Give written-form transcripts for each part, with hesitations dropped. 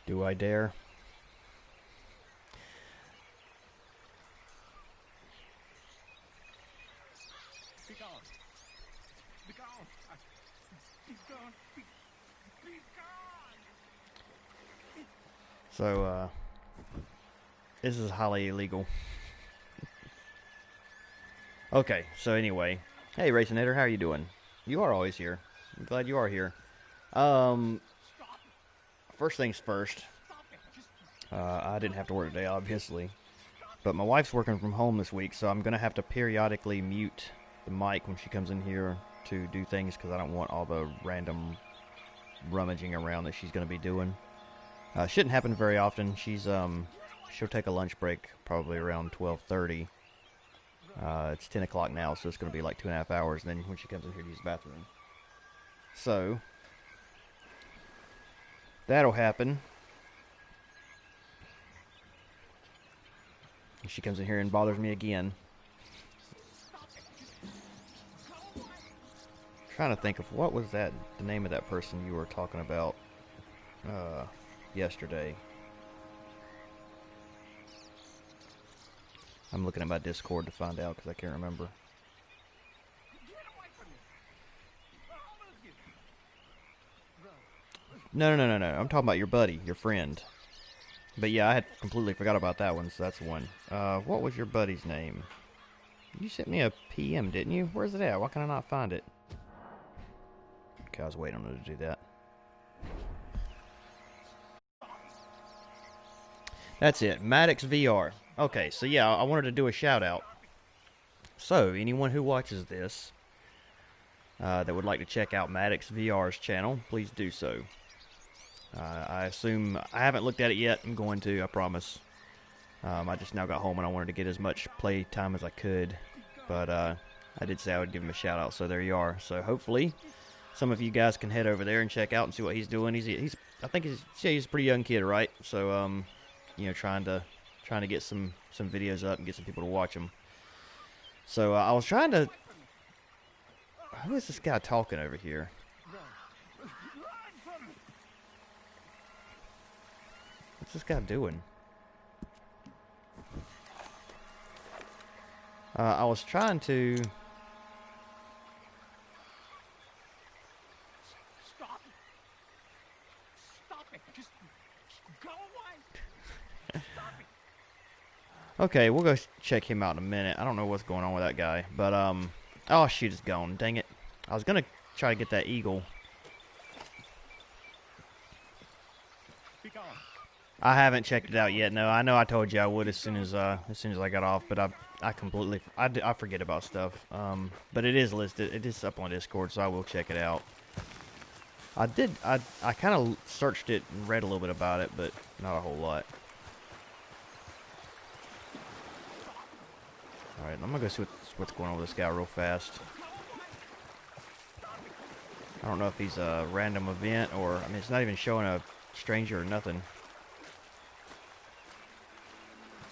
Do I dare? Be gone. Be gone. Be gone. Be gone. So, this is highly illegal. Okay, so anyway. Hey, Racinator, how are you doing? You are always here. I'm glad you are here. First things first. I didn't have to work today, obviously. But my wife's working from home this week, so I'm going to have to periodically mute the mic when she comes in here to do things, because I don't want all the random rummaging around that she's going to be doing. Shouldn't happen very often. She'll take a lunch break probably around 12:30. It's 10 o'clock now, so it's going to be like 2.5 hours, and then when she comes in here to use the bathroom. So, that'll happen. She comes in here and bothers me again. Trying to think of what was the name of that person you were talking about yesterday. I'm looking at my Discord to find out because I can't remember. No. I'm talking about your buddy, your friend. But yeah, I had completely forgot about that one, so that's the one. What was your buddy's name? You sent me a PM, didn't you? Where's it at? Why can I not find it? Okay, I was waiting on her to do that. That's it, Maddox VR. Okay, so yeah, I wanted to do a shout out. So, anyone who watches this that would like to check out Maddox VR's channel, please do so. I assume, I haven't looked at it yet, I'm going to, I promise. I just now got home and I wanted to get as much play time as I could. But I did say I would give him a shout out, so there you are. So hopefully, some of you guys can head over there and check out and see what he's doing. I think he's a pretty young kid, right? So, you know, trying to get some videos up and get some people to watch them. So I was trying to. Who is this guy talking over here? What's this guy doing? I was trying to. Stop it. Just go away. Stop it. Okay, we'll go check him out in a minute. I don't know what's going on with that guy, but oh shoot, it's gone. Dang it! I was gonna try to get that eagle. Be gone. I haven't checked it out yet. No, I know I told you I would as soon as I got off, but I completely I forget about stuff. But it is listed. It is up on Discord, so I will check it out. I kind of searched it and read a little bit about it, but not a whole lot. All right, I'm gonna go see what's going on with this guy real fast. I don't know if he's a random event or I mean it's not even showing a stranger or nothing.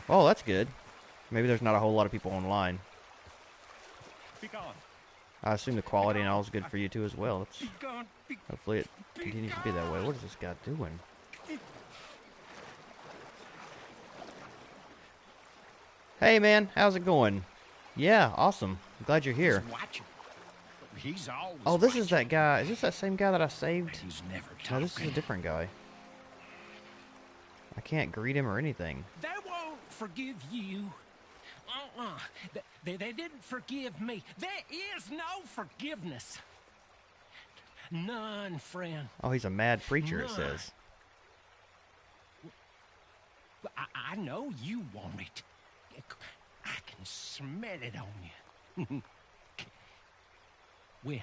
Oh, that's good. Maybe there's not a whole lot of people online. Be gone. I assume the quality and all is good for you too as well. Be gone. Hopefully it continues to be that way. What is this guy doing? Hey man, how's it going? Yeah, awesome. I'm glad you're here. He's always Oh, this is that guy. Is this that same guy that I saved? He's never No, this is a different guy. I can't greet him or anything. They won't forgive you. They didn't forgive me. There is no forgiveness. None, friend. Oh, he's a mad preacher, it says. I know you want it. I can smell it on you. Well.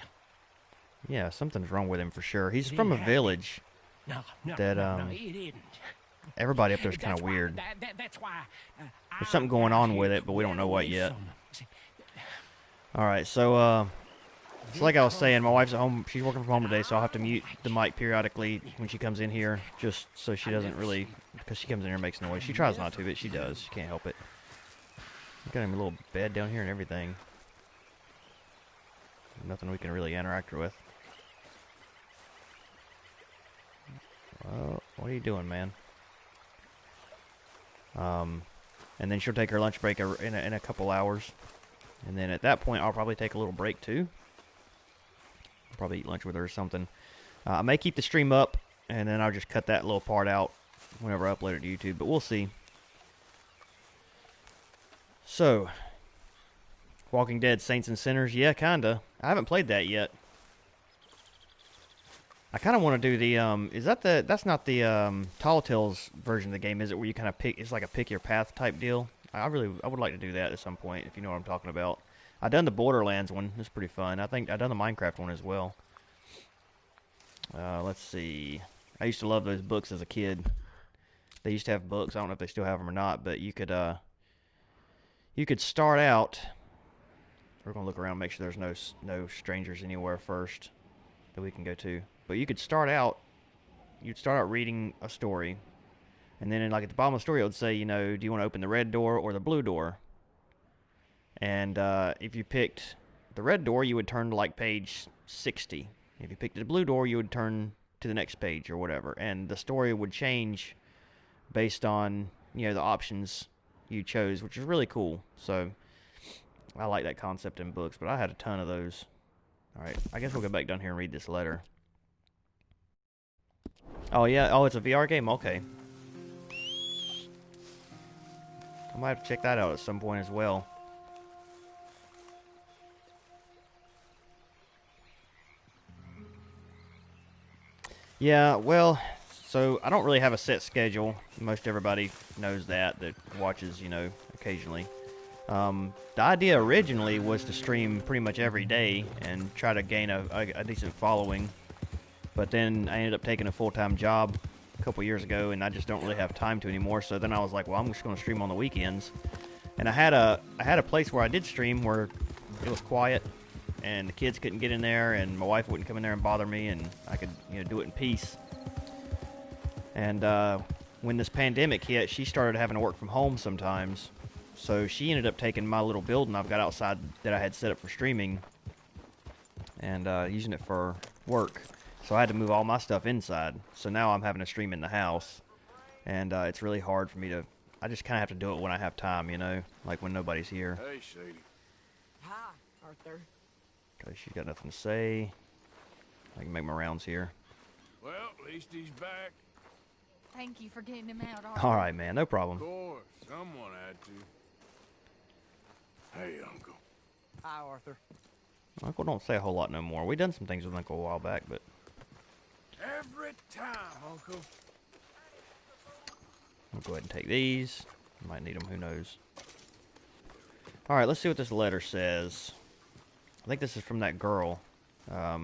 Yeah, something's wrong with him for sure. He's from a village. No, that, no, it isn't. Everybody up there's kind of weird. That's why. There's something going on with it, but we don't know what yet. Alright, so, like I was saying, my wife's at home. She's working from home today, so I'll have to mute the mic periodically when she comes in here, just so she doesn't really, because she comes in here and makes noise. She tries not to, but she does. She can't help it. Got him a little bed down here and everything. Nothing we can really interact with. Well, what are you doing, man? And then she'll take her lunch break in a couple hours. And then at that point, I'll probably take a little break too. Probably eat lunch with her or something. I may keep the stream up, and then I'll just cut that little part out whenever I upload it to YouTube, but we'll see. So, Walking Dead Saints and Sinners, yeah, kinda. I haven't played that yet. I kind of want to do the, that's not the, Tall Tales version of the game, is it, where you kind of pick, it's like a pick your path type deal? I would like to do that at some point, if you know what I'm talking about. I've done the Borderlands one, it's pretty fun. I think I've done the Minecraft one as well. Let's see. I used to love those books as a kid. They used to have books, I don't know if they still have them or not, but you could start out, we're going to look around and make sure there's no strangers anywhere first that we can go to. But you could start out, you'd start out reading a story, and then like at the bottom of the story it would say, you know, do you want to open the red door or the blue door? And if you picked the red door, you would turn to like page 60. If you picked the blue door, you would turn to the next page or whatever. And the story would change based on, you know, the options you chose, which is really cool. So I like that concept in books, but I had a ton of those. Alright, I guess we'll go back down here and read this letter. Oh, yeah. Oh, it's a VR game? Okay. I might have to check that out at some point as well. Yeah, well, so I don't really have a set schedule. Most everybody knows that watches, you know, occasionally. The idea originally was to stream pretty much every day and try to gain a decent following. But then I ended up taking a full-time job a couple years ago, and I just don't really have time to anymore. So then I was like, well, I'm just going to stream on the weekends. And I had a place where I did stream where it was quiet, and the kids couldn't get in there, and my wife wouldn't come in there and bother me, and I could, you know, do it in peace. And when this pandemic hit, she started having to work from home sometimes. So she ended up taking my little building I've got outside that I had set up for streaming and using it for work. So I had to move all my stuff inside. So now I'm having to stream in the house. And it's really hard for me to... I just kind of have to do it when I have time, you know? Like when nobody's here. Hey, Sadie. Hi, Arthur. Okay, she's got nothing to say. I can make my rounds here. Well, at least he's back. Thank you for getting him out, Arthur. Alright, man. No Of problem. course, someone had to. Hey, Uncle. Hi, Arthur. Uncle don't say a whole lot no more. We done some things with Uncle a while back, but... Every time, Uncle. I'll go ahead and take these. Might need them, who knows. Alright, let's see what this letter says. I think this is from that girl. I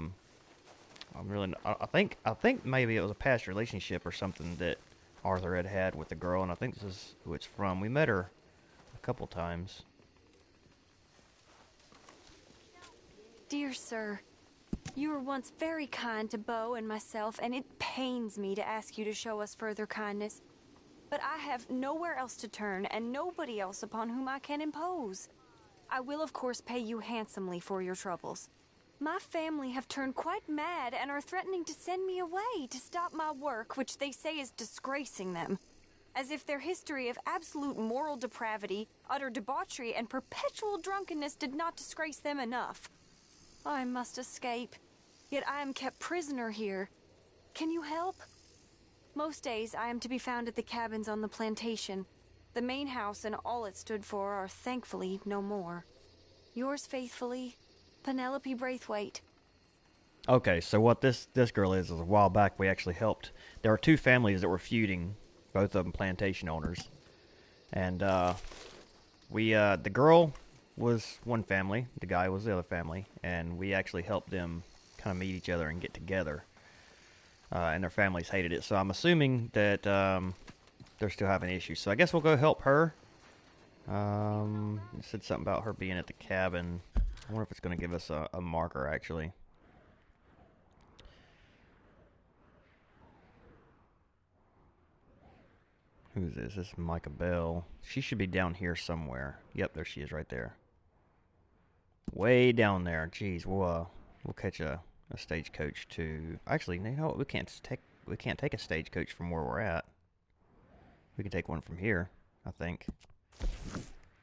think maybe it was a past relationship or something that Arthur had with the girl, and I think this is who it's from. We met her a couple times. Dear sir, you were once very kind to Beau and myself, and it pains me to ask you to show us further kindness. But I have nowhere else to turn, and nobody else upon whom I can impose. I will, of course, pay you handsomely for your troubles. My family have turned quite mad and are threatening to send me away to stop my work, which they say is disgracing them. As if their history of absolute moral depravity, utter debauchery, and perpetual drunkenness did not disgrace them enough. I must escape, yet I am kept prisoner here. Can you help? Most days I am to be found at the cabins on the plantation. The main house and all it stood for are thankfully no more. Yours faithfully, Penelope Braithwaite. Okay, so what this girl is a while back we actually helped. There were two families that were feuding, both of them plantation owners. And the girl was one family, the guy was the other family, and we actually helped them kind of meet each other and get together. And their families hated it, so I'm assuming that they're still having issues. So I guess we'll go help her. It said something about her being at the cabin. I wonder if it's going to give us a marker, actually. Who's this? This is Micah Bell. She should be down here somewhere. Yep, there she is right there. Way down there. Jeez, we'll catch a stagecoach to... Actually, you know what? We can't take a stagecoach from where we're at. We can take one from here. I think.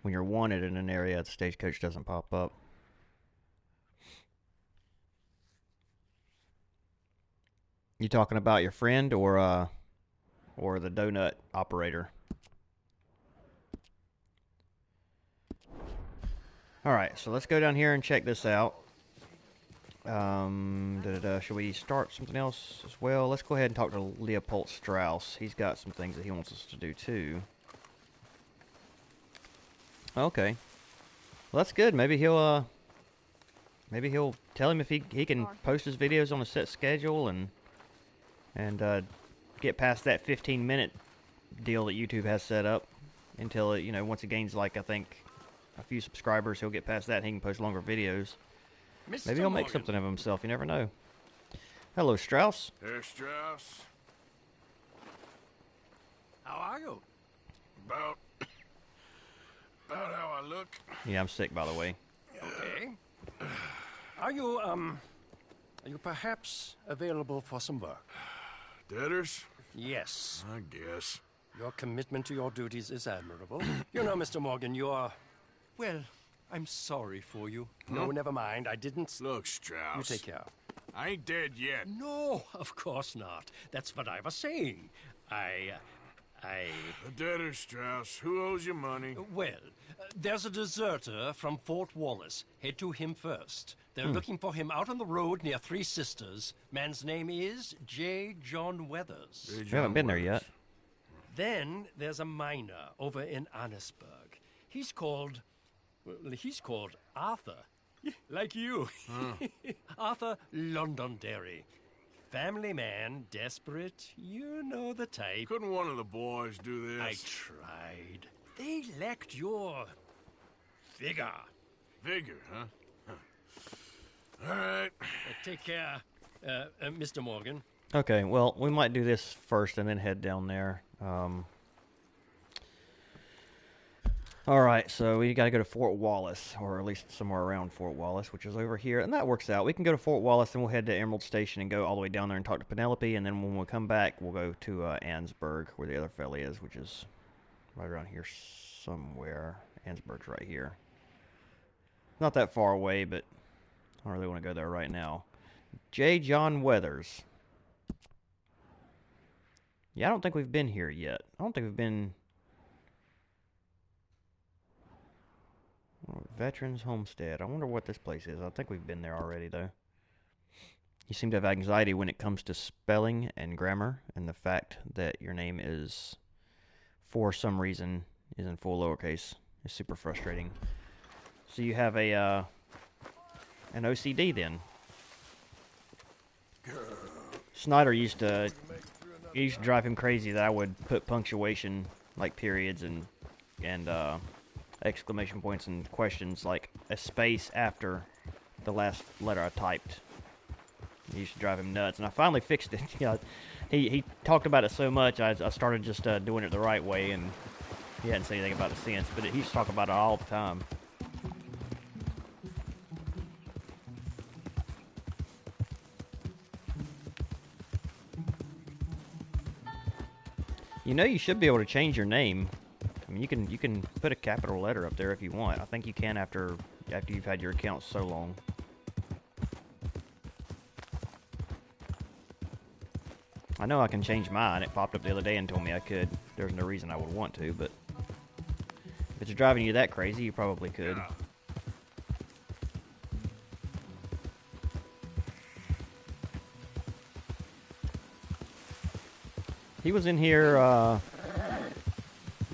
When you're wanted in an area, the stagecoach doesn't pop up. You talking about your friend or the donut operator? Alright, so let's go down here and check this out. Should we start something else as well? Let's go ahead and talk to Leopold Strauss. He's got some things that he wants us to do too. Okay. Well, that's good. Maybe he'll tell him if he can post his videos on a set schedule and get past that 15-minute deal that YouTube has set up until it, once it gains, like, I think a few subscribers, he'll get past that and he can post longer videos. Mr. Maybe he'll make Morgan. something of himself. You never know. Hello, Strauss. Herr Strauss, How are you? about how I look. Yeah, I'm sick, by the way. Okay. Are you perhaps available for some work? Debtors? Yes. I guess. Your commitment to your duties is admirable. You know, Mr. Morgan, you are... Well, I'm sorry for you. No, never mind. I didn't... Look, Strauss. You take care. I ain't dead yet. No, of course not. That's what I was saying. The debtor, Strauss. Who owes you money? Well, there's a deserter from Fort Wallace. Head to him first. They're looking for him out on the road near Three Sisters. Man's name is J. John Weathers. We haven't been there yet. Then there's a miner over in Annesburg. He's called Arthur. Like you. Arthur Londonderry. Family man, desperate. You know the type. Couldn't one of the boys do this? I tried. They lacked your vigor. Vigor, huh? All right. Take care, Mr. Morgan. Okay, well, we might do this first and then head down there. Alright, so we gotta go to Fort Wallace, or at least somewhere around Fort Wallace, which is over here, and that works out. We can go to Fort Wallace, and we'll head to Emerald Station and go all the way down there and talk to Penelope, and then when we come back, we'll go to Ansburg, where the other fella is, which is right around here somewhere. Ansburg's right here. Not that far away, but I don't really want to go there right now. J. John Weathers. Yeah, I don't think we've been here yet. I don't think we've been... Veterans Homestead. I wonder what this place is. I think we've been there already, though. You seem to have anxiety when it comes to spelling and grammar, and the fact that your name is, for some reason, is in full lowercase is super frustrating. So you have a an OCD then. Snyder used to drive him crazy that I would put punctuation, like periods and exclamation points and questions, like a space after the last letter I typed. It used to drive him nuts, and I finally fixed it. He talked about it so much, I started just doing it the right way, and he hadn't said anything about it since, but he used to talk about it all the time. You know, you should be able to change your name. I mean, you can put a capital letter up there if you want. I think you can after you've had your account so long. I know I can change mine. It popped up the other day and told me I could. There's no reason I would want to, but if it's driving you that crazy, you probably could. He was in here,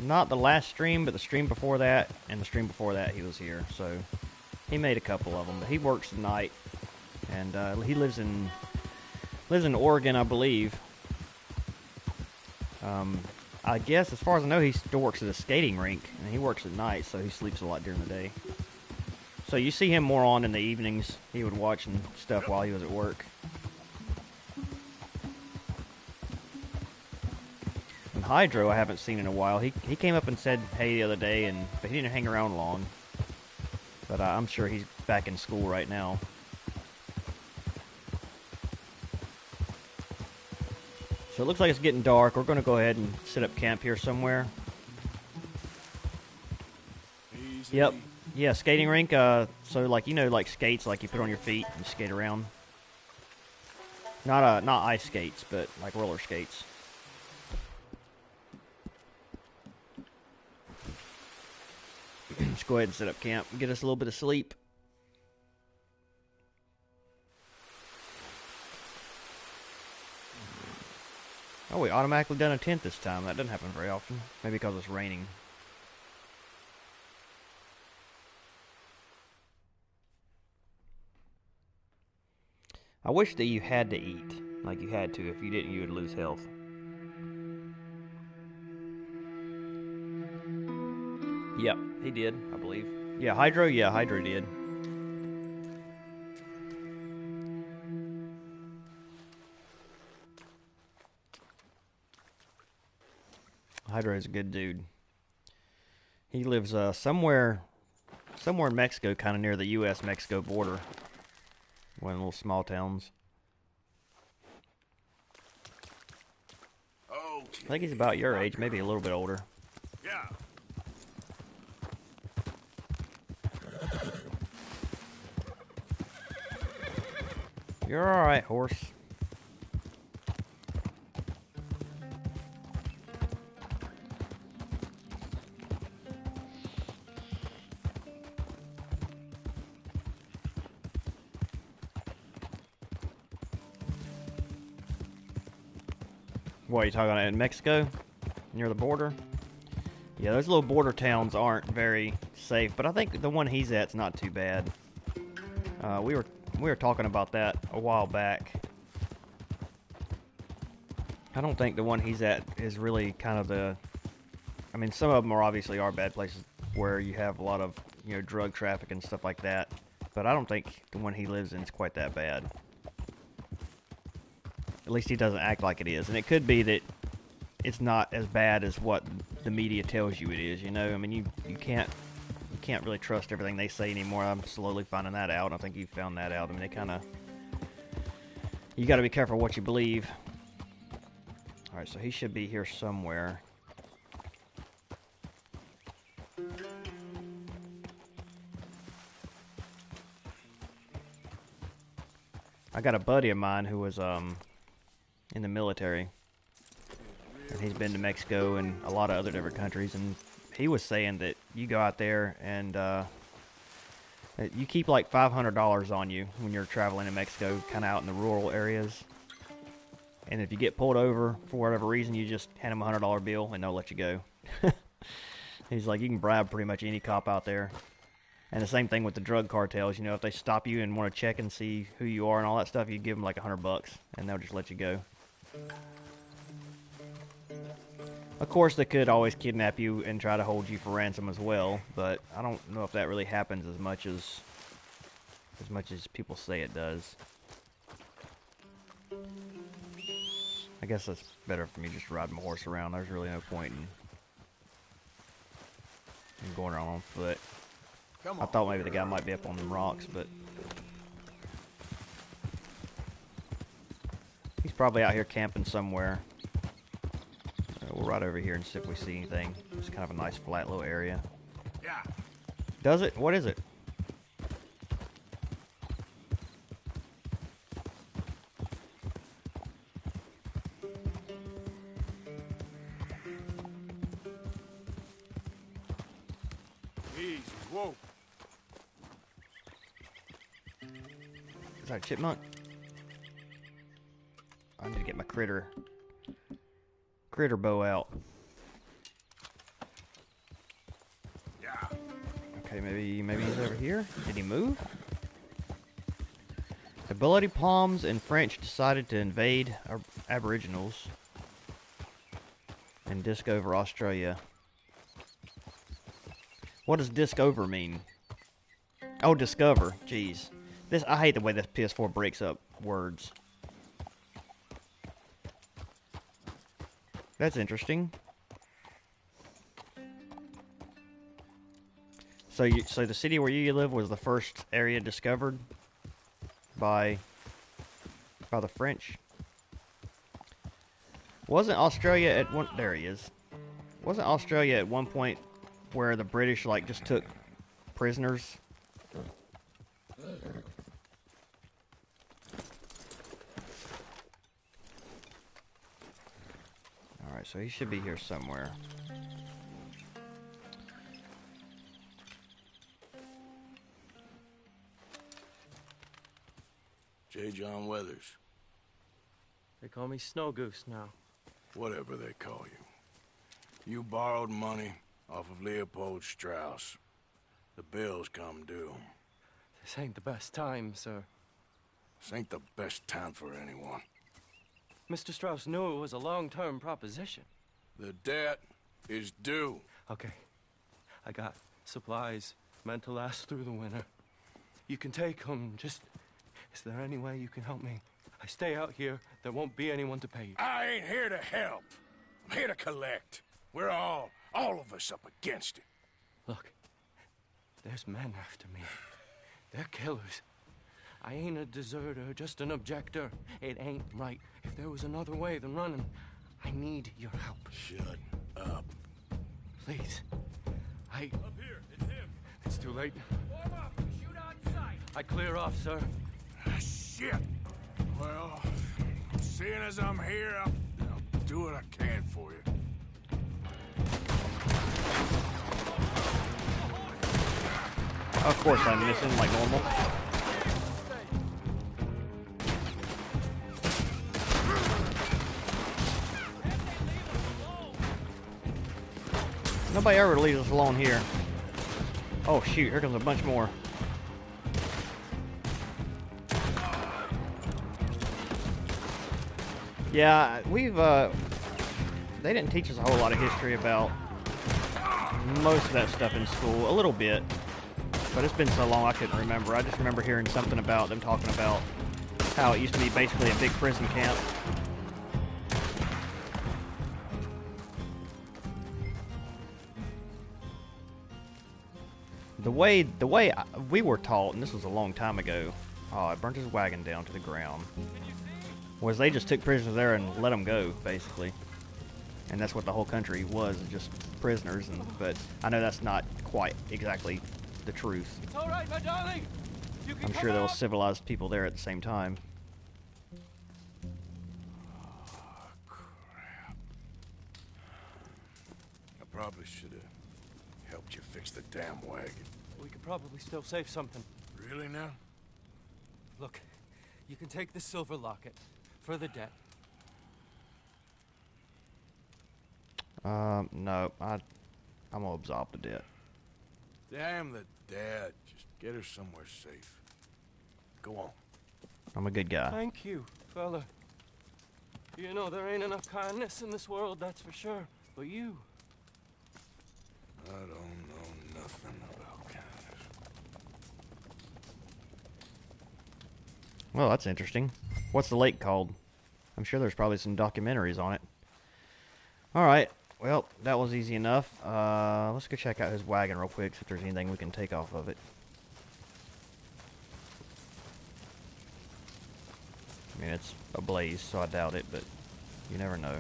not the last stream, but the stream before that, and the stream before that he was here. So he made a couple of them, but he works at night, and he lives in Oregon, I believe. I guess, as far as I know, he still works at a skating rink, and he works at night, so he sleeps a lot during the day. So you see him more on in the evenings. He would watch and stuff while he was at work. And Hydro I haven't seen in a while. He came up and said hey the other day, but he didn't hang around long. But I'm sure he's back in school right now. So it looks like it's getting dark. We're going to go ahead and set up camp here somewhere. Yep. Yeah, skating rink. So like like skates, like you put on your feet and skate around. Not ice skates, but like roller skates. Let's go ahead and set up camp and get us a little bit of sleep. Oh, we automatically done a tent this time. That doesn't happen very often. Maybe because it's raining. I wish that you had to eat. Like you had to. If you didn't, you would lose health. Yep, he did, I believe. Yeah, Hydro? Yeah, Hydro did. Hydro is a good dude. He lives somewhere in Mexico, kind of near the U.S.-Mexico border. One of the little small towns. Okay. I think he's about your age, maybe a little bit older. Yeah. You're alright, horse. What, are you talking about in Mexico? Near the border? Yeah, those little border towns aren't very safe, but I think the one he's at's not too bad. We were talking about that a while back. I don't think the one he's at is really kind of the... I mean, some of them obviously are bad places where you have a lot of, drug traffic and stuff like that. But I don't think the one he lives in is quite that bad. At least he doesn't act like it is. And it could be that it's not as bad as what the media tells you it is, I mean, you can't really trust everything they say anymore. I'm slowly finding that out. I think you found that out. I mean, they kind of... You got to be careful what you believe. Alright, so he should be here somewhere. I got a buddy of mine who was in the military. And he's been to Mexico and a lot of other different countries, and he was saying that you go out there and you keep like $500 on you when you're traveling in Mexico, kind of out in the rural areas. And if you get pulled over for whatever reason, you just hand them a $100 bill and they'll let you go. He's like, you can bribe pretty much any cop out there. And the same thing with the drug cartels. If they stop you and want to check and see who you are and all that stuff, you give them like $100 and they'll just let you go. Of course, they could always kidnap you and try to hold you for ransom as well, but I don't know if that really happens as much as people say it does. I guess that's better for me just to ride my horse around. There's really no point in going around on foot. I thought maybe the guy might be up on them rocks, but he's probably out here camping somewhere. We'll ride over here and see if we see anything. It's kind of a nice flat little area. Yeah. Does it? What is it? Easy. Whoa. Is that a chipmunk? I need to get my critter bow out. Yeah. Okay, maybe he's over here. Did he move? The Bloody Palms and French decided to invade Aboriginals and disc over Australia. What does disc over mean? Oh, discover. Jeez. I hate the way this PS4 breaks up words. That's interesting. So the city where you live was the first area discovered by the French. Wasn't Australia at one? There he is. Wasn't Australia at one point where the British just took prisoners. Alright, so he should be here somewhere. J. John Weathers. They call me Snow Goose now. Whatever they call you. You borrowed money off of Leopold Strauss. The bills come due. This ain't the best time, sir. This ain't the best time for anyone. Mr. Strauss knew it was a long-term proposition. The debt is due. Okay. I got supplies meant to last through the winter. You can take them. Just, is there any way you can help me? I stay out here, there won't be anyone to pay you. I ain't here to help. I'm here to collect. We're all of us up against it. Look, there's men after me. They're killers. I ain't a deserter, just an objector. It ain't right. If there was another way than running, I need your help. Shut up. Please. Up here, it's him. It's too late. Form up, shoot on sight. I'd clear off, sir. Shit. Well, seeing as I'm here, I'll do what I can for you. Of course I'm missing like normal. Nobody ever leaves us alone here. Oh shoot, here comes a bunch more. Yeah, we've, they didn't teach us a whole lot of history about most of that stuff in school. A little bit. But it's been so long I couldn't remember. I just remember hearing something about them talking about how it used to be basically a big prison camp. The way we were taught, and this was a long time ago, oh, it burnt his wagon down to the ground, was they just took prisoners there and let them go, basically. And that's what the whole country was, just prisoners. But I know that's not quite exactly the truth. It's all right, my darling. You can I'm sure there was civilized people there at the same time. Oh, crap. I probably should have helped you fix the damn wagon. We could probably still save something. Really now? Look, you can take the silver locket for the debt. No, I'm gonna absolve the debt. Damn the dad. Just get her somewhere safe. Go on. I'm a good guy. Thank you, fella. You know, there ain't enough kindness in this world, that's for sure. But you... I don't know nothing about kindness. Well, that's interesting. What's the lake called? I'm sure there's probably some documentaries on it. Alright, well, that was easy enough. Let's go check out his wagon real quick, see if there's anything we can take off of it. I mean, it's ablaze, so I doubt it, but you never know.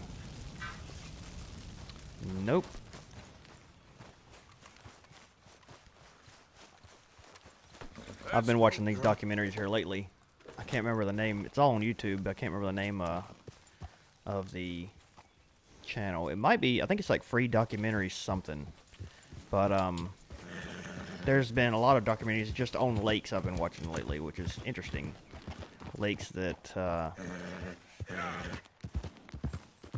Nope. I've been watching these documentaries here lately. I can't remember the name. It's all on YouTube, but I can't remember the name of the channel. It might be, I think it's like Free Documentary something. But there's been a lot of documentaries just on lakes I've been watching lately, which is interesting. Lakes that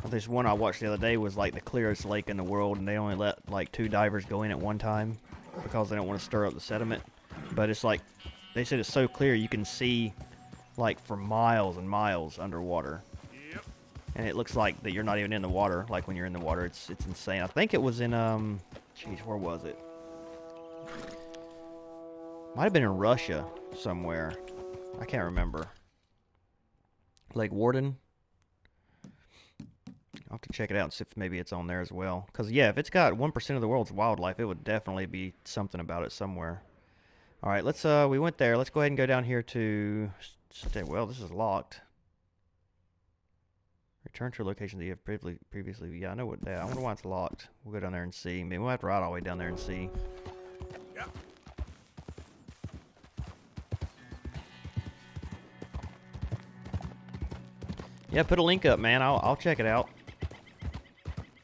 this one I watched the other day was like the clearest lake in the world, and they only let like 2 divers go in at one time because they don't want to stir up the sediment. But it's like, they said it's so clear you can see like for miles and miles underwater. Yep. And it looks like that you're not even in the water. Like when you're in the water, it's insane. I think it was in jeez, where was it? Might have been in Russia somewhere. I can't remember. Lake Warden. I'll have to check it out and see if maybe it's on there as well. Because, yeah, if it's got 1% of the world's wildlife, it would definitely be something about it somewhere. Alright, let's, we went there. Let's go ahead and go down here to... Well, this is locked. Return to a location that you have previously... Yeah, I know what that... I wonder why it's locked. We'll go down there and see. Maybe we'll have to ride all the way down there and see. Yep. Yeah, put a link up, man. I'll check it out.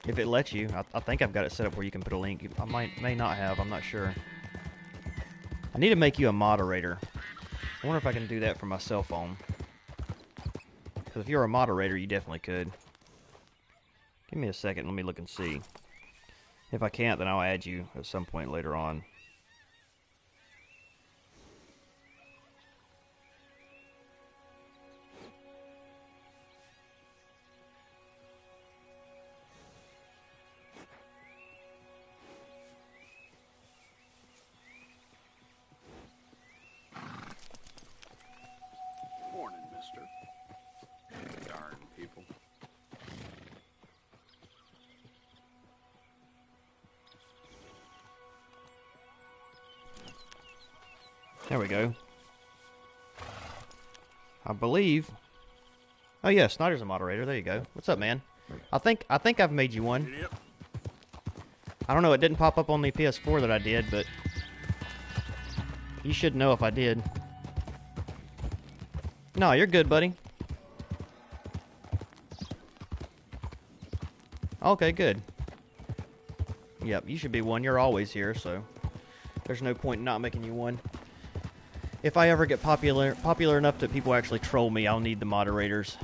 If it lets you. I think I've got it set up where you can put a link. I may not have. I'm not sure. I need to make you a moderator. I wonder if I can do that from my cell phone. Because if you're a moderator, you definitely could. Give me a second. Let me look and see. If I can't, then I'll add you at some point later on. Morning, mister. Darn people. There we go. I believe. Oh yeah, Snyder's a moderator. There you go. What's up, man? I think I've made you one. Yep. I don't know. It didn't pop up on the PS4 that I did, but you should know if I did. No, you're good, buddy. Okay, good. Yep, you should be one. You're always here, so there's no point in not making you one. If I ever get popular enough that people actually troll me, I'll need the moderators.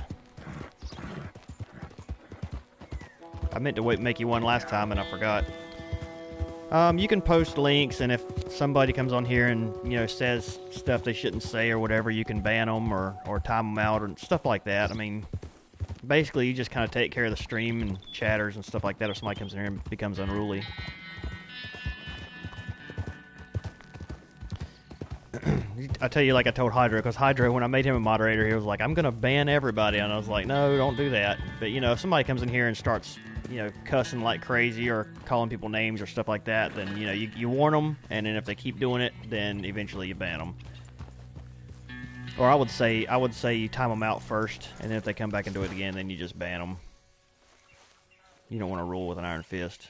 I meant to make you one last time, and I forgot. You can post links, and if somebody comes on here and, you know, says stuff they shouldn't say or whatever, you can ban them or time them out or stuff like that. I mean, basically, you just kind of take care of the stream and chatters and stuff like that if somebody comes in here and becomes unruly. I tell you, like I told Hydro, because Hydro, when I made him a moderator, he was like, I'm going to ban everybody. And I was like, no, don't do that. But, you know, if somebody comes in here and starts, you know, cussing like crazy or calling people names or stuff like that, then, you know, you warn them. And then if they keep doing it, then eventually you ban them. Or I would say you time them out first. And then if they come back and do it again, then you just ban them. You don't want to rule with an iron fist.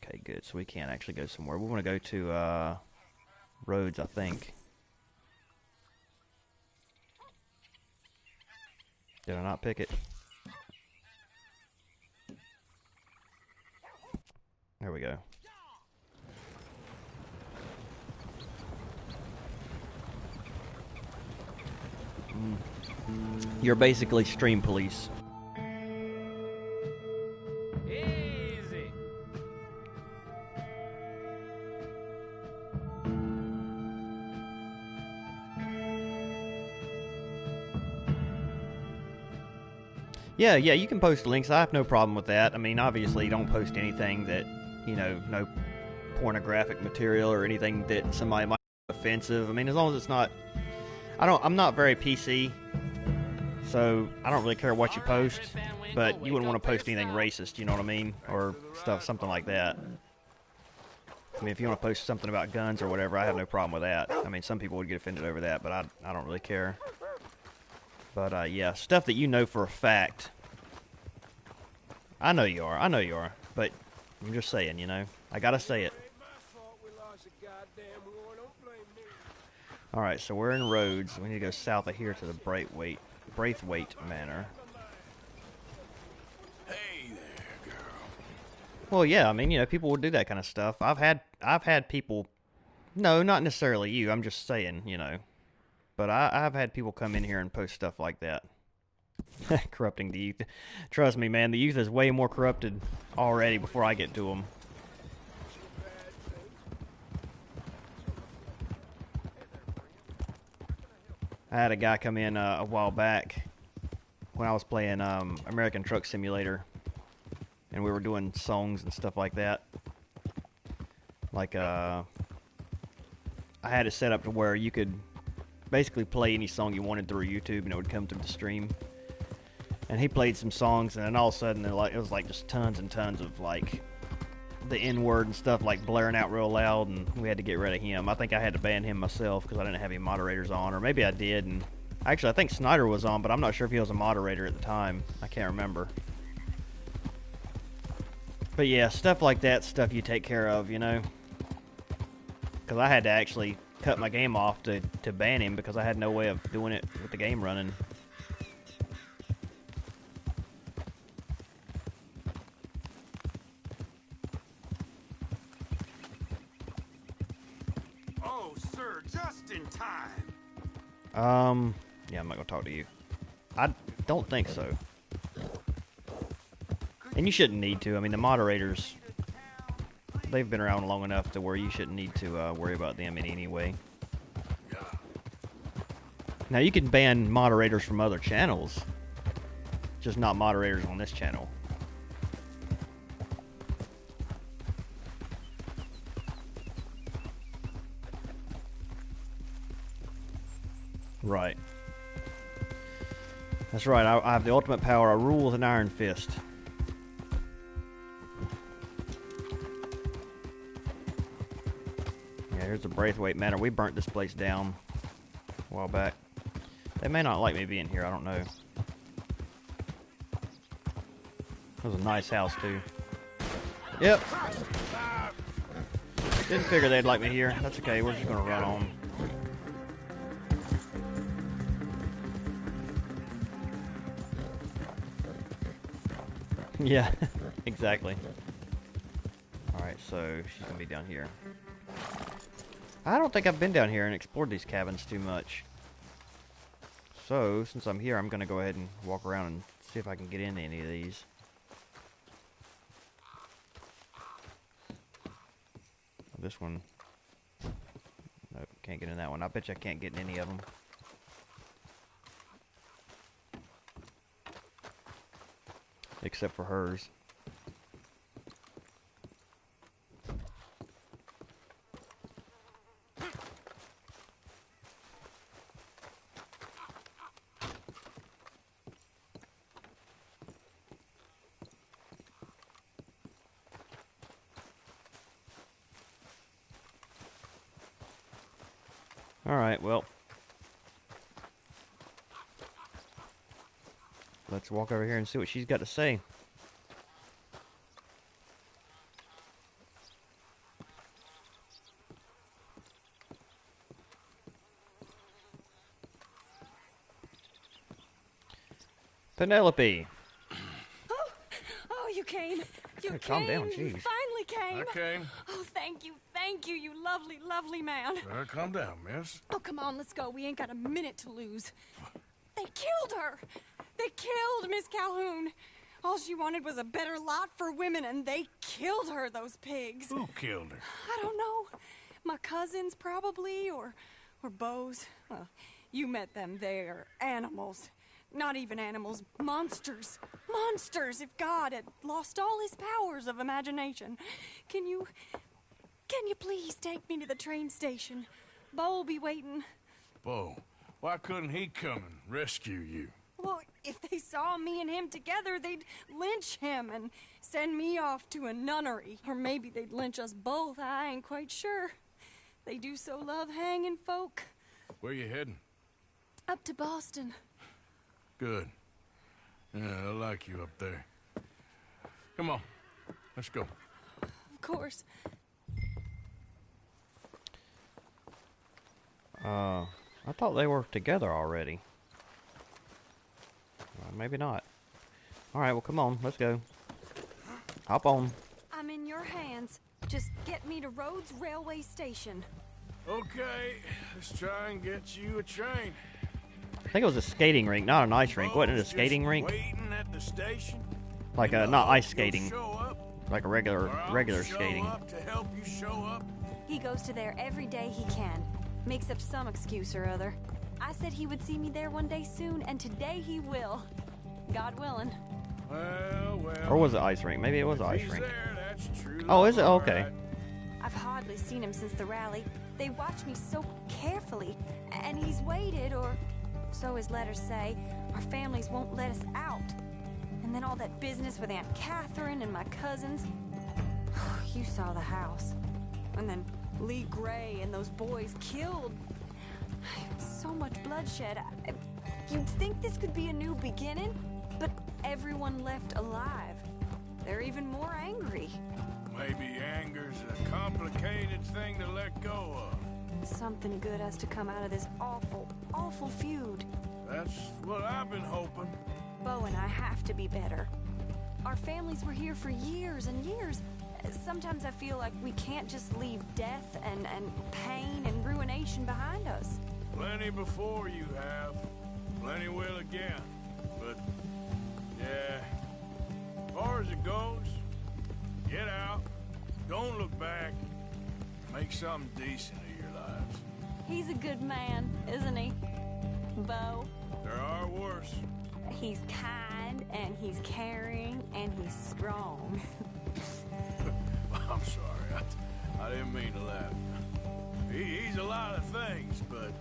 Okay, good. So we can actually go somewhere. We want to go to, Rhodes, I think. Did I not pick it? There we go. You're basically stream police. Easy. Yeah, you can post links. I have no problem with that. I mean, obviously, don't post anything that, you know, no pornographic material or anything that somebody might find offensive. I mean, as long as it's not... I'm not very PC, so I don't really care what you post, but you wouldn't want to post anything racist, you know what I mean? Or something like that. I mean, if you want to post something about guns or whatever, I have no problem with that. I mean, some people would get offended over that, but I don't really care. But, yeah, stuff that you know for a fact. I know you are, but I'm just saying, you know. I gotta say it. Alright, so we're in Rhodes. We need to go south of here to the Braithwaite Manor. Hey there, girl. Well, yeah, I mean, you know, people would do that kind of stuff. I've had people... No, not necessarily you. I'm just saying, you know. But I've had people come in here and post stuff like that. Corrupting the youth. Trust me, man, the youth is way more corrupted already before I get to them. I had a guy come in a while back when I was playing American Truck Simulator. And we were doing songs and stuff like that. Like, I had it set up to where you could basically play any song you wanted through YouTube and it would come through the stream. And he played some songs, and then all of a sudden, it was like just tons and tons of like the N-word and stuff like blaring out real loud, and we had to get rid of him. I think I had to ban him myself because I didn't have any moderators on, or maybe I did. And actually, I think Snyder was on, but I'm not sure if he was a moderator at the time. I can't remember. But yeah, stuff like that, stuff you take care of, you know. Because I had to actually cut my game off to ban him because I had no way of doing it with the game running. Oh, sir, just in time. Yeah, I'm not gonna talk to you. I don't think so. And you shouldn't need to. I mean, the moderators, they've been around long enough to where you shouldn't need to worry about them in any way. Now, you can ban moderators from other channels, just not moderators on this channel. Right. That's right, I have the ultimate power. I rule with an iron fist. Yeah, here's the Braithwaite Manor. We burnt this place down a while back. They may not like me being here, I don't know. It was a nice house, too. Yep. Didn't figure they'd like me here. That's okay, we're just gonna run on. Yeah, exactly. Alright, so she's gonna be down here. I don't think I've been down here and explored these cabins too much. So, since I'm here, I'm gonna go ahead and walk around and see if I can get into any of these. This one. Nope, can't get in that one. I bet you I can't get in any of them. Except for hers. Alright, well. Let's walk over here and see what she's got to say. Penelope. Oh, you came. You came. Calm down, You jeez. finally came. I came. Oh, thank you, you lovely, lovely man. Calm down, miss. Oh, come on, let's go. We ain't got a minute to lose. They killed her. They killed Miss Calhoun. All she wanted was a better lot for women, and they killed her, those pigs. Who killed her? I don't know. My cousins, probably, or Beau's. Well, you met them. They're animals. Not even animals. Monsters. Monsters, if God had lost all his powers of imagination. Can you please take me to the train station? Beau will be waiting. Beau, why couldn't he come and rescue you? Well, if they saw me and him together, they'd lynch him and send me off to a nunnery. Or maybe they'd lynch us both. I ain't quite sure. They do so love hanging folk. Where you heading? Up to Boston. Good. Yeah, I like you up there. Come on, let's go. Of course. I thought they were together already. Maybe not. Alright, well, come on. Let's go. Hop on. I'm in your hands. Just get me to Rhodes Railway Station. Okay, let's try and get you a train. I think it was a skating rink, not an ice rink. Wasn't it a skating rink? Waiting at the station. Like not ice skating. Show up, Like a or I'll regular show skating. up to help you show up. He goes to there every day he can. Makes up some excuse or other. I said he would see me there one day soon, and today he will. God willing. Well. Or was it ice rink? Maybe it was ice He's rink. there, that's true. Oh, is it? All Okay. right. I've hardly seen him since the rally. They watch me so carefully, and he's waited, or so his letters say. Our families won't let us out. And then all that business with Aunt Catherine and my cousins. You saw the house. And then Lee Gray and those boys killed. So much bloodshed. You'd think this could be a new beginning, but everyone left alive. They're even more angry. Maybe anger's a complicated thing to let go of. Something good has to come out of this awful, awful feud. That's what I've been hoping. Beau and I have to be better. Our families were here for years and years, Sometimes I feel like we can't just leave death and pain and ruination behind us. Plenty before you have. Plenty will again. But, yeah. As far as it goes, get out. Don't look back. Make something decent of your lives. He's a good man, isn't he, Bo? There are worse. He's kind, and he's caring, and he's strong. I'm sorry. I didn't mean to laugh. He's a lot of things, but...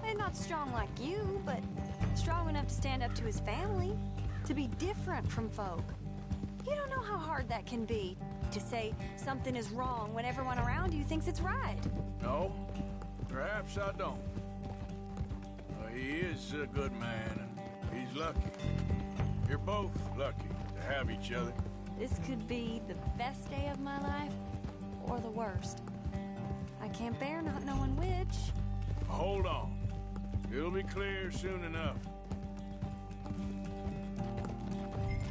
And not strong like you, but strong enough to stand up to his family, to be different from folk. You don't know how hard that can be, to say something is wrong when everyone around you thinks it's right. No, perhaps I don't. He is a good man, and he's lucky. You're both lucky to have each other. This could be the best day of my life, or the worst. I can't bear not knowing which. Hold on. It'll be clear soon enough.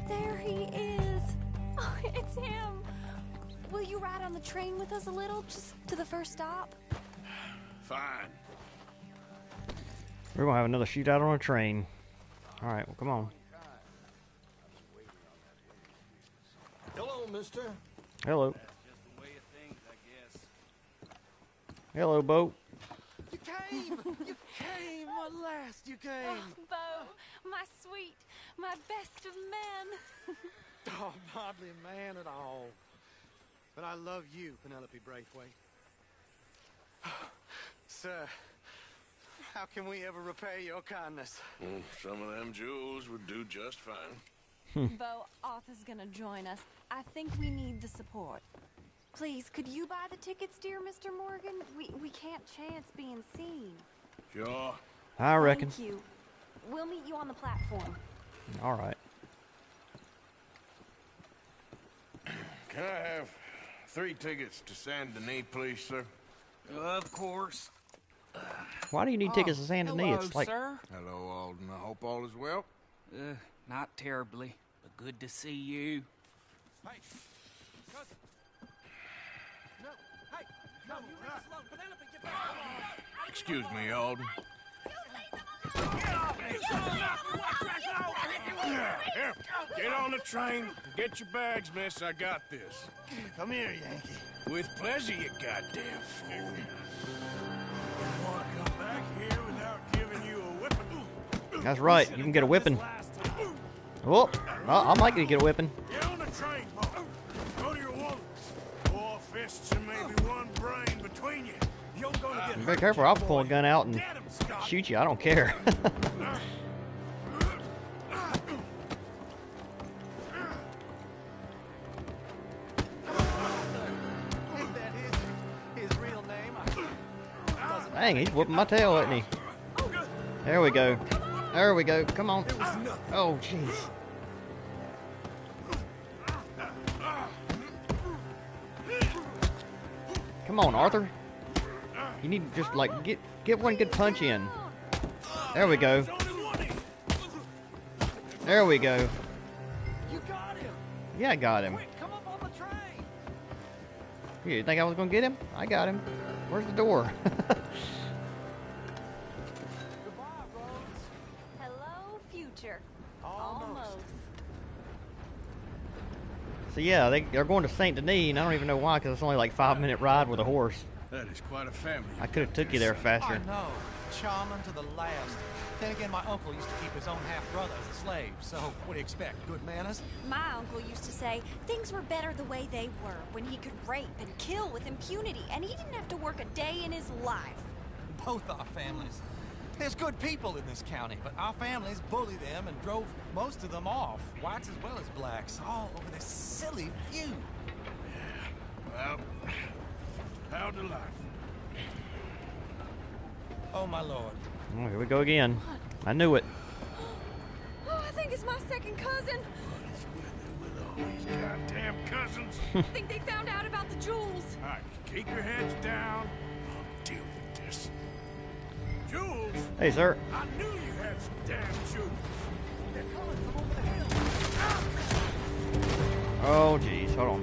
There he is. Oh, it's him. Will you ride on the train with us a little, just to the first stop? Fine. We're gonna have another shootout on a train. All right, well, come on. Hello, mister. Hello. That's just the way of things, I guess. Hello, Bo. You came! You came! At last, you came! Oh, Bo, my sweet, my best of men. Oh, hardly a man at all. But I love you, Penelope Braithwaite. Sir, how can we ever repay your kindness? Some of them jewels would do just fine. Bo, Arthur's gonna join us. I think we need the support. Please, could you buy the tickets, dear Mr. Morgan? We can't chance being seen. Sure. I reckon. Thank you. We'll meet you on the platform. All right. Can I have 3 tickets to Saint Denis, please, sir? Of course. Why do you need tickets to San Denis? Hello, It's like sir. Hello, Alden. I hope all is well. Not terribly, but good to see you. Hey, cousin. No, hey, no, you leave us alone. Penelope, get back. Excuse me, Alden. Here, get on the train. Get your bags, miss. I got this. Come here, Yankee. With pleasure, you goddamn fool. You want to come back here without giving you a whipping? that's right. You can get a whipping. Oh, I might get a whipping. Get on the train, Bo. Go to your woman. 4 fists and maybe 1 brain between you. You're gonna get Be hurt, careful. I'll boy. pull a gun out and Get him, Scott. shoot you. I don't care. Ain't that his real name? Doesn't Dang, he's whooping my tail, isn't he? There we go. There we go. Come on. Oh, jeez. Come on, Arthur. You need to just like get one good punch in. There we go. There we go. You got him. Yeah, I got him. Quick, come up on the train. Here, you think I was gonna get him? I got him. Where's the door? Goodbye, Rose. Hello, future. Almost. So yeah, they're going to Saint Denis, and I don't even know why, because it's only like 5-minute ride with a horse. That is quite a family. I could have took you there I faster. know. Charming to the last. Then again, my uncle used to keep his own half-brother as a slave, so what do you expect? Good manners? My uncle used to say things were better the way they were, when he could rape and kill with impunity, and he didn't have to work a day in his life. Both our families. There's good people in this county, but our families bullied them and drove most of them off, whites as well as blacks, all over this silly feud. Well, how to life? Oh, my lord. Oh, here we go again. I knew it. Oh, I think it's my second cousin. With all these goddamn cousins. I think they found out about the jewels. All right, keep your heads down. I'll deal with this. Jules? Hey, sir. I knew you had some damn jewels. They're coming from over the hill. Oh, jeez. Hold on.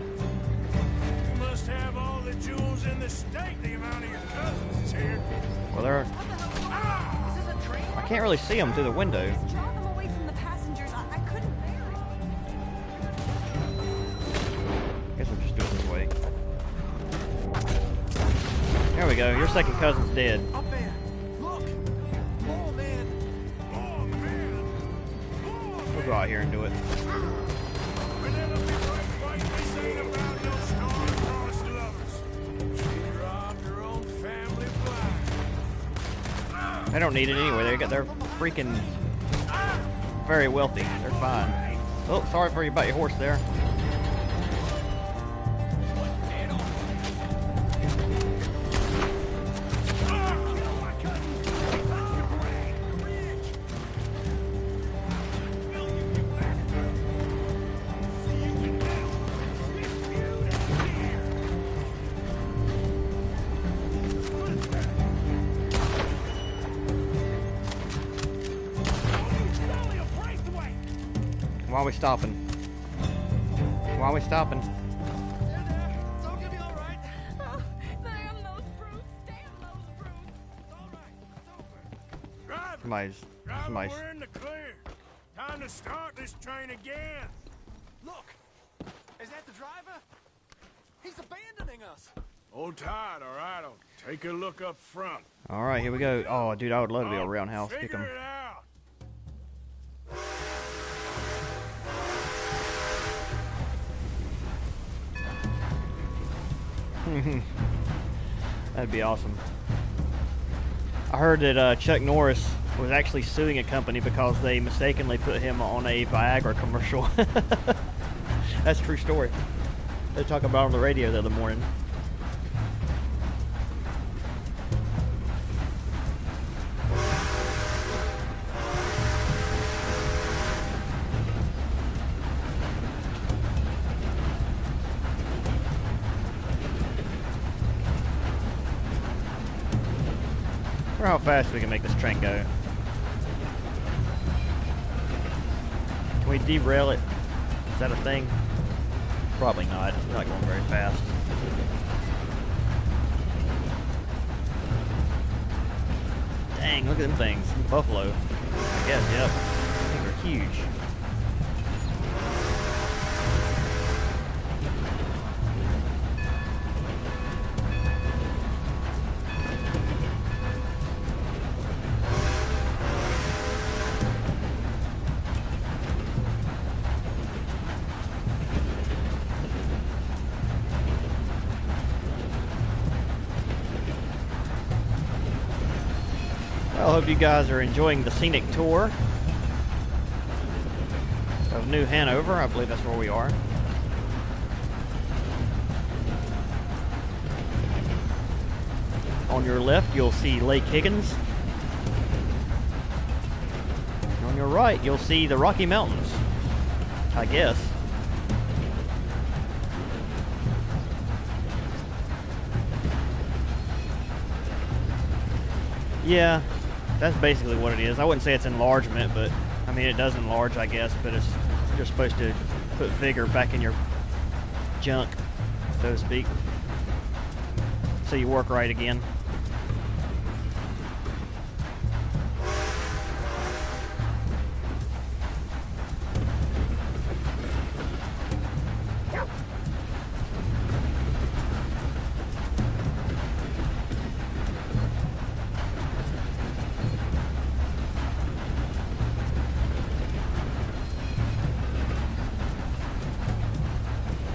in the state, the amount of your cousins is here. Well, they're... I can't really see them through the window. Just draw them away from the passengers. I couldn't bear it. Guess we'll just do it this way. There we go. Your second cousin's dead. Up there. Look. Oh, man. Oh, man. We'll go out here and do it. Penelope Breakwater, this ain't about no star-crossed lovers. She robbed her own family blind. They don't need it anyway. They're freaking very wealthy. They're fine. Oh, sorry for you about your horse there. Why are we stopping? Why are we stopping? It's all gonna be all right. Oh, damn those brutes. Damn those brutes. It's all right. It's over. Driver, Somebody's... we're in the clear. Time to start this train again. Look. Is that the driver? He's abandoning us. Hold tight, all right? I'll take a look up front. Alright, here we go. Oh, dude, I would love to be a I'll roundhouse kick figure him. it out. That'd be awesome. I heard that Chuck Norris was actually suing a company because they mistakenly put him on a Viagra commercial. That's a true story. They were talking about it on the radio the other morning. I wonder how fast we can make this train go. Can we derail it? Is that a thing? Probably not. It's not going very fast. Dang, look at them things. Buffalo. I guess, yep. These are huge. I hope you guys are enjoying the scenic tour of New Hanover. I believe that's where we are. On your left, you'll see Lake Higgins. And on your right, you'll see the Rocky Mountains, I guess. Yeah. That's basically what it is. I wouldn't say it's enlargement, but I mean it does enlarge, I guess, but it's you're supposed to put vigor back in your junk, so to speak, so you work right again.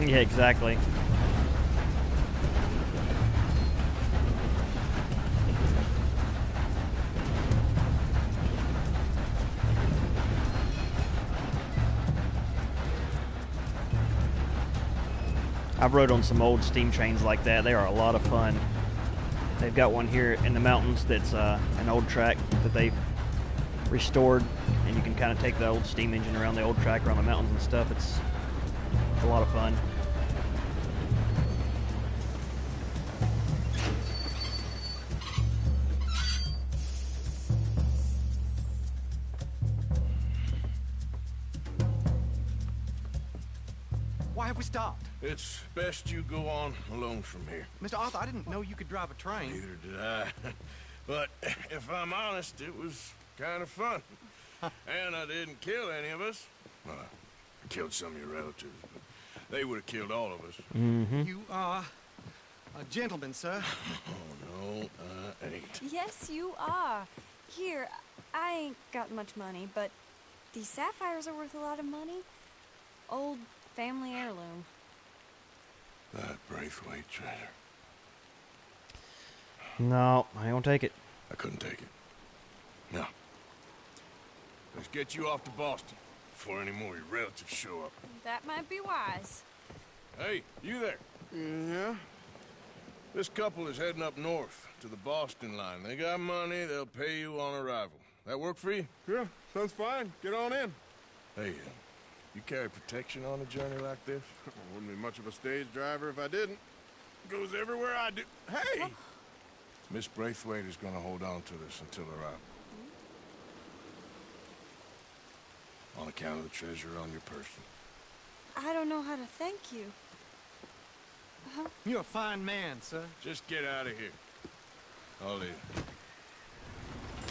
Yeah, exactly. I've rode on some old steam trains like that. They are a lot of fun. They've got one here in the mountains that's an old track that they've restored, and you can kind of take the old steam engine around the old track around the mountains and stuff. It's a lot of fun. Why have we stopped? It's best you go on alone from here. Mr. Arthur, I didn't know you could drive a train. Neither did I. But if I'm honest, it was kind of fun. And I didn't kill any of us. Well, I killed some of your relatives, but they would have killed all of us. You are a gentleman, sir. Oh, no, I ain't. Yes, you are. Here, I ain't got much money, but these sapphires are worth a lot of money. Old family heirloom. That Braithwaite treasure. No, I don't take it. I couldn't take it. No. Let's get you off to Boston before any more of your relatives show up. That might be wise. Hey, you there? Yeah? This couple is heading up north to the Boston line. They got money, they'll pay you on arrival. That work for you? Yeah, sounds fine. Get on in. Hey, you carry protection on a journey like this? Wouldn't be much of a stage driver if I didn't. Goes everywhere I do. Hey! Miss Braithwaite is going to hold on to this until arrival. On account of the treasure on your person. I don't know how to thank you. You're a fine man, sir. Just get out of here. I'll leave.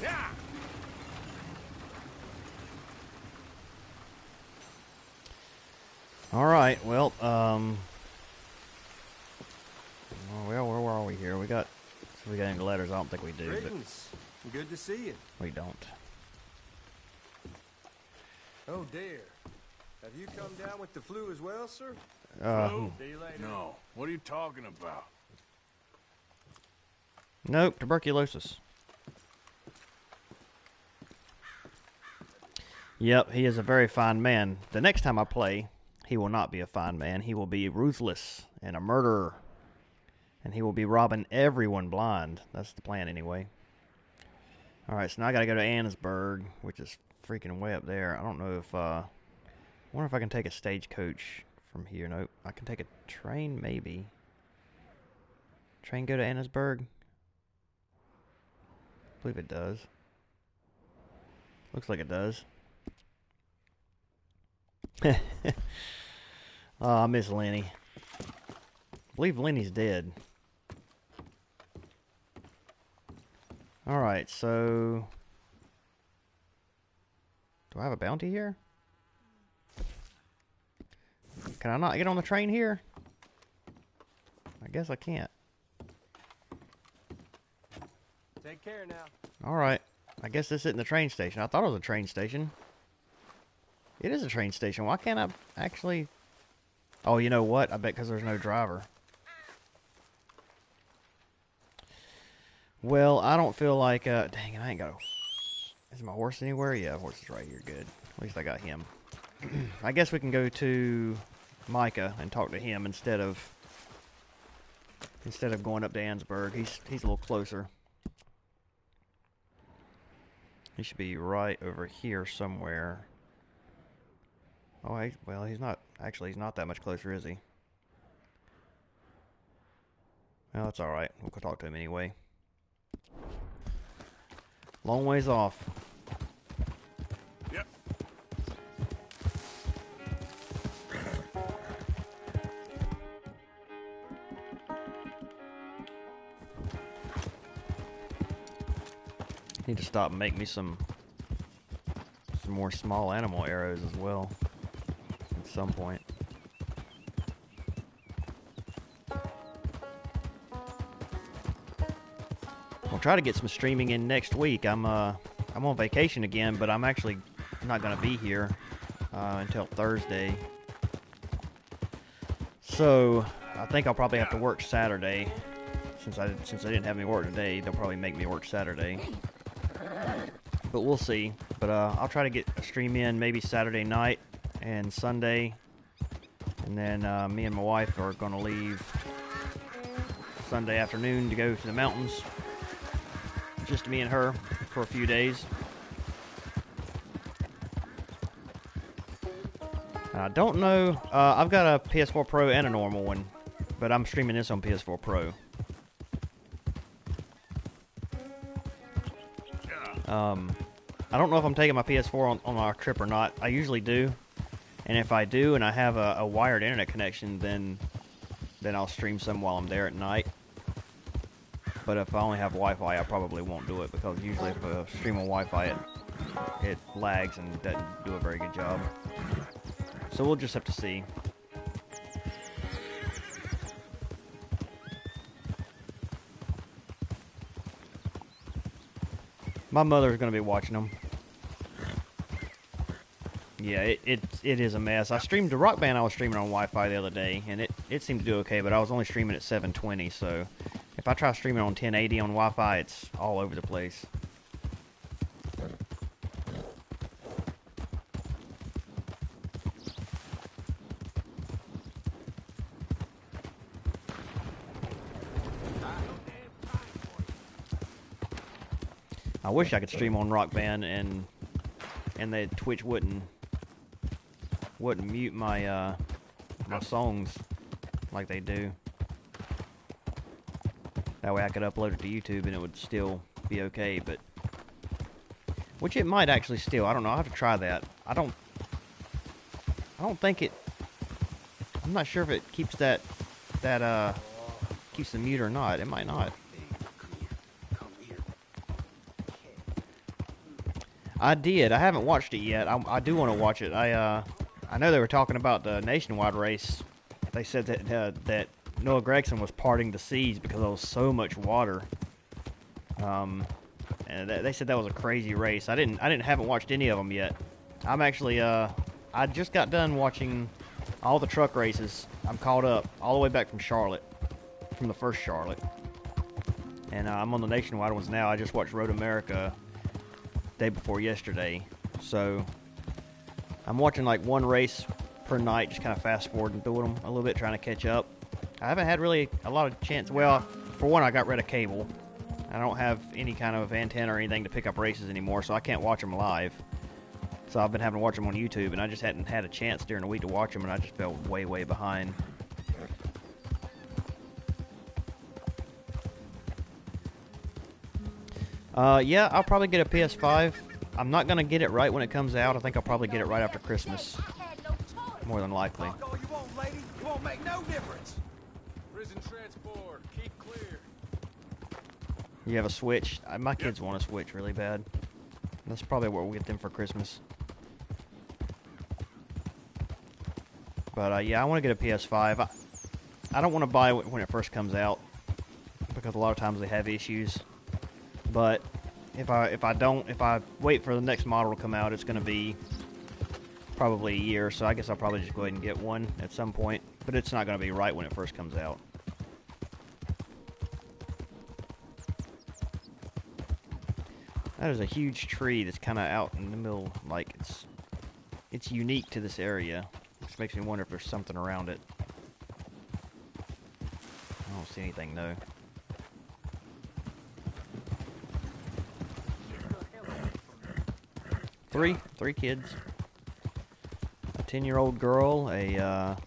Yeah! All right. Well, where are we here? We got any letters? I don't think we do. Greetings. Good to see you. But we don't. Oh dear. Have you come down with the flu as well, sir? See you later. No. What are you talking about? Nope. Tuberculosis. Yep, he is a very fine man. The next time I play, he will not be a fine man. He will be ruthless and a murderer. And he will be robbing everyone blind. That's the plan anyway. Alright, so now I gotta go to Annesburg, which is freaking way up there. I don't know if, I wonder if I can take a stagecoach from here. Nope. I can take a train, maybe. Train go to Annesburg? I believe it does. Looks like it does. Oh, I miss Lenny. I believe Lenny's dead. Alright, so... do I have a bounty here? Can I not get on the train here? I guess I can't. Take care now. Alright. I guess this isn't the train station. I thought it was a train station. It is a train station. Why can't I actually... oh, you know what? I bet because there's no driver. Well, I don't feel like... dang it, I ain't got a... is my horse anywhere? Yeah, the horse is right here. Good. At least I got him. I guess we can go to Micah and talk to him instead of going up to Annesburg. He's a little closer. He should be right over here somewhere. Oh, well, he's not. Actually, he's not that much closer, is he? Well, that's alright. We'll go talk to him anyway. Long ways off. Yep. Need to stop and make me some more small animal arrows as well at some point. I'll try to get some streaming in next week. I'm on vacation again, but I'm actually not going to be here until Thursday. So I think I'll probably have to work Saturday. Since I didn't have any work today, they'll probably make me work Saturday. But we'll see. But I'll try to get a stream in maybe Saturday night and Sunday. And then me and my wife are going to leave Sunday afternoon to go to the mountains. Just me and her for a few days. I don't know. I've got a PS4 Pro and a normal one. But I'm streaming this on PS4 Pro. I don't know if I'm taking my PS4 on our trip or not. I usually do. And if I do, and I have a wired internet connection, then I'll stream some while I'm there at night. But if I only have Wi-Fi, I probably won't do it, because usually if I stream on Wi-Fi, it lags and doesn't do a very good job. So we'll just have to see. My mother's going to be watching them. Yeah, it is a mess. I streamed the Rock Band I was streaming on Wi-Fi the other day, and it seemed to do okay, but I was only streaming at 720, so if I try streaming on 1080 on Wi-Fi, it's all over the place. I wish I could stream on Rock Band and the Twitch wouldn't mute my my songs like they do. That way I could upload it to YouTube and it would still be okay, but which it might actually still. I don't know. I'll have to try that. I don't think it. I'm not sure if it keeps that keeps the mute or not. It might not. I did. I haven't watched it yet. I do want to watch it. I know they were talking about the nationwide race. They said that Noah Gregson was parting the seas because there was so much water. And they said that was a crazy race. I haven't watched any of them yet. I'm actually I just got done watching all the truck races. I'm caught up all the way back from Charlotte, from the first Charlotte, and I'm on the nationwide ones now. I just watched Road America day before yesterday, so I'm watching like one race per night, just kind of fast forwarding through them a little bit, trying to catch up. I haven't had really a lot of chance. Well, for one, I got rid of cable. I don't have any kind of antenna or anything to pick up races anymore, so I can't watch them live. So I've been having to watch them on YouTube, and I just hadn't had a chance during the week to watch them, and I just felt way behind. Yeah, I'll probably get a PS5. I'm not going to get it right when it comes out. I think I'll probably get it right after Christmas. More than likely. Talk all you want, lady. It won't make no difference. Prison transport. Keep clear. You have a Switch? My kids want a Switch really bad. That's probably what we'll get them for Christmas. But yeah, I want to get a PS5. I don't want to buy it when it first comes out, because a lot of times they have issues. But if I wait for the next model to come out, it's going to be probably a year. So I guess I'll probably just go ahead and get one at some point. But it's not going to be right when it first comes out. That is a huge tree that's kind of out in the middle. Like it's unique to this area, which makes me wonder if there's something around it. I don't see anything though. Three kids. A 10-year-old girl, a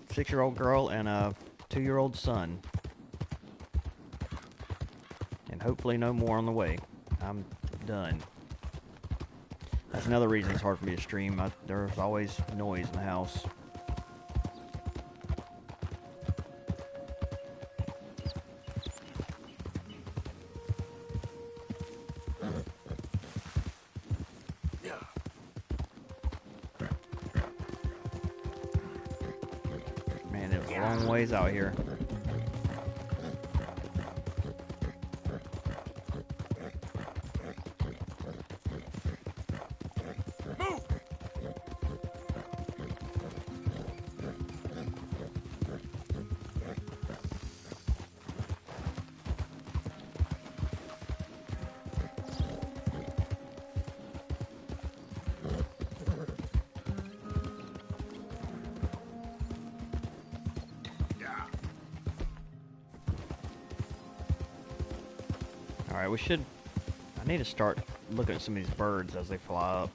6-year-old girl, and a 2-year-old son. And hopefully no more on the way. I'm done. That's another reason it's hard for me to stream. There's always noise in the house. Man, it was a long ways out here. Alright, I need to start looking at some of these birds as they fly up.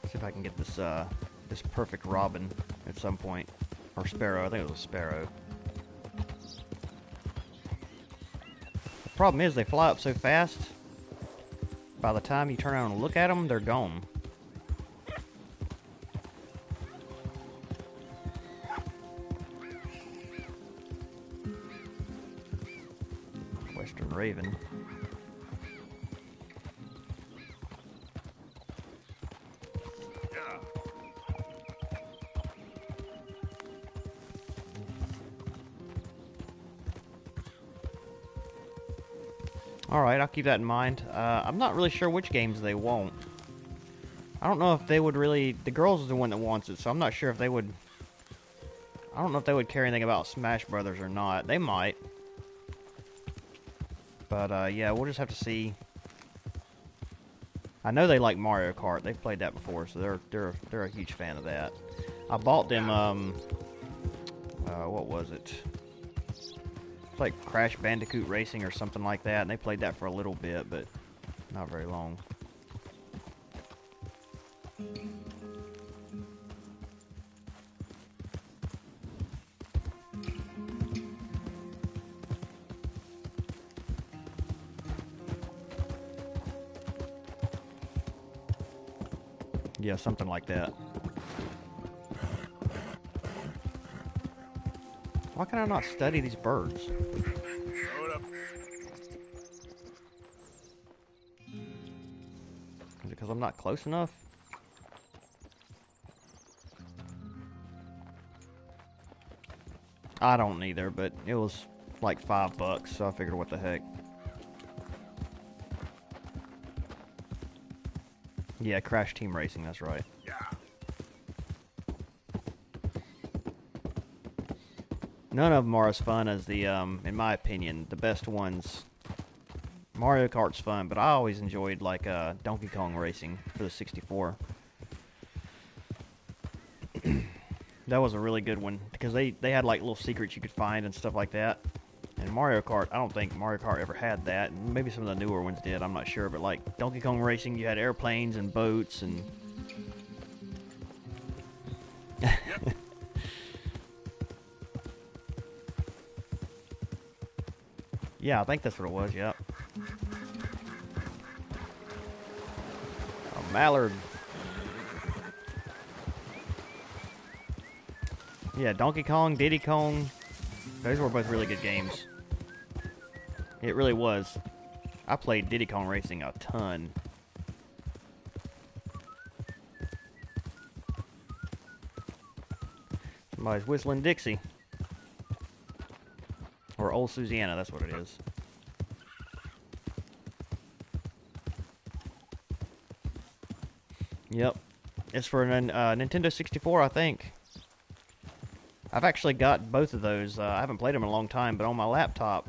See if I can get this perfect robin at some point. Or sparrow, I think it was a sparrow. The problem is they fly up so fast, by the time you turn around and look at them, they're gone. Western Raven. Alright, I'll keep that in mind. I'm not really sure which games they want. I don't know if they would really... The girls is the one that wants it, so I'm not sure if they would... I don't know if they would care anything about Smash Brothers or not. They might. But, yeah, we'll just have to see. I know they like Mario Kart. They've played that before, so they're a huge fan of that. I bought them, what was it? It's like Crash Bandicoot Racing or something like that, and they played that for a little bit, but not very long. Yeah, something like that. Why can I not study these birds? Hold up. Is it because I'm not close enough? I don't either, but it was like $5, so I figured what the heck. Yeah, Crash Team Racing, that's right. Yeah. None of them are as fun as the, in my opinion, the best ones. Mario Kart's fun, but I always enjoyed, like, Donkey Kong Racing for the 64. That was a really good one, because they had, like, little secrets you could find and stuff like that. And Mario Kart, I don't think Mario Kart ever had that. Maybe some of the newer ones did, I'm not sure. But, like, Donkey Kong Racing, you had airplanes and boats and... Yeah, I think that's what it was, yep. A mallard. Yeah, Donkey Kong, Diddy Kong. Those were both really good games. It really was. I played Diddy Kong Racing a ton. Somebody's whistling Dixie. Or Old Susanna, that's what it is. Yep. It's for Nintendo 64, I think. I've actually got both of those. I haven't played them in a long time, but on my laptop,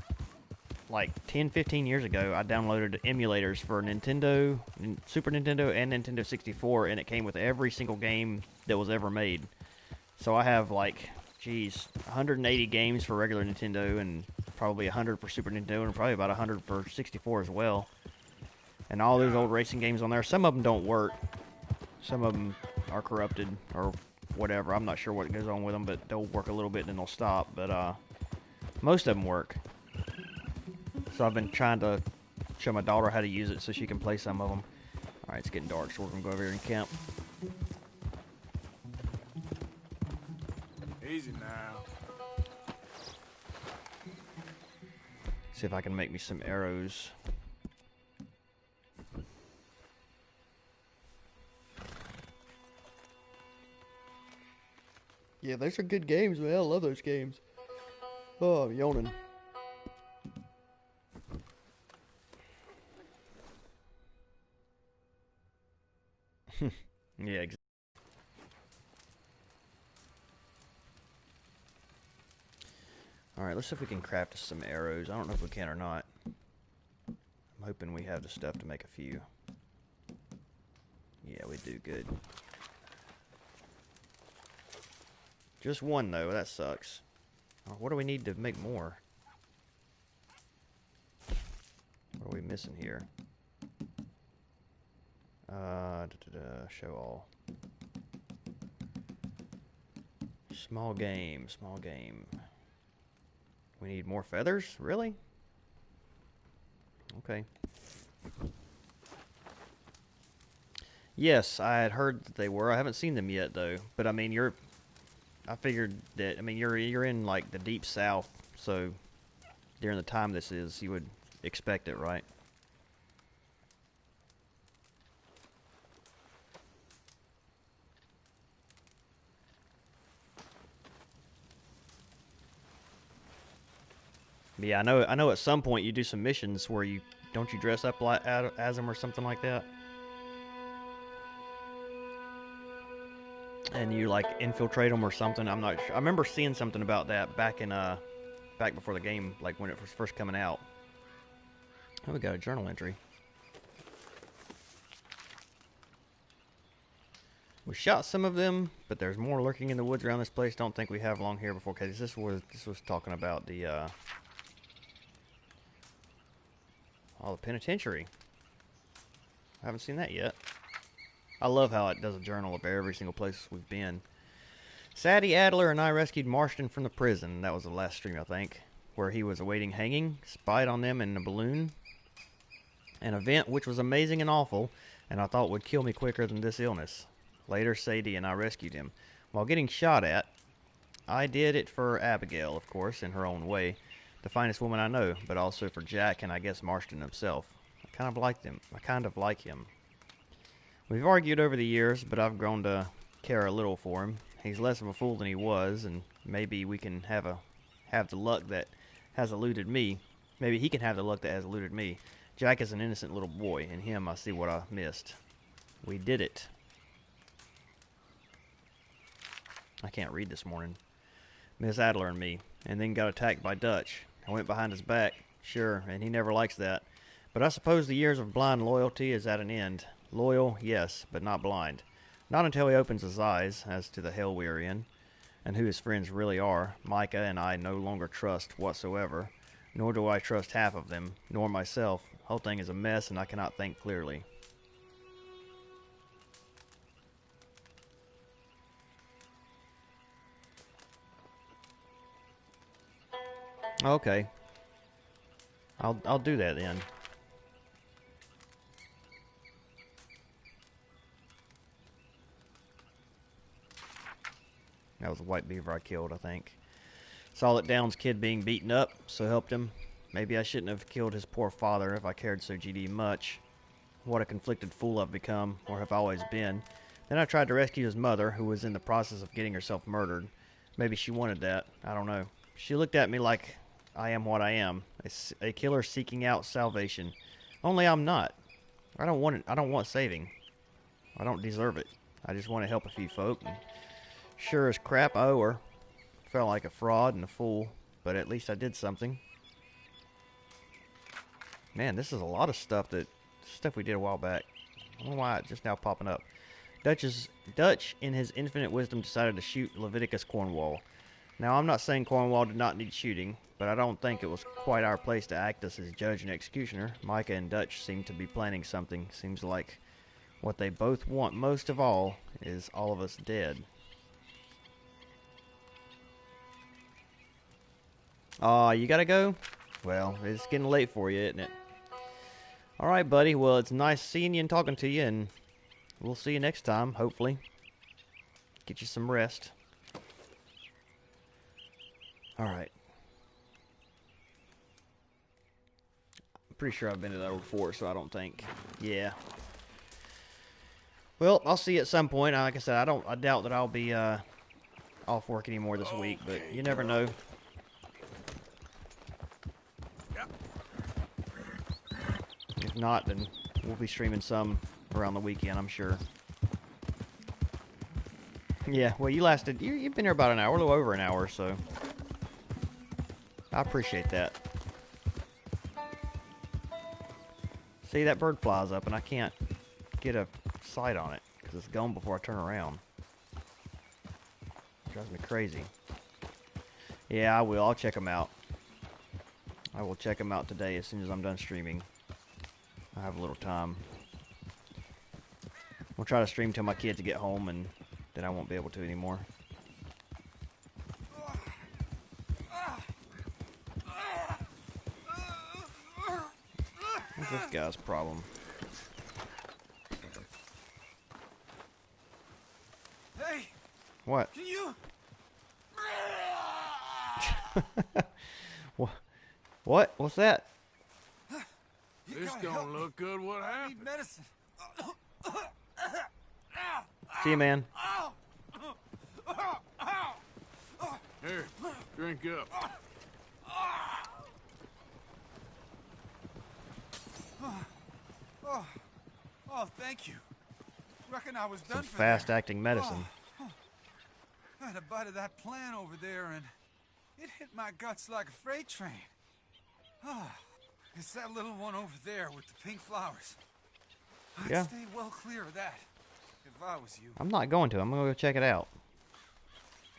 like 10, 15 years ago, I downloaded emulators for Nintendo, Super Nintendo, and Nintendo 64, and it came with every single game that was ever made. So I have, like, geez, 180 games for regular Nintendo, and probably 100 for Super Nintendo, and probably about 100 for 64 as well. And all those old racing games on there, some of them don't work. Some of them are corrupted, or whatever. I'm not sure what goes on with them, but they'll work a little bit and then they'll stop. But most of them work. So I've been trying to show my daughter how to use it so she can play some of them. Alright, it's getting dark, so we're going to go over here and camp. Easy now. See if I can make me some arrows. Yeah, those are good games, man. I love those games. Oh, I'm yawning. Yeah, exactly. Alright, let's see if we can craft us some arrows. I don't know if we can or not. I'm hoping we have the stuff to make a few. Yeah, we do good. Just one, though. That sucks. Oh, what do we need to make more? What are we missing here? Show all. Small game, small game. We need more feathers? Really? Okay. Yes, I had heard that they were. I haven't seen them yet, though. But, I mean, I figured that, I mean, you're in, like, the deep south, so during the time this is, you would expect it, right? But yeah, I know at some point you do some missions where you don't you dress up like as him or something like that, and you like infiltrate them or something. I'm not sure. I remember seeing something about that back in back before the game, like when it was first coming out. Oh, we got a journal entry. We shot some of them, but there's more lurking in the woods around this place. Don't think we have long here before, because this was talking about the the penitentiary. I haven't seen that yet. I love how it does a journal of every single place we've been. Sadie Adler and I rescued Marston from the prison. That was the last stream, I think, where he was awaiting hanging. Spied on them in a balloon. An event which was amazing and awful, and I thought would kill me quicker than this illness. Later, Sadie and I rescued him. While getting shot at, I did it for Abigail, of course, in her own way. The finest woman I know, but also for Jack and I guess Marston himself. I kind of like him. We've argued over the years, but I've grown to care a little for him. He's less of a fool than he was, and maybe we can have the luck that has eluded me. Maybe he can have the luck that has eluded me. Jack is an innocent little boy. In him, I see what I missed. We did it. I can't read this morning. Miss Adler and me, and then got attacked by Dutch. I went behind his back, sure, and he never likes that. But I suppose the years of blind loyalty is at an end. Loyal, yes, but not blind. Not until he opens his eyes as to the hell we are in, and who his friends really are. Micah and I no longer trust whatsoever, nor do I trust half of them, nor myself. The whole thing is a mess, and I cannot think clearly. Okay. I'll do that then. That was a white beaver I killed, I think. Saw that Downs' kid being beaten up, so helped him. Maybe I shouldn't have killed his poor father if I cared so GD much. What a conflicted fool I've become, or have always been. Then I tried to rescue his mother, who was in the process of getting herself murdered. Maybe she wanted that. I don't know. She looked at me like I am what I am, a killer seeking out salvation. Only I'm not. I don't want it. I don't want saving. I don't deserve it. I just want to help a few folk. And sure as crap, I owe her. Felt like a fraud and a fool, but at least I did something. Man, this is a lot of stuff we did a while back. I don't know why it's just now popping up. Dutch, in his infinite wisdom, decided to shoot Leviticus Cornwall. Now, I'm not saying Cornwall did not need shooting, but I don't think it was quite our place to act as his judge and executioner. Micah and Dutch seem to be planning something. Seems like what they both want most of all is all of us dead. Aw, you gotta go? Well, it's getting late for you, isn't it? Alright, buddy. Well, it's nice seeing you and talking to you, and we'll see you next time, hopefully. Get you some rest. Alright. I'm pretty sure I've been to that before, so I don't think. Yeah. Well, I'll see you at some point. Like I said, I doubt that I'll be off work anymore this week, but you never know. If not, then we'll be streaming some around the weekend, I'm sure. Yeah, well, you've been here about an hour, a little over an hour, so I appreciate that. See, that bird flies up, and I can't get a sight on it, because it's gone before I turn around. Drives me crazy. Yeah, I will. I'll check them out. I will check them out today as soon as I'm done streaming. I have a little time. We'll try to stream till my kids get home, and then I won't be able to anymore. What's this guy's problem? Hey! What? Can you? What? What's that? This don't look good. What I happened? need medicine. See you, man. Here, drink up. Oh, thank you. Reckon I was done Some for fast-acting medicine. I had a bite of that plant over there, and it hit my guts like a freight train. It's that little one over there with the pink flowers. I'd Yeah. stay well clear of that if I was you. I'm not going to. I'm going to go check it out.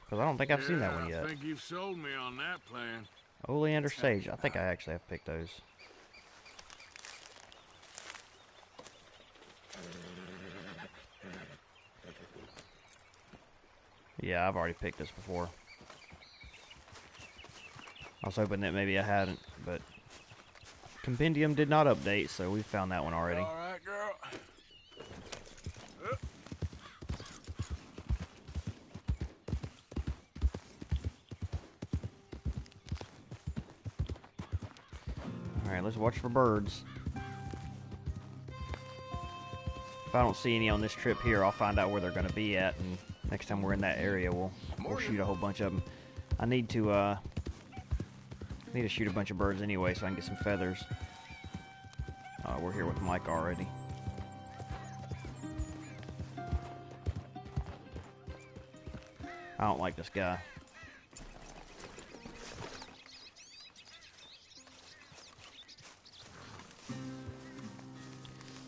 Because I don't think I've seen that one I yet. think you've sold me on that plan. Oleander sage. I think I actually have picked those. Yeah, I've already picked this before. I was hoping that maybe I hadn't, but Compendium did not update, so we found that one already. All right, girl. Alright, let's watch for birds. If I don't see any on this trip here, I'll find out where they're going to be at, and next time we're in that area, we'll shoot a whole bunch of them. I need to shoot a bunch of birds anyway, so I can get some feathers. We're here with Mike already. I don't like this guy.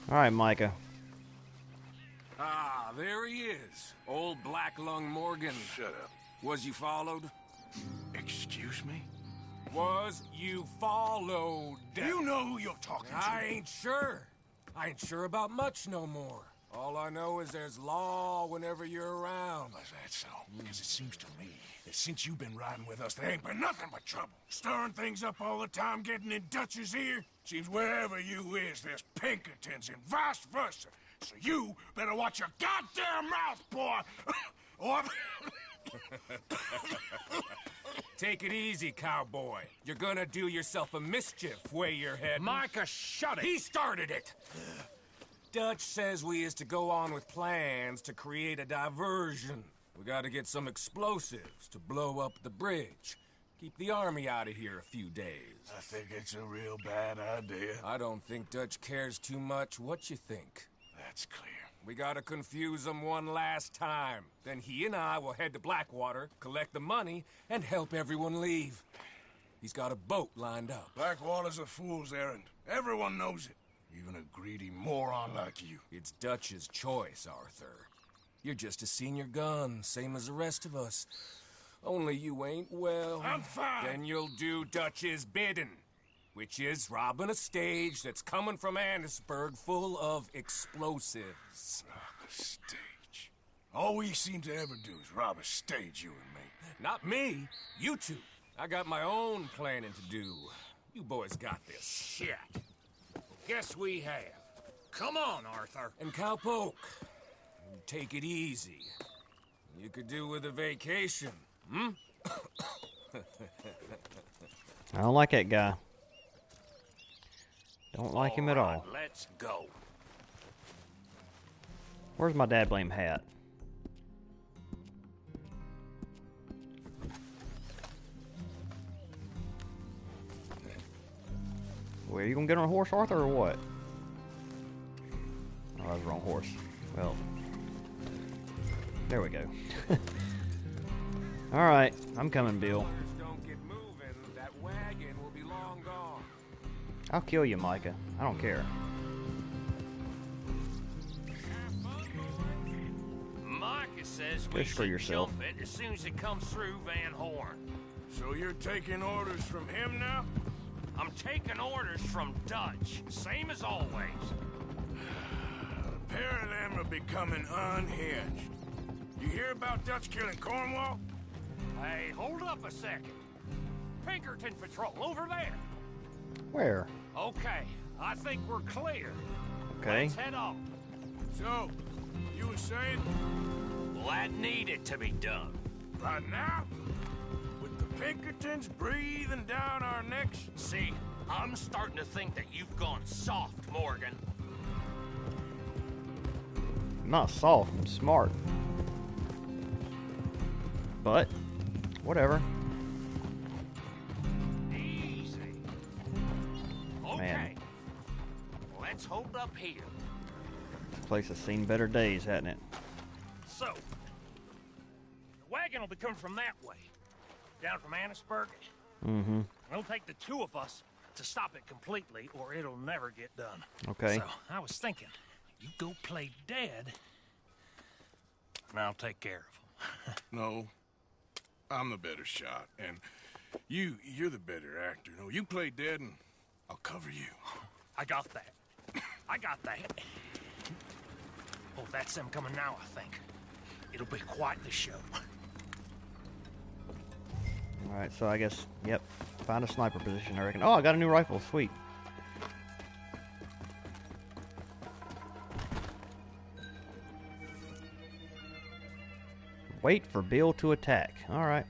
Alright, Micah. Ah, there he is. Old Black Lung Morgan. Shut up. Was you followed? Excuse me? Was you followed? You know who you're talking to. I ain't sure. I ain't sure about much no more. All I know is there's law whenever you're around. Is that so? Because it seems to me that since you've been riding with us, there ain't been nothing but trouble. Stirring things up all the time, getting in Dutch's ear. Seems wherever you is, there's Pinkertons and vice versa. So you better watch your goddamn mouth, boy! Or... Take it easy, cowboy. You're gonna do yourself a mischief where you're heading. Micah, shut it! He started it! Dutch says we is to go on with plans to create a diversion. We gotta get some explosives to blow up the bridge. Keep the army out of here a few days. I think it's a real bad idea. I don't think Dutch cares too much. What you think? That's clear. We gotta confuse him one last time. Then he and I will head to Blackwater, collect the money, and help everyone leave. He's got a boat lined up. Blackwater's a fool's errand. Everyone knows it. Even a greedy moron like you. It's Dutch's choice, Arthur. You're just a senior gun, same as the rest of us. Only you ain't well. I'm fine. Then you'll do Dutch's bidding, which is robbing a stage that's coming from Annisburg full of explosives. Rob a stage. All we seem to ever do is rob a stage, you and me. Not me, you two. I got my own planning to do. You boys got this. Shit. Guess we have. Come on, Arthur. And Cowpoke, take it easy. You could do with a vacation, hmm? I don't like that guy. Don't like him at all. Let's go. Where's my dad blame hat? Where, you gonna get on a horse, Arthur, or what? Oh, that was the wrong horse. Well, there we go. Alright, I'm coming, Bill. Don't get moving, that wagon will be long gone. I'll kill you, Micah. I don't care. Micah says we Just for should yourself. jump it as soon as it comes through Van Horn. So you're taking orders from him now? I'm taking orders from Dutch, same as always. A pair of them are becoming unhinged. You hear about Dutch killing Cornwall? Hey, hold up a second. Pinkerton Patrol, over there. Where? Okay, I think we're clear. Okay. Let's head off. So, you were saying? Well, that needed to be done. Right now? With the Pinkertons breathing down our necks? See, I'm starting to think that you've gone soft, Morgan. I'm not soft, I'm smart. But, whatever. Easy. Okay. Man. Let's hold up here. This place has seen better days, hasn't it? So, the wagon will be coming from that way, down from Annisburg. Mm-hmm. It'll take the two of us to stop it completely, or it'll never get done. Okay. So, I was thinking, you go play dead, and I'll take care of him. No, I'm the better shot, and you're the better actor. No, you play dead, and I'll cover you. I got that. I got that. Oh, that's them coming now, I think. It'll be quite the show. Alright, so I guess, yep, find a sniper position, I reckon. Oh, I got a new rifle, sweet. Wait for Bill to attack. Alright.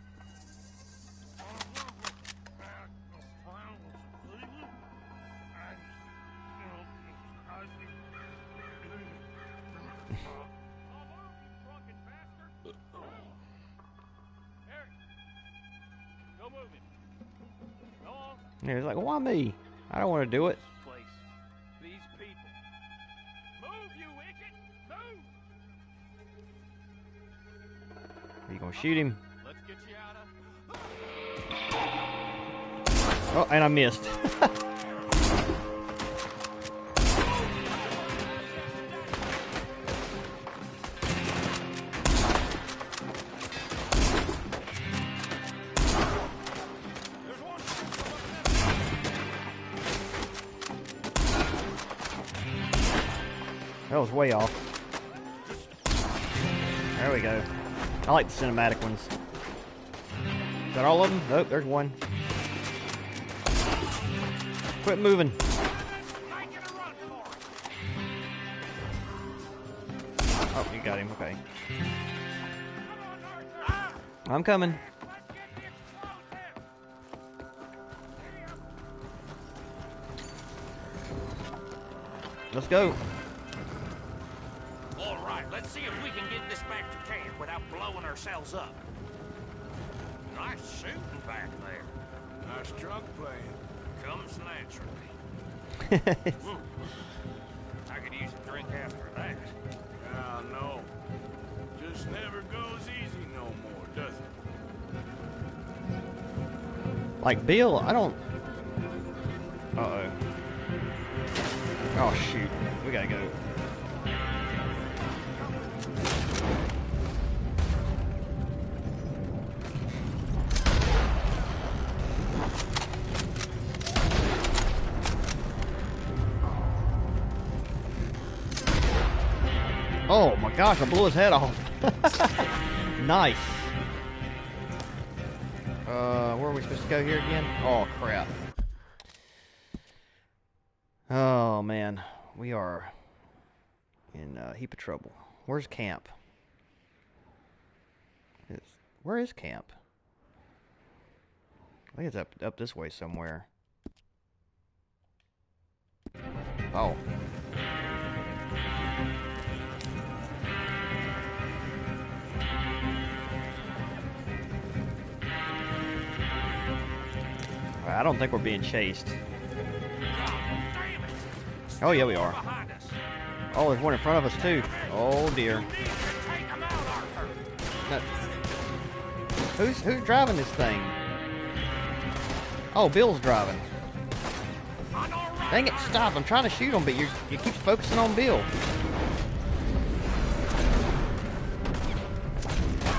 Yeah, he's like, why me? I don't want to do it. These people. Move, you wicked! Move! Are you gonna shoot him? Let's get you out of... Oh, and I missed. That was way off. There we go. I like the cinematic ones. Is that all of them? Nope, there's one. Quit moving. Oh, you got him. Okay. I'm coming. Let's go. All right, let's see if we can get this back to camp without blowing ourselves up. Nice shooting back there. Nice drunk playing. Comes naturally. I could use a drink after that. Ah, no. Just never goes easy no more, does it? Like Bill, I don't... Uh-oh. Oh, shoot. We gotta go. Oh my gosh, I blew his head off. Nice. Where are we supposed to go here again? Oh crap. Oh man, we are in a heap of trouble. Where's camp? Where is camp? I think it's up this way somewhere. Oh. I don't think we're being chased. Oh yeah, we are. Oh, there's one in front of us too. Oh dear. Who's driving this thing? Oh, Bill's driving. Dang it, stop. I'm trying to shoot him, but you keep focusing on Bill.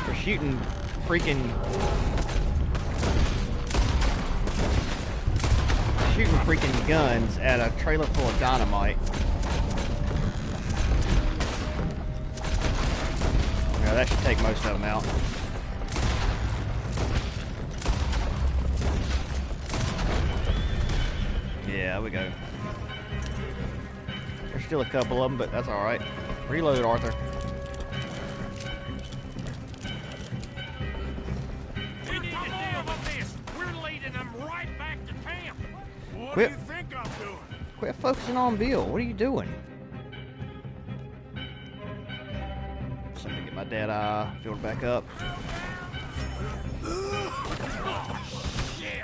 We're shooting freaking guns at a trailer full of dynamite. Yeah, that should take most of them out. Yeah, there we go. There's still a couple of them, but that's alright. Reload, Arthur. We need to deal with this. We're leading them right back to camp. What do you think I'm doing? Quit focusing on Bill. What are you doing? So let me get my dead eye filled back up. Shit!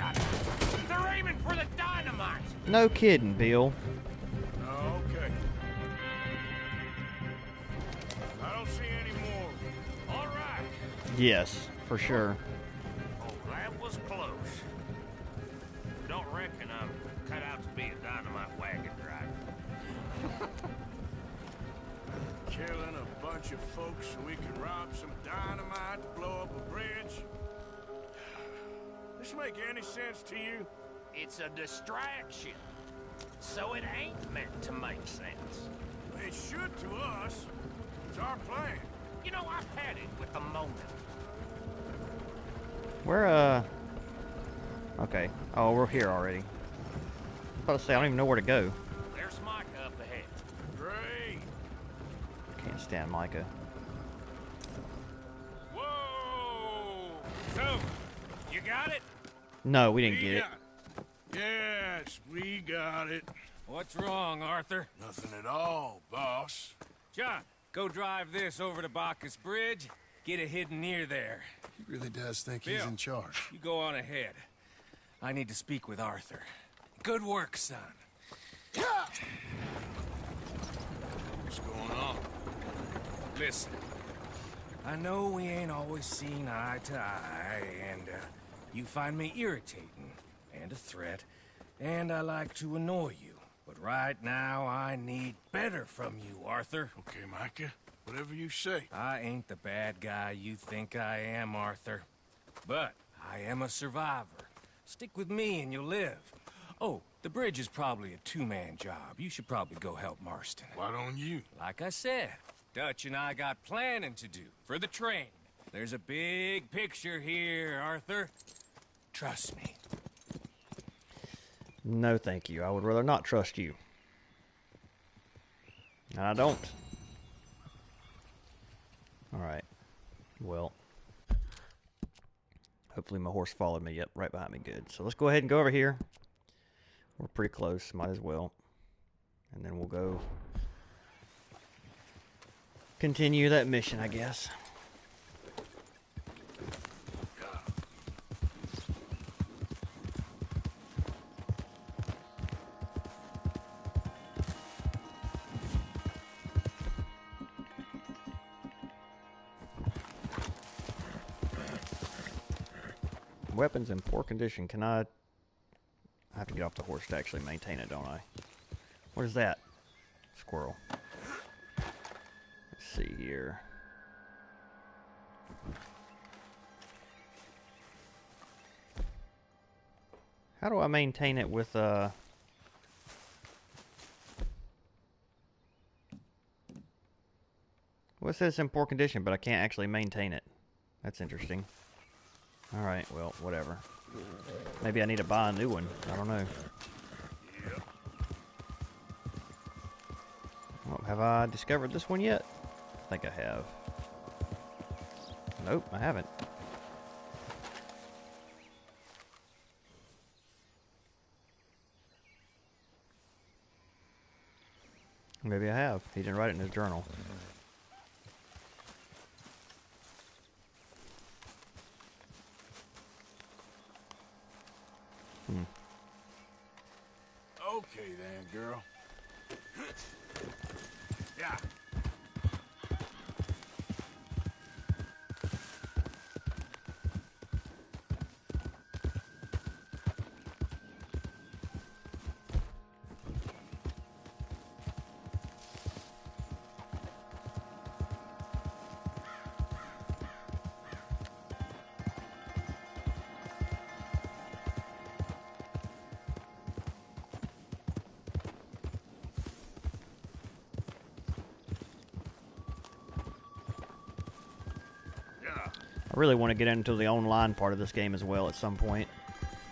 They're aiming for the dynamite! No kidding, Bill. Okay. I don't see any more. All right. Yes, for sure. Oh, that was close. Don't reckon I'm cut out to be a dynamite wagon driver. Killing a bunch of folks so we can rob some dynamite to blow up a bridge? This make any sense to you? It's a distraction. So it ain't meant to make sense. It should to us. It's our plan. You know, I've had it with the moment. We're, okay. Oh, we're here already. I was about to say, I don't even know where to go. There's Micah up ahead. Great. Can't stand Micah. Whoa! So, you got it? No, we didn't get it. Yes, we got it. What's wrong, Arthur? Nothing at all, boss. John, go drive this over to Bacchus Bridge. Get it hidden near there. He really does think Bill, he's in charge. You go on ahead. I need to speak with Arthur. Good work, son. What's going on? Listen, I know we ain't always seen eye to eye, and you find me irritating and a threat, and I like to annoy you. But right now, I need better from you, Arthur. Okay, Micah. Whatever you say. I ain't the bad guy you think I am, Arthur. But I am a survivor. Stick with me and you'll live. Oh, the bridge is probably a two-man job. You should probably go help Marston. Why don't you? Like I said, Dutch and I got planning to do for the train. There's a big picture here, Arthur. Trust me. No, thank you. I would rather not trust you. And I don't. Alright. Well. Hopefully my horse followed me. Yep, right behind me. Good. So let's go ahead and go over here. We're pretty close. Might as well. And then we'll go continue that mission, I guess. Weapons in poor condition. Can I have to get off the horse to actually maintain it, don't I? What is that? Squirrel. Let's see here. How do I maintain it with, well, it says in poor condition, but I can't actually maintain it. That's interesting. Alright, well, whatever. Maybe I need to buy a new one. I don't know. Well, have I discovered this one yet? I think I have. Nope, I haven't. Maybe I have. He didn't write it in his journal. Okay then, girl. Yeah. I really want to get into the online part of this game as well at some point.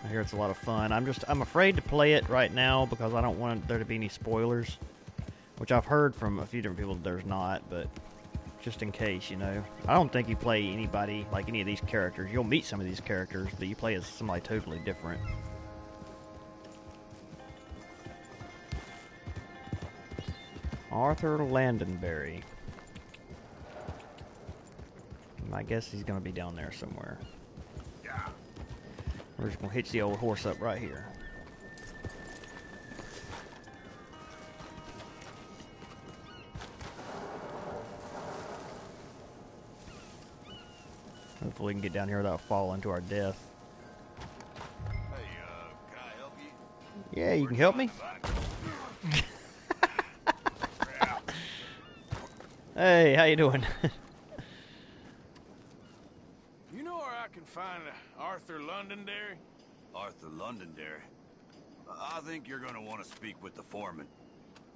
I hear it's a lot of fun. I'm afraid to play it right now because I don't want there to be any spoilers, which I've heard from a few different people that there's not, but just in case, you know. I don't think you play anybody like any of these characters. You'll meet some of these characters, but you play as somebody totally different. Arthur Landenberry. I guess he's gonna be down there somewhere. We're just gonna hitch the old horse up right here. Hopefully we can get down here without falling to our death. Hey, can I help you? Yeah, you can help me? Hey, how you doing? You know where I can find Arthur Londonderry? Arthur Londonderry. I think you're gonna want to speak with the foreman.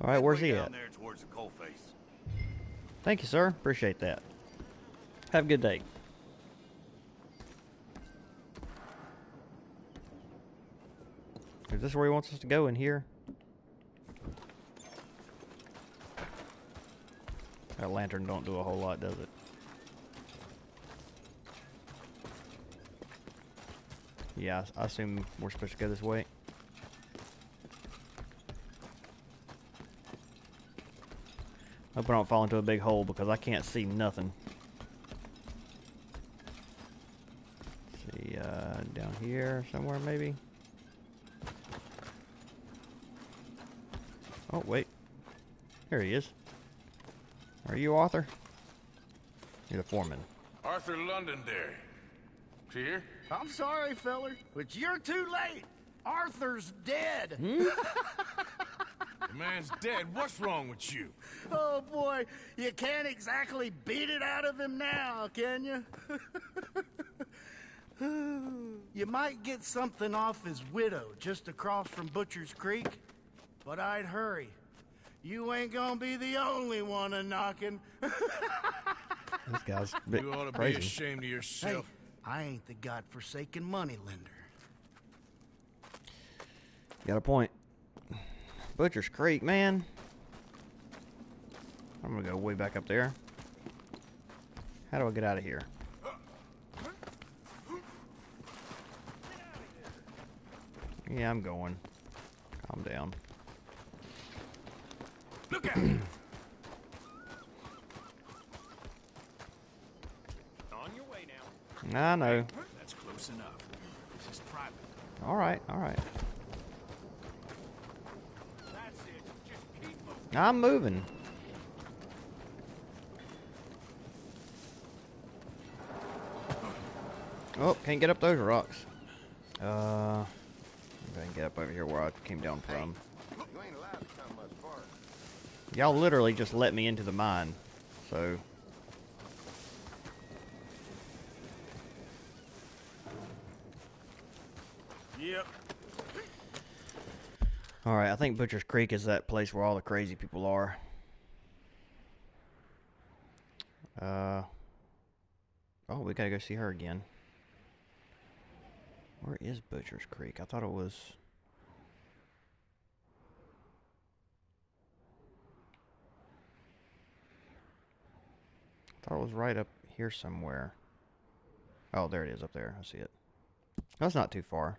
All right, where's Way he down at? there towards the coalface. Thank you, sir. Appreciate that. Have a good day. Is this where he wants us to go, in here? That lantern don't do a whole lot, does it? Yeah, I assume we're supposed to go this way. Hope I don't fall into a big hole because I can't see nothing. Let's see, down here somewhere maybe? Oh, wait. Here he is. Are you Arthur? You're the foreman. Arthur Londonderry. Here? I'm sorry, feller, but you're too late. Arthur's dead. The man's dead. What's wrong with you? Oh, boy. You can't exactly beat it out of him now, can you? You might get something off his widow just across from Butcher's Creek, but I'd hurry. You ain't gonna be the only one a-knocking. This guy's a bit You ought to crazy. be ashamed of yourself. Hey, I ain't the godforsaken money lender. Got a point. Butcher's Creek, man. I'm gonna go way back up there. How do I get out of here? Yeah, I'm going. Calm down. Look out! On your way now. I know. That's close enough. This is private. All right, all right. That's it. Just keep moving. I'm moving. Oh, can't get up those rocks. Maybe I can get up over here where I came down from. You ain't allowed to come much farther. Y'all literally just let me into the mine, so... Yep. Alright, I think Butcher's Creek is that place where all the crazy people are. Oh, we gotta go see her again. Where is Butcher's Creek? I thought it was... I thought it was right up here somewhere. Oh, there it is up there. I see it. That's not too far.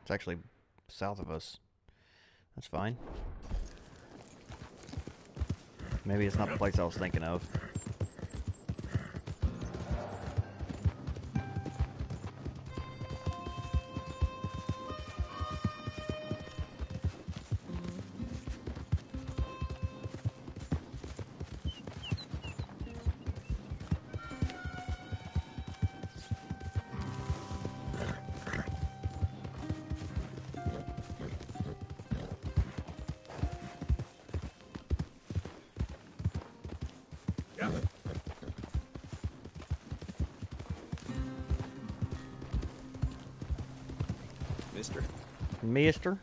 It's actually south of us. That's fine. Maybe it's not the place I was thinking of. Mister?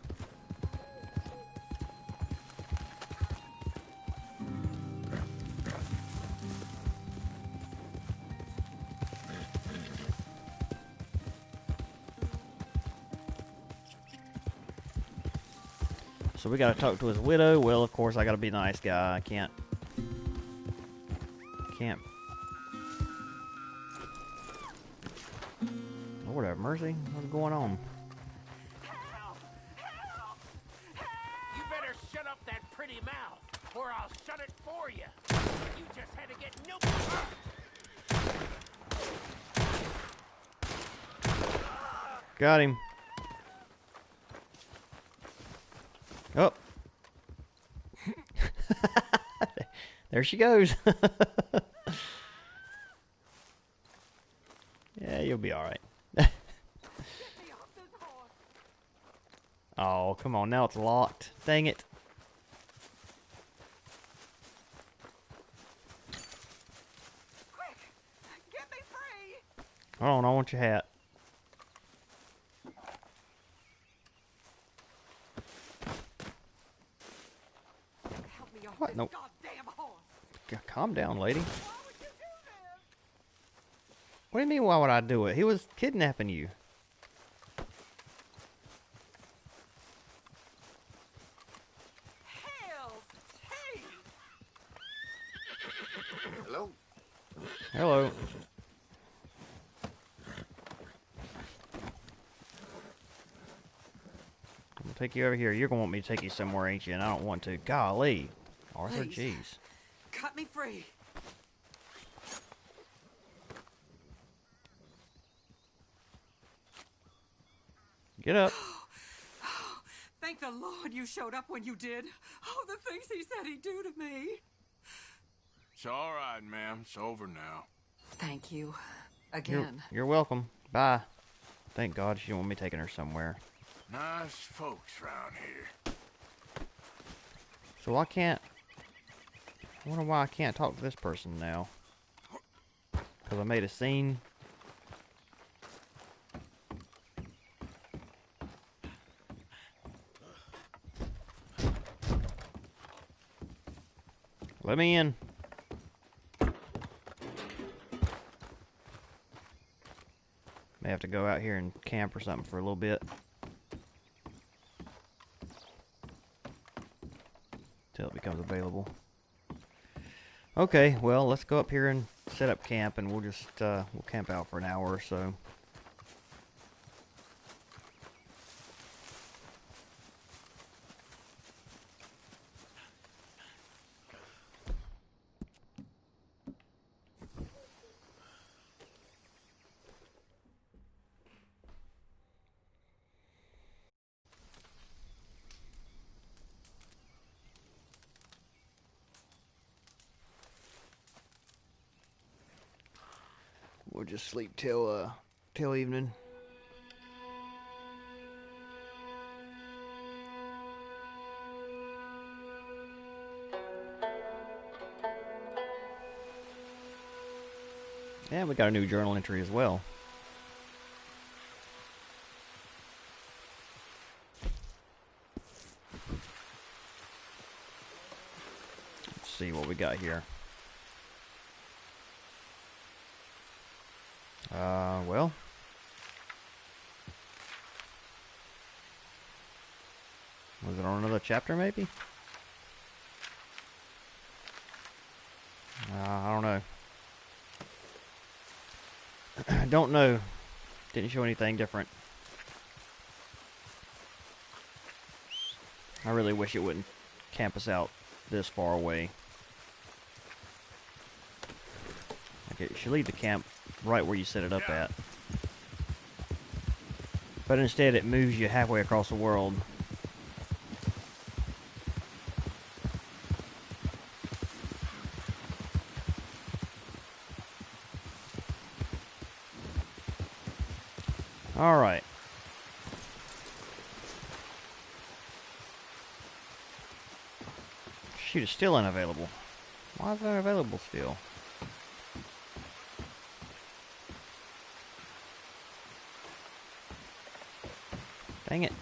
So we gotta talk to his widow. Well, of course, I gotta be a nice guy. I can't. Lord have mercy. What's going on? You better shut up that pretty mouth. or I'll shut it for you. You just had to get nuked. Got him. Oh. There she goes. Yeah, you'll be alright. Oh, come on. Now it's locked. Dang it. Quick! Get me free! Hold on, I want your hat. Help me off What? this Nope. goddamn horse! Calm down, lady. Why would you do this? What do you mean, why would I do it? He was kidnapping you. Hell's teeth! Hello? Hello. I'm gonna take you over here. You're gonna want me to take you somewhere, ain't you? And I don't want to. Golly. Arthur, Please. jeez. Cut me free! Get up. Thank the Lord you showed up when you did. Oh, the things he said he'd do to me. It's all right, ma'am. It's over now. Thank you. Again. You're welcome. Bye. Thank God she didn't want me taking her somewhere. Nice folks round here. So I can't... I wonder why I can't talk to this person now. Because I made a scene. Let me in. May have to go out here and camp or something for a little bit. Till it becomes available. Okay, well, let's go up here and set up camp, and we'll just, we'll camp out for an hour or so. We'll just sleep till evening. And we got a new journal entry as well. Let's see what we got here. Well. Was it on another chapter, maybe? I don't know. Don't know. Didn't show anything different. I really wish it wouldn't camp us out this far away. Okay, you should leave the camp right where you set it up at. But instead it moves you halfway across the world. Alright. Shoot, it's still unavailable. Why is it unavailable still? Dang it.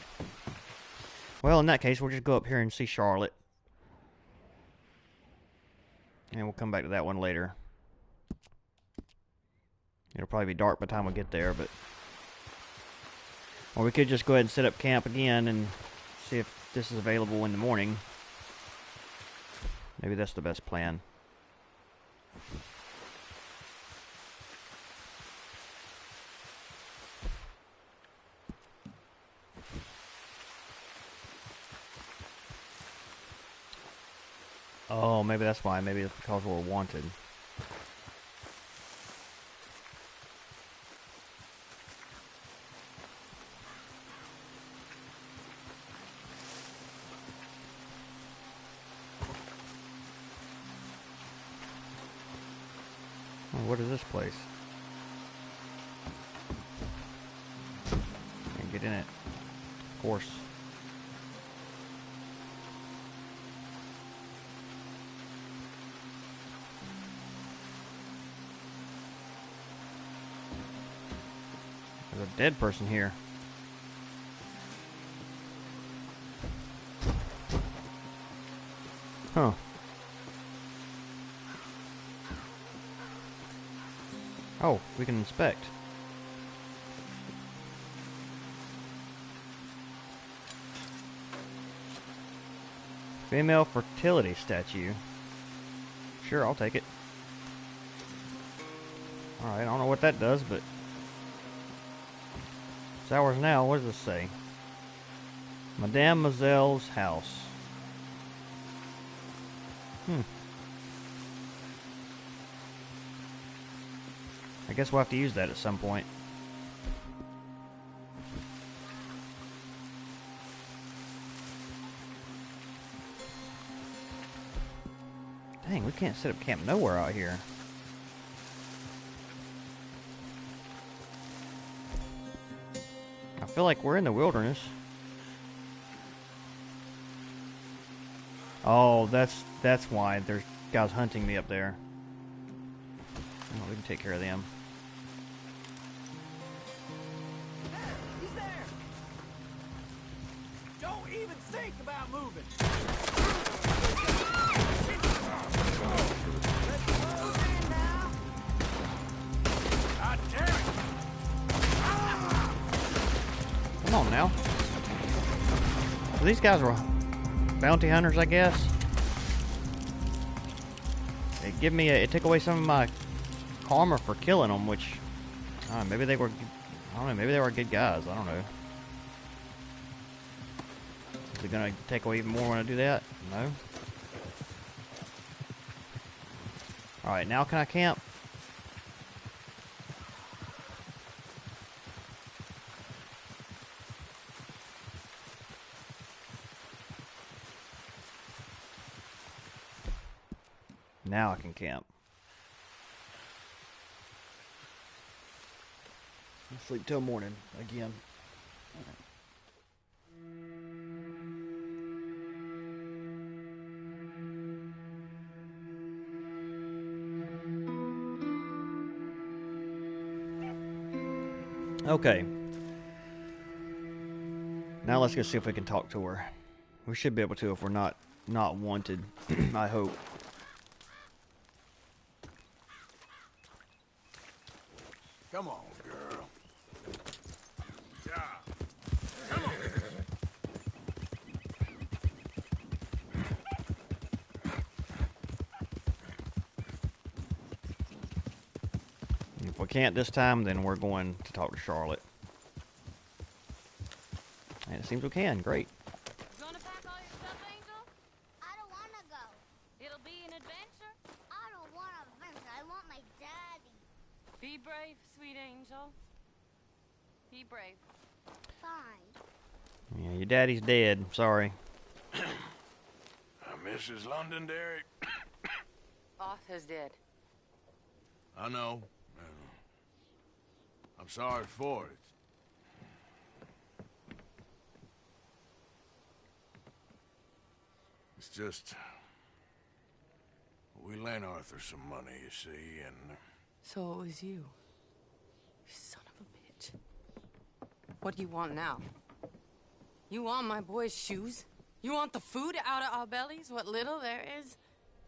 Well, in that case, we'll just go up here and see Charlotte. And we'll come back to that one later. It'll probably be dark by the time we get there, but... Or we could just go ahead and set up camp again and see if this is available in the morning. Maybe that's the best plan. Oh, maybe that's why. Maybe it's because we're wanted. Oh, what is this place? Can't get in it. Of course. There's a dead person here. Huh. Oh, we can inspect. Female fertility statue. Sure, I'll take it. Alright, I don't know what that does, but... It's ours now. What does this say? Madame Mazelle's house. I guess we'll have to use that at some point. Dang, we can't set up camp nowhere out here. I feel like we're in the wilderness. Oh, that's why there's guys hunting me up there. Oh, we can take care of them. He's there! Don't even think about moving! God damn it! Come on now. So these guys were bounty hunters, I guess. It took away some of my karma for killing them, which maybe they were, I don't know, maybe they were good guys. I don't know. Is it gonna take away even more when I do that? No. All right, now can I camp? Now I can camp. I'll sleep till morning again. Okay. Now let's go see if we can talk to her. We should be able to if we're not wanted. I hope. Come on, girl. Yeah. Come on. If we can't this time, then we're going to talk to Charlotte. And it seems we can. Great. You gonna pack all your stuff, Angel? I don't wanna go. It'll be an adventure? I don't want an adventure. I want my daddy. Be brave, sweet Angel. Be brave. Fine. Yeah, your daddy's dead. Sorry. Mrs. Londonderry. Arthur's dead. I know. I'm sorry for it. It's just... we lent Arthur some money, you see, and... So it was you. You son of a bitch. What do you want now? You want my boy's shoes? You want the food out of our bellies? What little there is?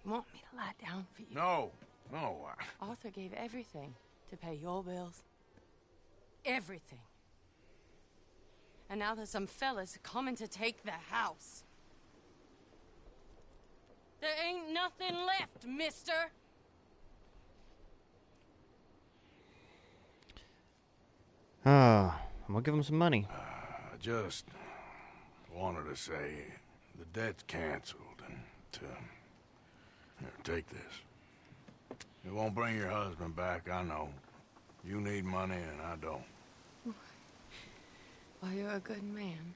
You want me to lie down for you? No. No. Arthur gave everything to pay your bills. Everything. And now there's some fellas coming to take the house. There ain't nothing left, mister. I'm gonna give him some money. I just wanted to say the debt's canceled and to Here, take this. It won't bring your husband back, I know. You need money and I don't. Well, you're a good man.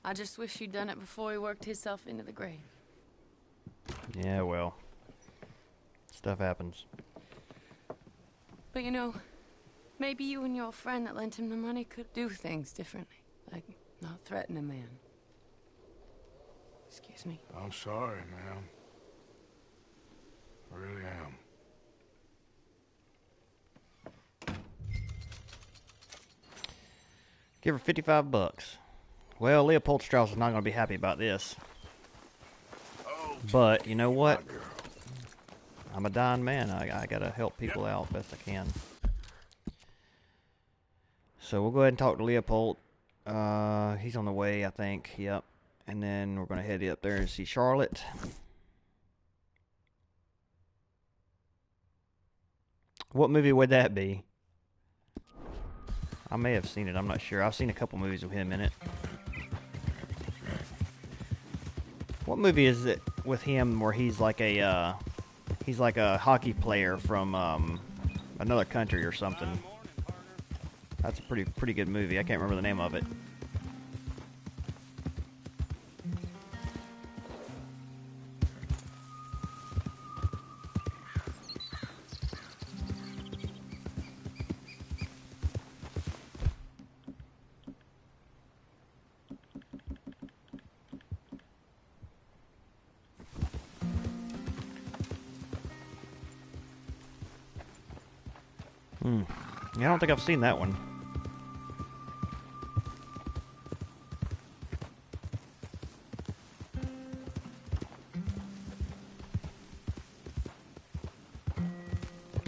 I just wish you'd done it before he worked himself into the grave. Yeah, well. Stuff happens. But you know, maybe you and your friend that lent him the money could do things differently. Like, not threaten a man. Excuse me. I'm sorry, ma'am. I really am. Give her 55 bucks. Well, Leopold Strauss is not going to be happy about this. But, you know what? I'm a dying man. I got to help people out best I can. So we'll go ahead and talk to Leopold. He's on the way, I think. Yep. And then we're going to head up there and see Charlotte. What movie would that be? I may have seen it. I'm not sure. I've seen a couple movies with him in it. What movie is it with him where he's like a hockey player from another country or something? That's a pretty good movie. I can't remember the name of it. Yeah, I don't think I've seen that one.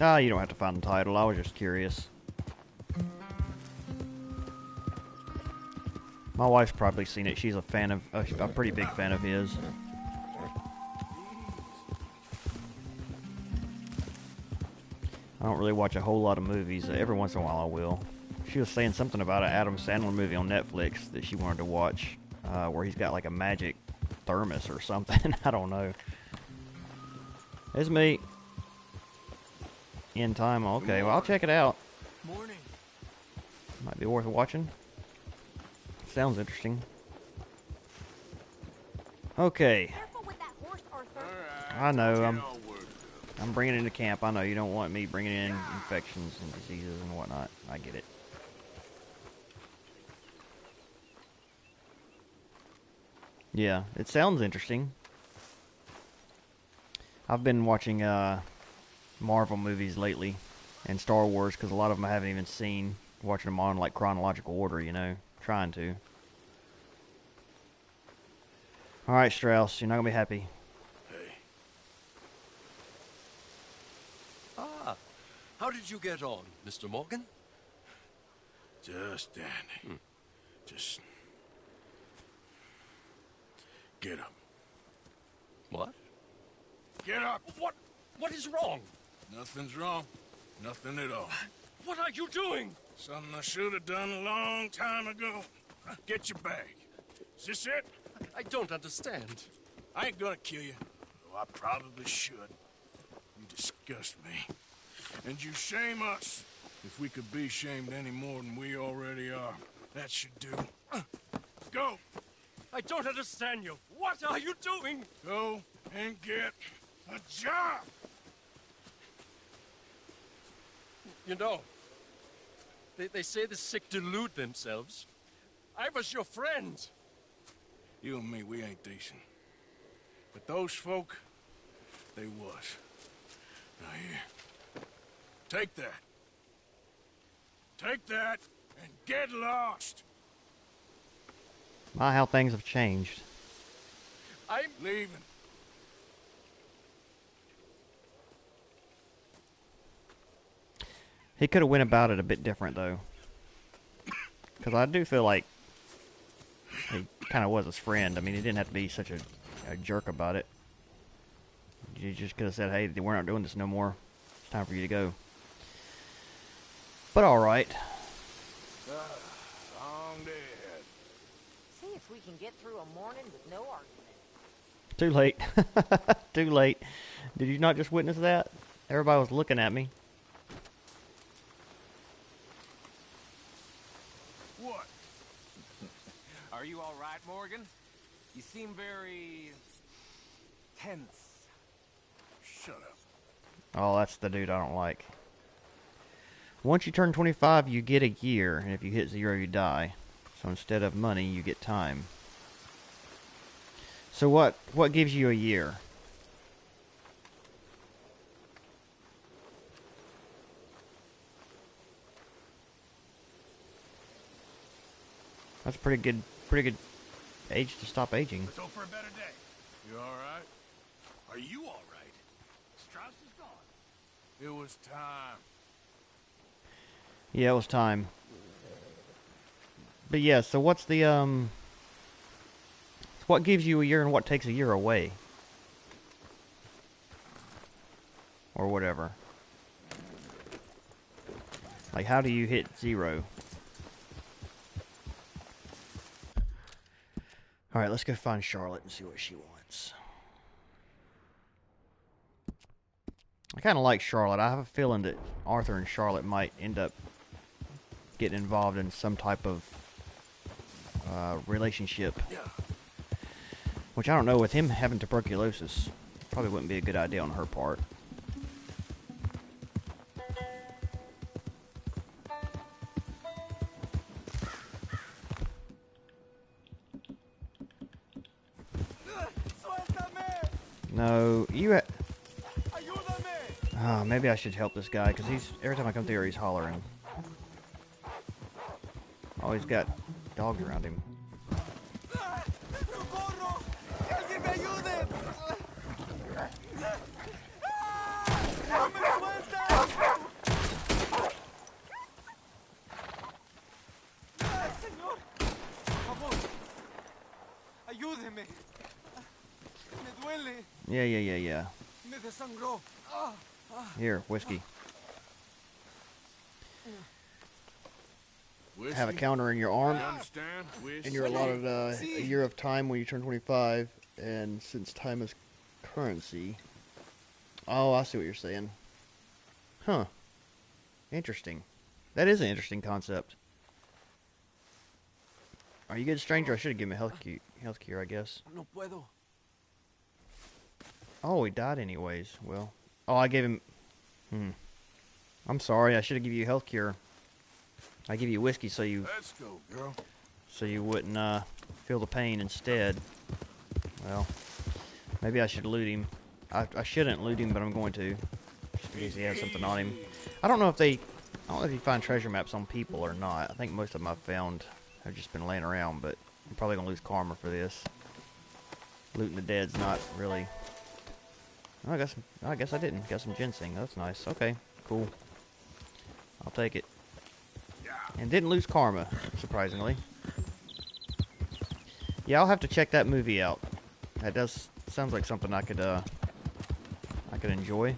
Ah, you don't have to find the title. I was just curious. My wife's probably seen it. She's a fan of a pretty big fan of his. I don't really watch a whole lot of movies. Every once in a while I will. She was saying something about an Adam Sandler movie on Netflix that she wanted to watch, where he's got like a magic thermos or something. I don't know. It's me. In time. Okay, well, I'll check it out. Morning. Might be worth watching. Sounds interesting. Okay. I know. I'm bringing it into camp. I know you don't want me bringing in infections and diseases and whatnot. I get it. Yeah, it sounds interesting. I've been watching Marvel movies lately and Star Wars because a lot of them I haven't even seen. Watching them on like chronological order, you know, trying to. All right, Strauss, you're not gonna be happy. How did you get on, Mr. Morgan? Just dandy. Just get up. What? Get up! What is wrong? Nothing's wrong. Nothing at all. What are you doing? Something I should have done a long time ago. Get your bag. Is this it? I don't understand. I ain't gonna kill you, though I probably should. You disgust me. And you shame us. If we could be shamed any more than we already are, that should do. Go! I don't understand you. What are you doing? Go and get a job! You know, they say the sick delude themselves. I was your friend. You and me, we ain't decent. But those folk, they was. Now here, take that. Take that and get lost. My, how things have changed. I'm leaving. He could have went about it a bit different, though. Because I do feel like he kind of was his friend. I mean, he didn't have to be such a jerk about it. You just could have said, hey, we're not doing this no more. It's time for you to go. But all right. Long dead. See if we can get through a morning with no argument. Too late. Too late. Did you not just witness that? Everybody was looking at me. What? Are you all right, Morgan? You seem very tense. Shut up. Oh, that's the dude I don't like. Once you turn 25, you get a year, and if you hit 0, you die. So instead of money, you get time. So what gives you a year? That's a pretty good age to stop aging. Let's hope for a better day. You all right? Are you all right? Strauss is gone. It was time. Yeah, it was time. But yeah, so what's the what gives you a year and what takes a year away? Or whatever. Like, how do you hit 0? Alright, let's go find Charlotte and see what she wants. I kind of like Charlotte. I have a feeling that Arthur and Charlotte might end up getting involved in some type of relationship. Which I don't know, with him having tuberculosis, probably wouldn't be a good idea on her part. No, you. Oh, maybe I should help this guy because every time I come through here, he's hollering. Oh, he's got dogs around him. Yeah. Here, whiskey. Have a counter in your arm, and you're allotted a year of time when you turn 25, and since time is currency. Oh, I see what you're saying. Huh. Interesting. That is an interesting concept. Are you good, stranger? I should have given him health cure, I guess. No puedo. Oh, he died anyways. Well, oh, I gave him. I'm sorry. I should have given you health cure. I give you whiskey so you. Let's go, girl. So you wouldn't feel the pain instead. Well, maybe I should loot him. I shouldn't loot him, but I'm going to, just in case he has something on him. I don't know if you find treasure maps on people or not. I think most of them I've found have just been laying around, but I'm probably gonna lose karma for this. Looting the dead's not really. Oh, I guess I didn't. Got some ginseng. That's nice. Okay, cool. I'll take it. And didn't lose karma, surprisingly. Yeah, I'll have to check that movie out. That sounds like something I could enjoy.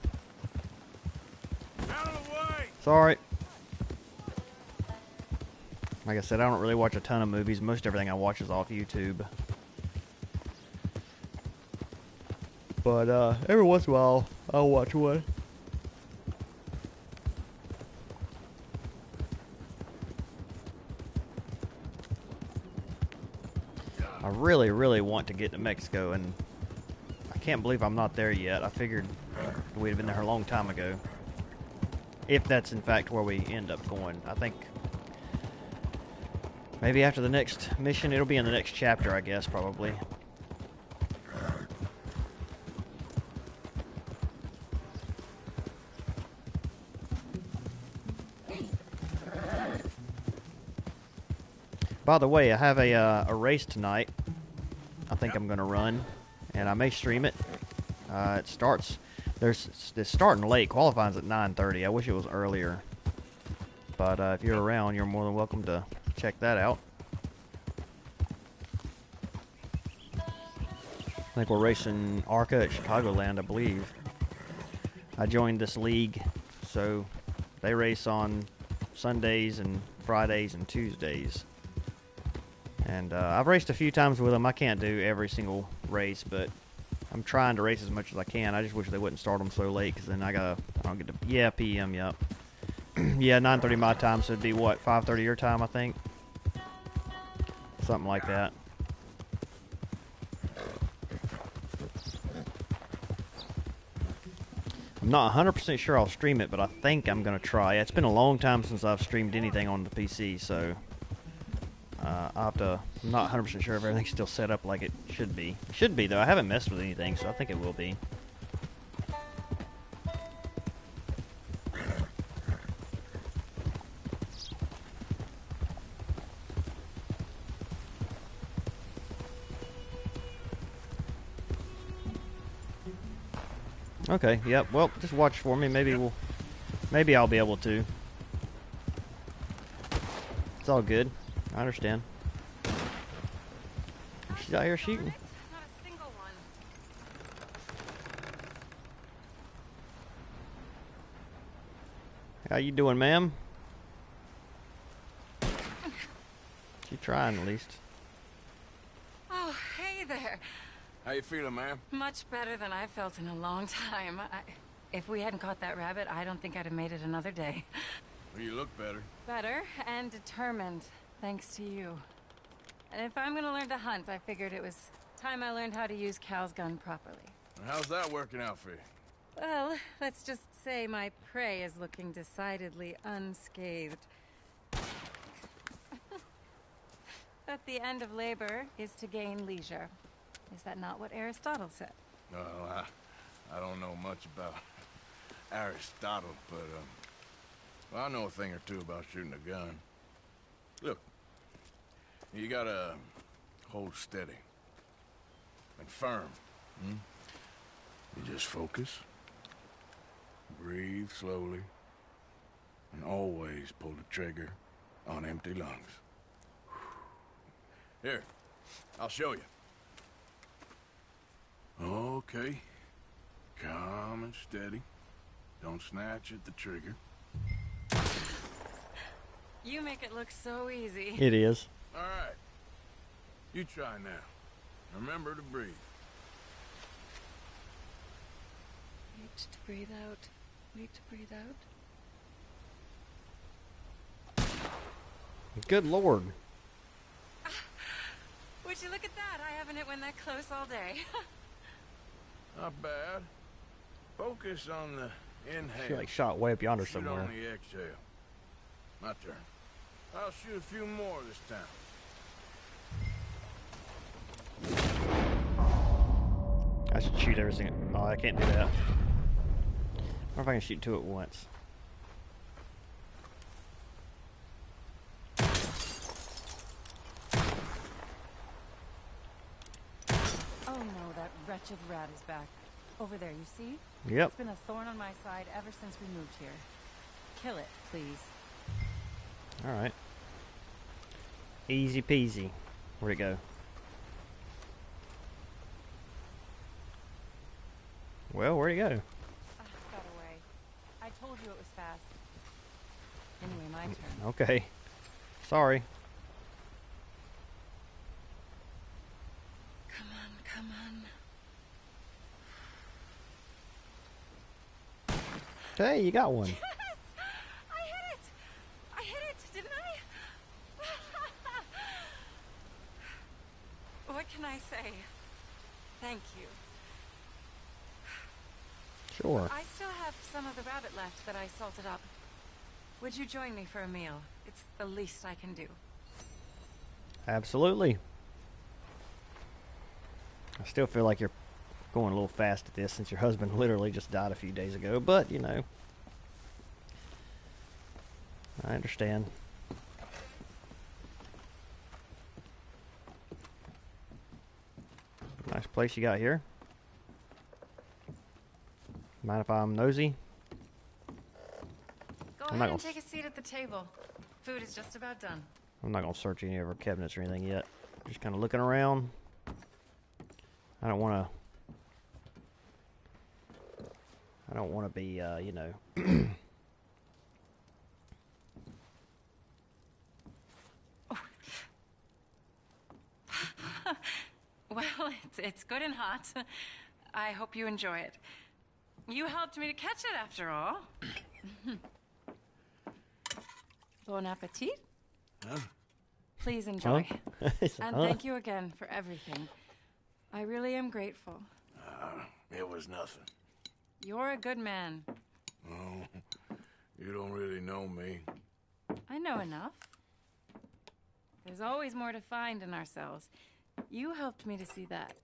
Out of the way! Sorry. Like I said, I don't really watch a ton of movies. Most everything I watch is off YouTube. But every once in a while, I'll watch one. I really, really want to get to Mexico, and I can't believe I'm not there yet. I figured we'd have been there a long time ago. If that's in fact where we end up going. I think maybe after the next mission, it'll be in the next chapter, I guess, probably. By the way, I have a race tonight. I think I'm going to run, and I may stream it. It starts. It's starting late. Qualifying's at 9:30. I wish it was earlier. But if you're around, you're more than welcome to check that out. I think we're racing ARCA at Chicagoland, I believe. I joined this league, so they race on Sundays and Fridays and Tuesdays. And I've raced a few times with them. I can't do every single race, but I'm trying to race as much as I can. I just wish they wouldn't start them so late, because then I don't get to... Yeah, PM, yep. Yeah, 9:30 my time, so it'd be, what, 5:30 your time, I think? Something like that. I'm not 100% sure I'll stream it, but I think I'm going to try. It's been a long time since I've streamed anything on the PC, so... I'll have to... I'm not 100% sure if everything's still set up like it should be. It should be, though. I haven't messed with anything, so I think it will be. Okay, yep. Well, just watch for me. Maybe I'll be able to. It's all good. I understand. She's out here shooting. Not a single one. How you doing, ma'am? She trying at least. Oh, hey there. How you feeling, ma'am? Much better than I felt in a long time. If we hadn't caught that rabbit, I don't think I'd have made it another day. Well, you look better. Better and determined, thanks to you. And if I'm gonna learn to hunt, I figured it was time I learned how to use Cal's gun properly. How's that working out for you? Well, let's just say my prey is looking decidedly unscathed. But the end of labor is to gain leisure. Is that not what Aristotle said? Well, I don't know much about Aristotle, but, well, I know a thing or two about shooting a gun. Look, you gotta hold steady and firm. You just focus, breathe slowly, and always pull the trigger on empty lungs. Here, I'll show you. Okay. Calm and steady. Don't snatch at the trigger. You make it look so easy. It is. All right. You try now. Remember to breathe. Wait to breathe out. Wait to breathe out. Good lord. Would you look at that? I haven't hit one that close all day. Not bad. Focus on the inhale. She like shot way up yonder Shoot somewhere. on the exhale. My turn. I'll shoot a few more this time. I should shoot every single... Oh, I can't do that. Or if I can shoot two at once. Oh no, that wretched rat is back. Over there, you see? Yep. It's been a thorn on my side ever since we moved here. Kill it, please. Alright. Easy peasy. Where'd it go? Well, where'd it go? Got away. I told you it was fast. Anyway, my turn. Okay. Sorry. Come on, come on. Hey, you got one. Yes! I hit it! I hit it, didn't I? What can I say? Thank you. Sure. I still have some of the rabbit left that I salted up. Would you join me for a meal? It's the least I can do. Absolutely. I still feel like you're going a little fast at this since your husband literally just died a few days ago, but, you know. I understand. Nice place you got here. Mind if I'm nosy? Go ahead and take a seat at the table. Food is just about done. I'm not going to search any of our cabinets or anything yet. Just kind of looking around. I don't want to be, you know. Well, it's good and hot. I hope you enjoy it. You helped me to catch it, after all. Bon appetit. Huh? Please enjoy. Huh? And thank you again for everything. I really am grateful. It was nothing. You're a good man. Oh, you don't really know me. I know enough. There's always more to find in ourselves. You helped me to see that.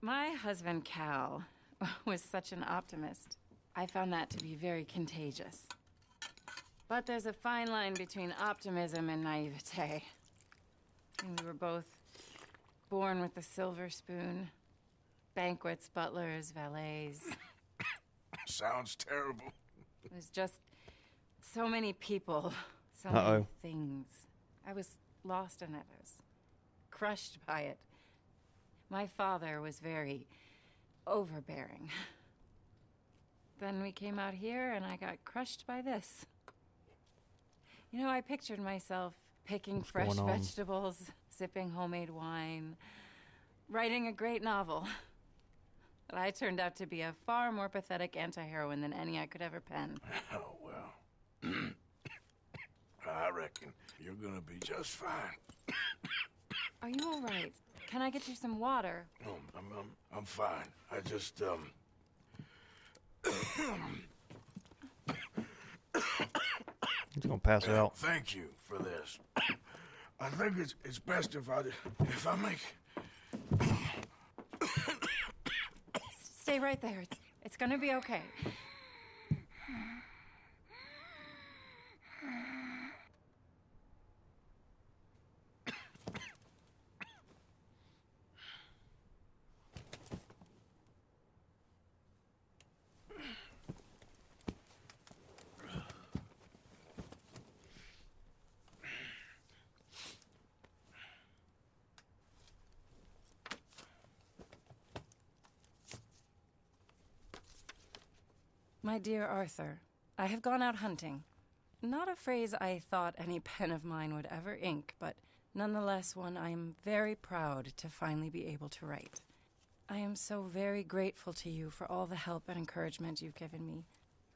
My husband, Cal, was such an optimist. I found that to be very contagious. But there's a fine line between optimism and naivete. And we were both born with the silver spoon. Banquets, butlers, valets. Sounds terrible. It was just so many people, so many things. I was lost in it. I was crushed by it. My father was very overbearing. Then we came out here and I got crushed by this. You know, I pictured myself picking fresh vegetables, sipping homemade wine, writing a great novel. But I turned out to be a far more pathetic anti-heroine than any I could ever pen. Oh, well. I reckon you're gonna be just fine. Are you all right? Can I get you some water? No, I'm fine. I just, He's gonna pass out. Thank you for this. I think it's best if I make... Stay right there. It's gonna be okay. My dear Arthur, I have gone out hunting. Not a phrase I thought any pen of mine would ever ink, but nonetheless one I am very proud to finally be able to write. I am so very grateful to you for all the help and encouragement you've given me.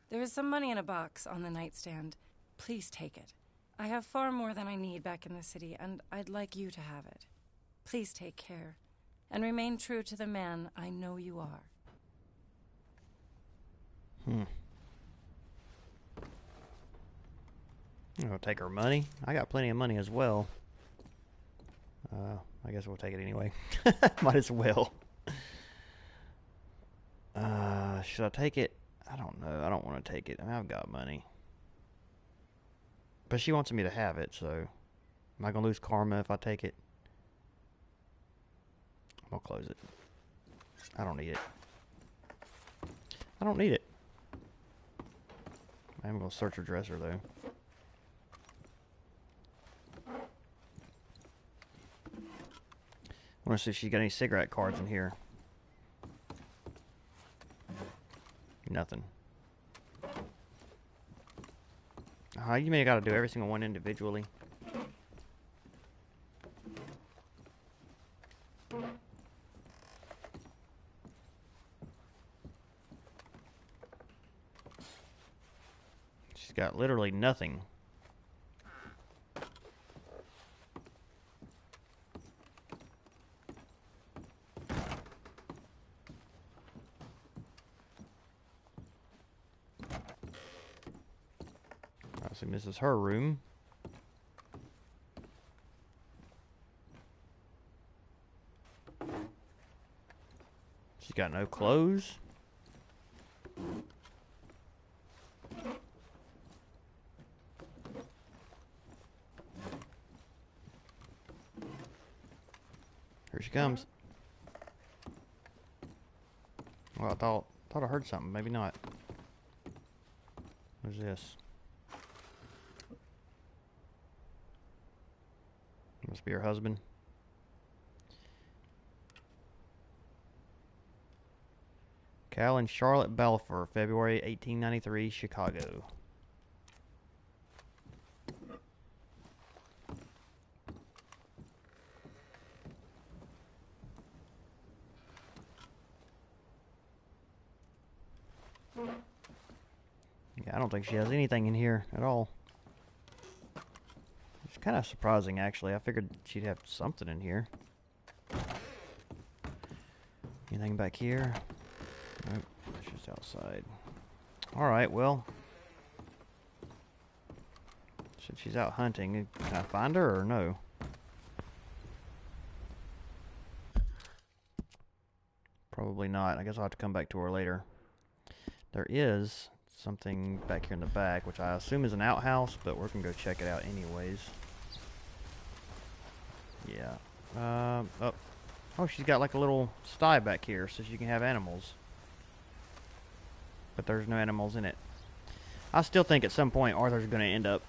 There is some money in a box on the nightstand. Please take it. I have far more than I need back in the city, and I'd like you to have it. Please take care, and remain true to the man I know you are. I'm gonna take her money. I got plenty of money as well. I guess we'll take it anyway. Might as well. Should I take it? I don't know. I don't want to take it. I mean, I've got money. But she wants me to have it, so... Am I gonna lose karma if I take it? I'll close it. I don't need it. I don't need it. I'm gonna search her dresser, though. I want to see if she's got any cigarette cards in here. Nothing. You may have got to do every single one individually. She's got literally nothing. I assume this is her room. She's got no clothes. Here she comes. Well, I thought I heard something. Maybe not. What's this? Must be her husband. Cal and Charlotte Balfour, February 1893, Chicago. Yeah, I don't think she has anything in here at all. It's kind of surprising, actually. I figured she'd have something in here. Anything back here? Nope, it's just outside. Alright, well. Since she's out hunting, can I find her or no? Probably not. I guess I'll have to come back to her later. There is something back here in the back, which I assume is an outhouse, but we're going to go check it out anyways. Yeah. Oh, she's got like a little sty back here so she can have animals. But there's no animals in it. I still think at some point Arthur's going to end up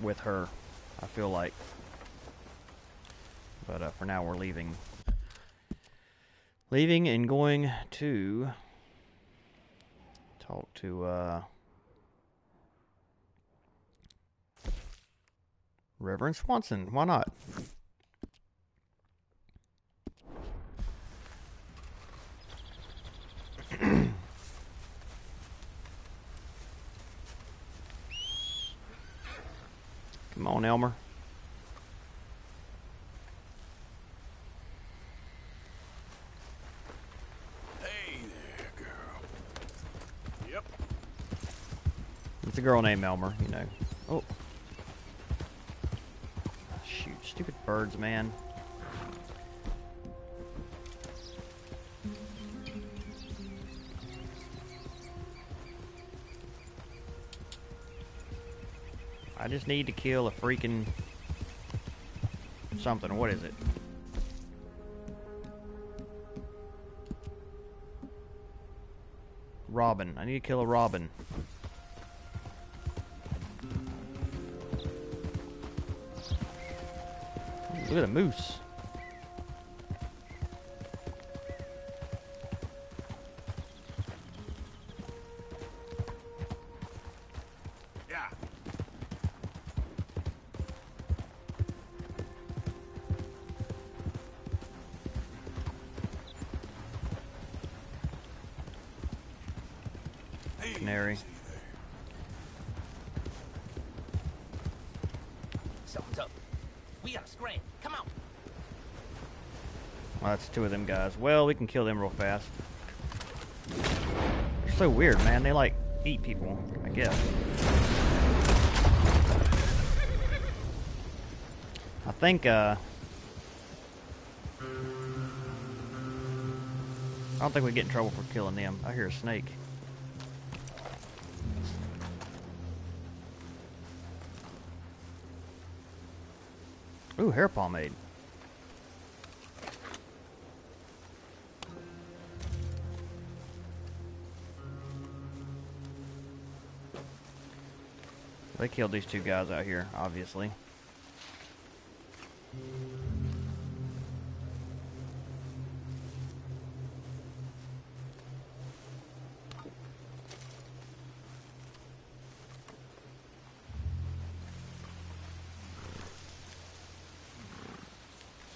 with her, I feel like. But for now we're leaving. Leaving and going to talk to Reverend Swanson. Why not? Come on, Elmer. Hey there, girl. Yep. It's a girl named Elmer, you know. Oh. Shoot, stupid birds, man. I just need to kill a freaking something. What is it? Robin. I need to kill a robin. Ooh, look at a moose. Canary. Something's up. We gotta scram. Come on. Well, that's two of them guys. Well, we can kill them real fast. They're so weird, man. They like eat people, I guess. I think I don't think we get in trouble for killing them. I hear a snake. Ooh, hair pomade. They killed these two guys out here, obviously.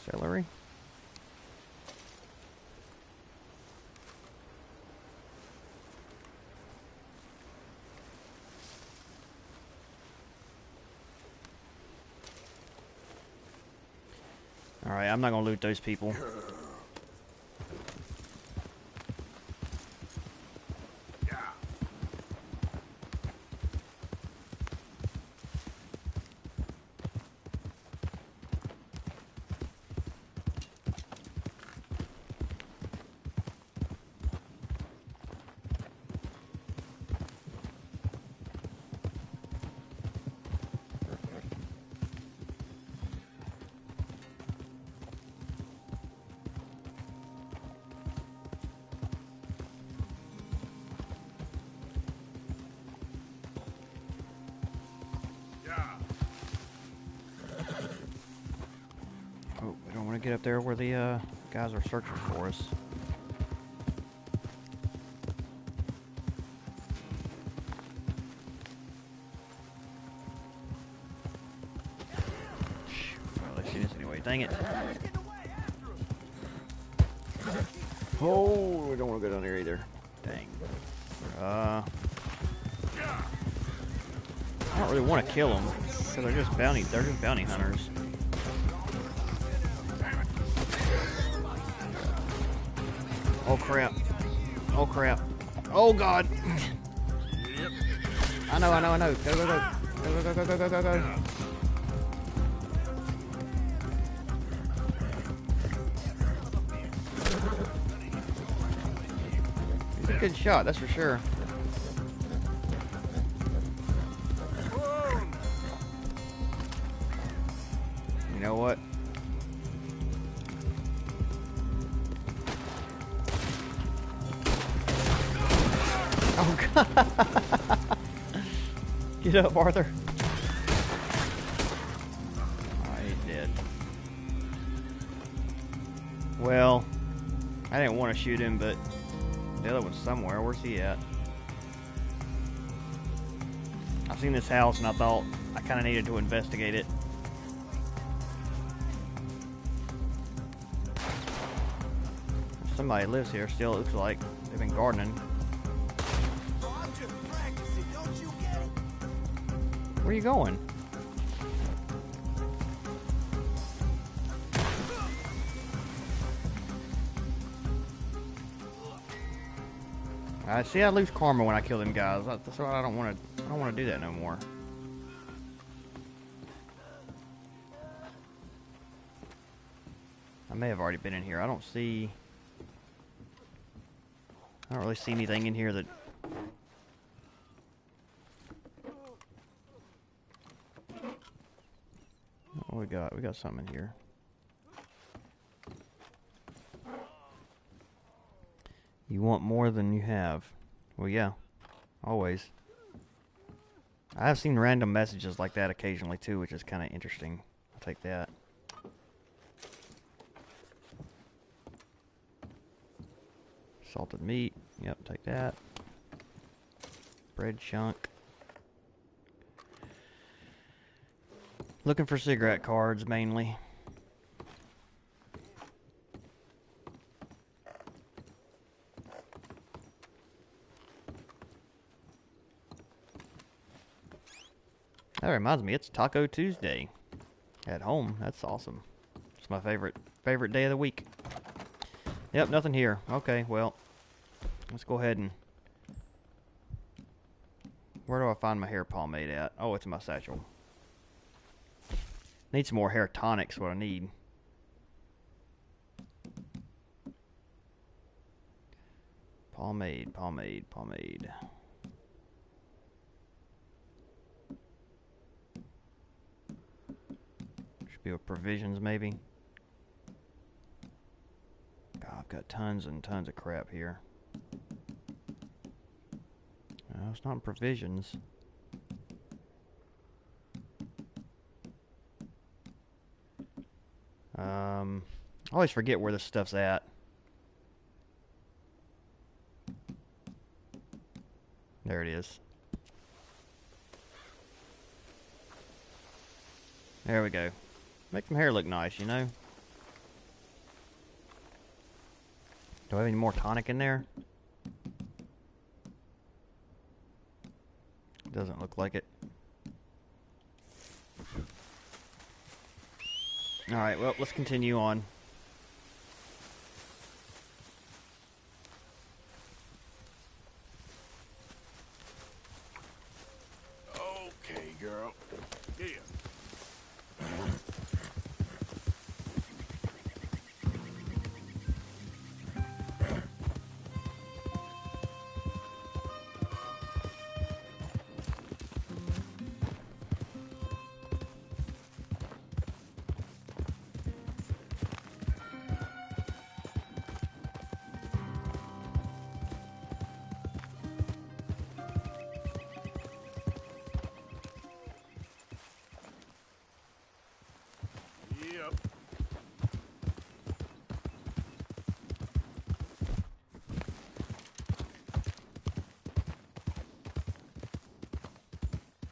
Celery. Alright, I'm not gonna loot those people. Get up there where the guys are searching for us. Well, they see us anyway. Dang it! Oh, we don't want to go down there either. Dang. I don't really want to kill them, because they're just bounty hunters. Oh crap. Oh crap. Oh god. I know. Go, go, go. Go, go, go, go, go, go, go. He's a good shot, that's for sure. You know what? Oh god! Get up, Arthur. Oh, he's dead. Well, I didn't want to shoot him, but the other one's somewhere. Where's he at? I've seen this house and I thought I kind of needed to investigate it. Somebody lives here still, it looks like. They've been gardening. Where are you going? I see. I lose karma when I kill them guys. That's why I don't want to. I don't want to do that no more. I may have already been in here. I don't see. I don't really see anything in here that. What we got? We got something in here. You want more than you have. Well, yeah. Always. I have seen random messages like that occasionally too, which is kind of interesting. I'll take that. Salted meat. Yep, take that. Bread chunk. Looking for cigarette cards mainly. That reminds me, it's Taco Tuesday at home. That's awesome. It's my favorite day of the week. Yep, nothing here. Okay, well, let's go ahead and... Where do I find my hair pomade at? Oh, it's in my satchel. Need some more hair tonics, what I need. Pomade. Should be with provisions, maybe. God, I've got tons and tons of crap here. No, it's not in provisions. I always forget where this stuff's at. There it is. There we go. Make my hair look nice, you know? Do I have any more tonic in there? Doesn't look like it. Alright, well, let's continue on. Okay, girl. Here. Yep.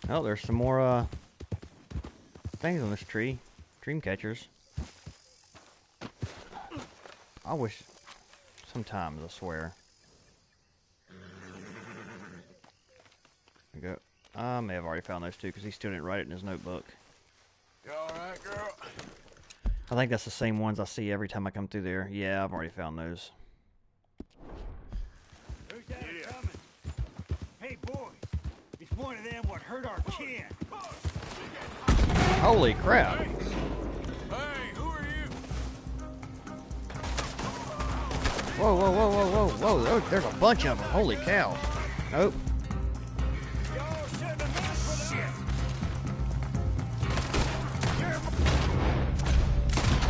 Oh, there's some more things on this tree. Dream catchers. I wish sometimes, I swear. go. I may have already found those two because he still didn't write it in his notebook. You alright, girl? I think that's the same ones I see every time I come through there. Yeah, I've already found those. Who's that coming? Hey, boy. It's one of them what hurt our kid. Holy crap. Hey, who are you? Whoa, whoa, whoa, whoa, whoa, whoa. There's a bunch of them. Holy cow. Nope.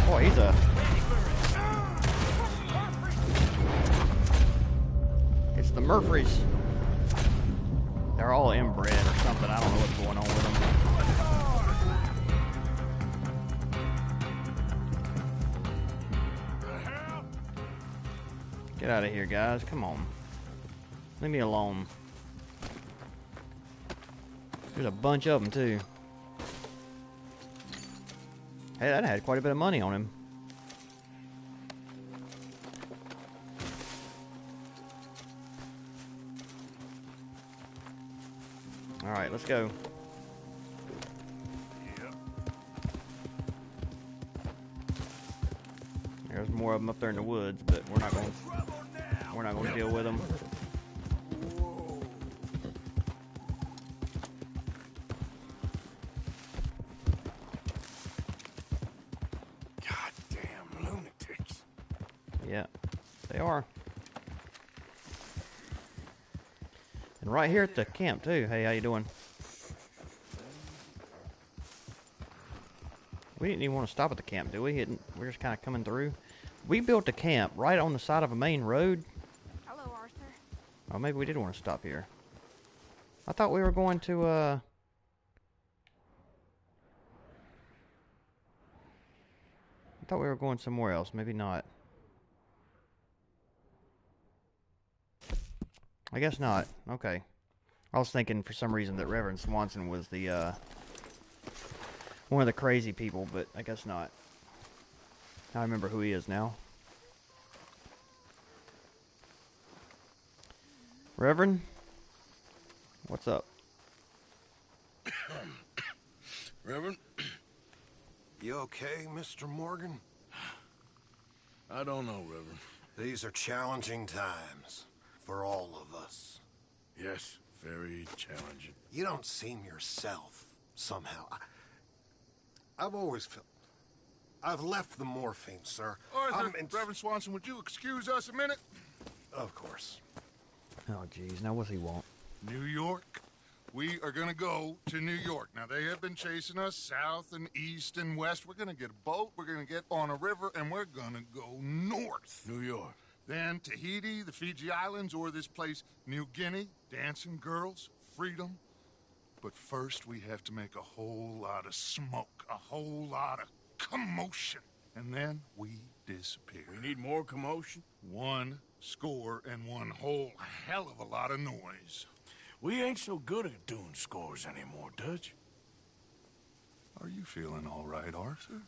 Boy, he's a... It's the Murphys. They're all inbred or something. I don't know what's going on with them. Get out of here, guys. Come on. Leave me alone. There's a bunch of them, too. Hey, that had quite a bit of money on him. Alright, let's go. There's more of them up there in the woods, but we're not going to deal with them. Goddamn lunatics. Yeah, they are. And right here at the camp too. Hey, how you doing? We didn't even want to stop at the camp, do we? We're just kind of coming through. We built a camp right on the side of a main road. Hello, Arthur. Oh, maybe we did want to stop here. I thought we were going to, I thought we were going somewhere else. Maybe not. I guess not. Okay. I was thinking for some reason that Reverend Swanson was the, one of the crazy people, but I guess not. I remember who he is now. Reverend? What's up? Reverend? You okay, Mr. Morgan? I don't know, Reverend. These are challenging times for all of us. Yes, very challenging. You don't seem yourself, somehow. I've always felt... I've left the morphine, sir. Arthur, Reverend Swanson, would you excuse us a minute? Of course. Oh, jeez. Now what's he want? New York. We are going to go to New York. Now, they have been chasing us south and east and west. We're going to get a boat, we're going to get on a river, and we're going to go north. New York. Then Tahiti, the Fiji Islands, or this place, New Guinea, dancing girls, freedom. But first, we have to make a whole lot of smoke, a whole lot of commotion. And then we disappear. We need more commotion? 1 score and 1 whole hell of a lot of noise. We ain't so good at doing scores anymore, Dutch. Are you feeling all right, Arthur?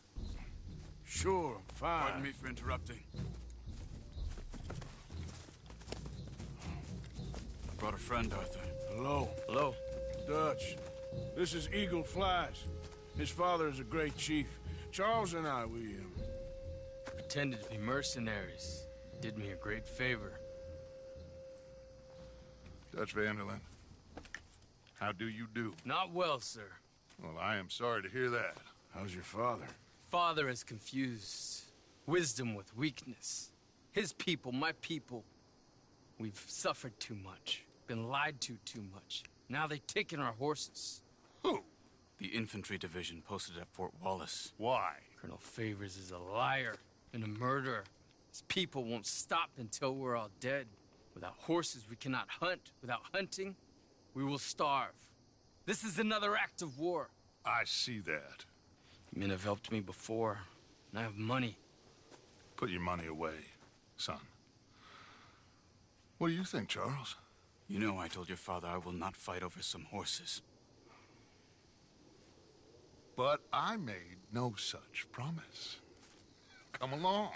Sure, I'm fine. Pardon me for interrupting. I brought a friend, Arthur. Hello. Hello. Dutch. This is Eagle Flies. His father is a great chief. Charles and I, we pretended to be mercenaries. Did me a great favor. Dutch Vanderlyn, how do you do? Not well, sir. Well, I am sorry to hear that. How's your father? Father has confused wisdom with weakness. His people, my people, we've suffered too much. Been lied to too much. Now they've taken our horses. Who? The infantry division posted at Fort Wallace. Why? Colonel Favors is a liar and a murderer. His people won't stop until we're all dead. Without horses, we cannot hunt. Without hunting, we will starve. This is another act of war. I see that. You men have helped me before, and I have money. Put your money away, son. What do you think, Charles? You know I told your father I will not fight over some horses. But I made no such promise. Come along.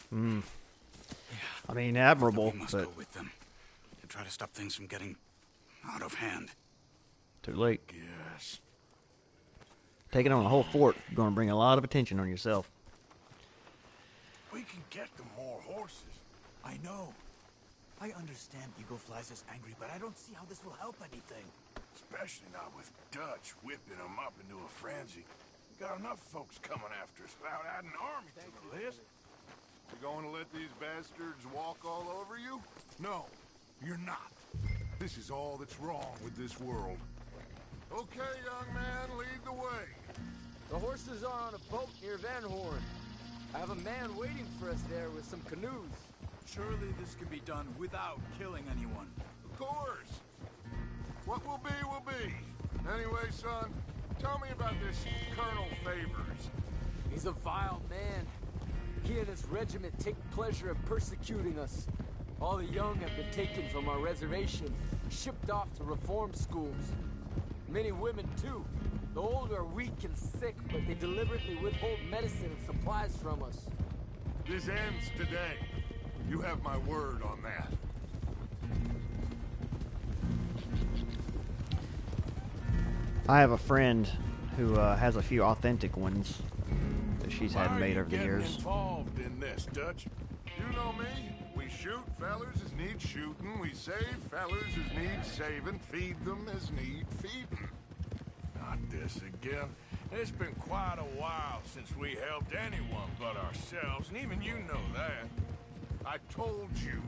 Hmm. I mean, admirable, We must but... go with them to try to stop things from getting out of hand. Too late. Yes. Taking on a whole fort is going to bring a lot of attention on yourself. We can get them more horses. I know. I understand Eagle Flies is angry, but I don't see how this will help anything. Especially not with Dutch whipping them up into a frenzy. We got enough folks coming after us without adding an army to the list. You going to let these bastards walk all over you? No, you're not. This is all that's wrong with this world. Okay, young man, lead the way. The horses are on a boat near Van Horn. I have a man waiting for us there with some canoes. Surely this can be done without killing anyone. Of course. What will be, will be. Anyway, son, tell me about this Colonel Favors. He's a vile man. He and his regiment take pleasure in persecuting us. All the young have been taken from our reservation, shipped off to reform schools. Many women, too. The old are weak and sick, but they deliberately withhold medicine and supplies from us. This ends today. You have my word on that. I have a friend who has a few authentic ones that she's had made over the years. Involved in this, Dutch? You know me. We shoot fellers as need shooting. We save fellers as need saving. Feed them as need feeding. Not this again. It's been quite a while since we helped anyone but ourselves, and even you know that. I told you.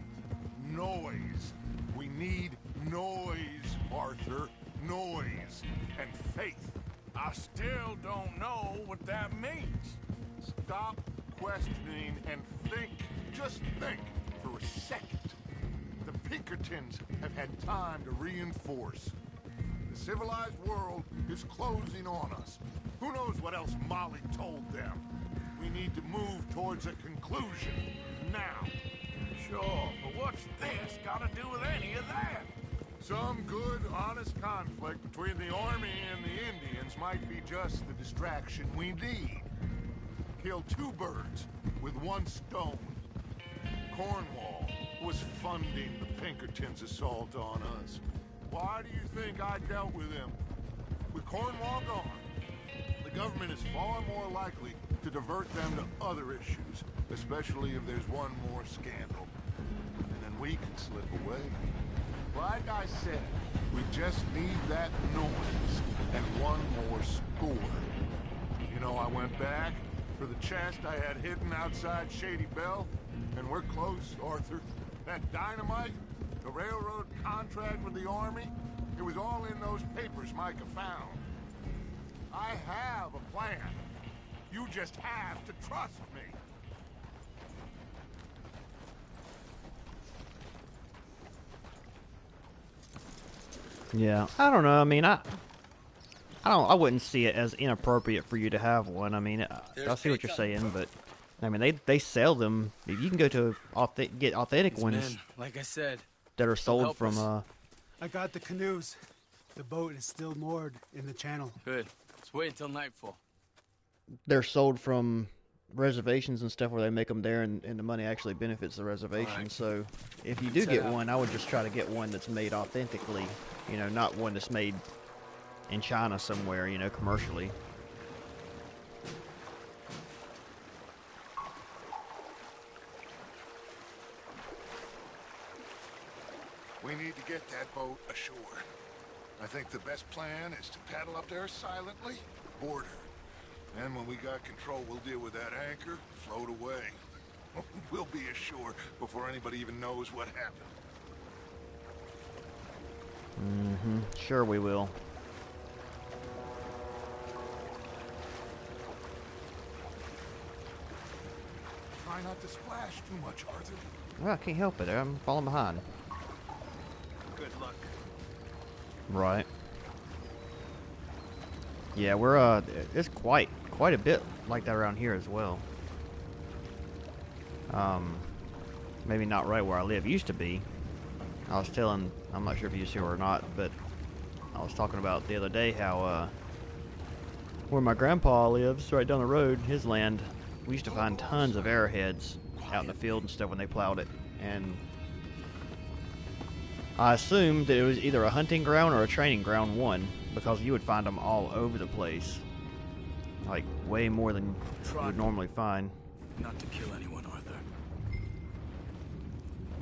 Noise. We need noise, Arthur. Noise. And faith. I still don't know what that means. Stop questioning and think. Just think for a second. The Pinkertons have had time to reinforce. The civilized world is closing on us. Who knows what else Molly told them? We need to move towards a conclusion. Now. Sure, but what's this got to do with any of that? Some good, honest conflict between the army and the Indians might be just the distraction we need. Kill two birds with one stone. Cornwall was funding the Pinkertons' assault on us. Why do you think I dealt with him? With Cornwall gone, the government is far more likely to divert them to other issues, especially if there's one more scandal. And then we can slip away. Like I said, we just need that noise and one more score. You know, I went back for the chest I had hidden outside Shady Bell, and we're close, Arthur. That dynamite, the railroad contract with the army, it was all in those papers Micah found. I have a plan. You just have to trust me. Yeah, I don't know. I mean, I wouldn't see it as inappropriate for you to have one. I mean, I see what you're saying, but I mean, they sell them. You can go to get authentic These ones. men, like I said, that are sold help from. us. I got the canoes. The boat is still moored in the channel. Good. Let's wait until nightfall. They're sold from reservations and stuff where they make them there, and the money actually benefits the reservation. Right. So, if you do get one, I would just try to get one that's made authentically. You know, not one that's made in China somewhere. You know, commercially. We need to get that boat ashore. I think the best plan is to paddle up there silently, board her. And when we got control, we'll deal with that anchor, float away. We'll be ashore before anybody even knows what happened. Mm-hmm. Sure we will. Try not to splash too much, Arthur. Well, I can't help it. I'm falling behind. Good luck. Right. Yeah, we're it's quite a bit like that around here as well. Maybe not right where I live. Used to be. I was telling, I'm not sure if you see her or not, but I was talking about the other day how where my grandpa lives, right down the road, his land, we used to find tons of arrowheads out in the field and stuff when they plowed it, and I assumed that it was either a hunting ground or a training ground one, because you would find them all over the place. Like, way more than you would normally find. Not to kill anyone, Arthur.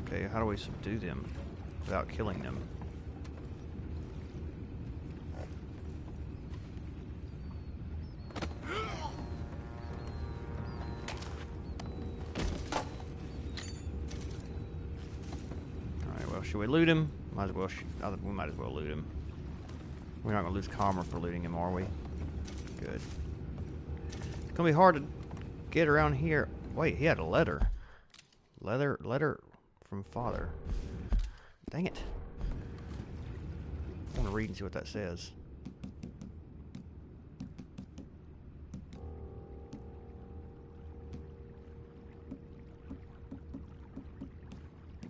Okay, how do we subdue them without killing them? Alright, well, should we loot him? Might as well. We might as well loot him. We're not going to lose karma for looting him, are we? Good. It's going to be hard to get around here. Wait, he had a letter. Letter from father. Dang it. I want to read and see what that says.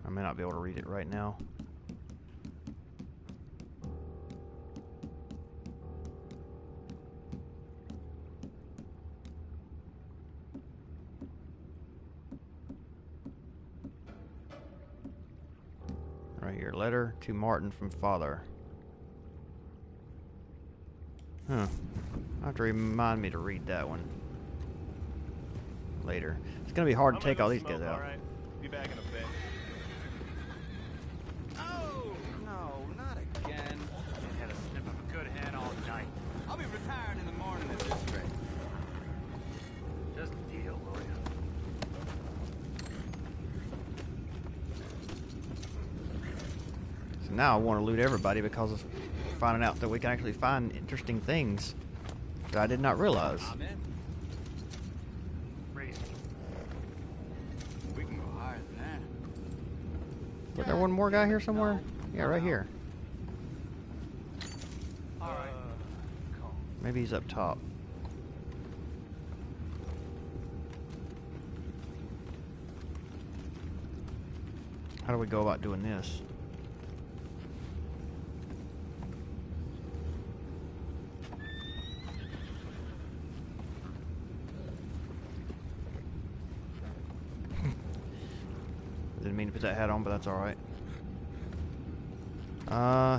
I may not be able to read it right now. Right here, letter to Martin from father. Huh. I'll have to remind me to read that one later. It's gonna be hard to take all these guys out. Right. Be back in a bit. Oh no, not again. I had a sniff of a good head all night. I'll be retiring in the morning at this rate. Just a deal, will ya? So now I want to loot everybody because of finding out that we can actually find interesting things that I did not realize. We can go higher than that. Was there one more guy here somewhere? Yeah, right here. All right. Maybe he's up top. How do we go about doing this? Didn't mean to put that hat on, but that's alright.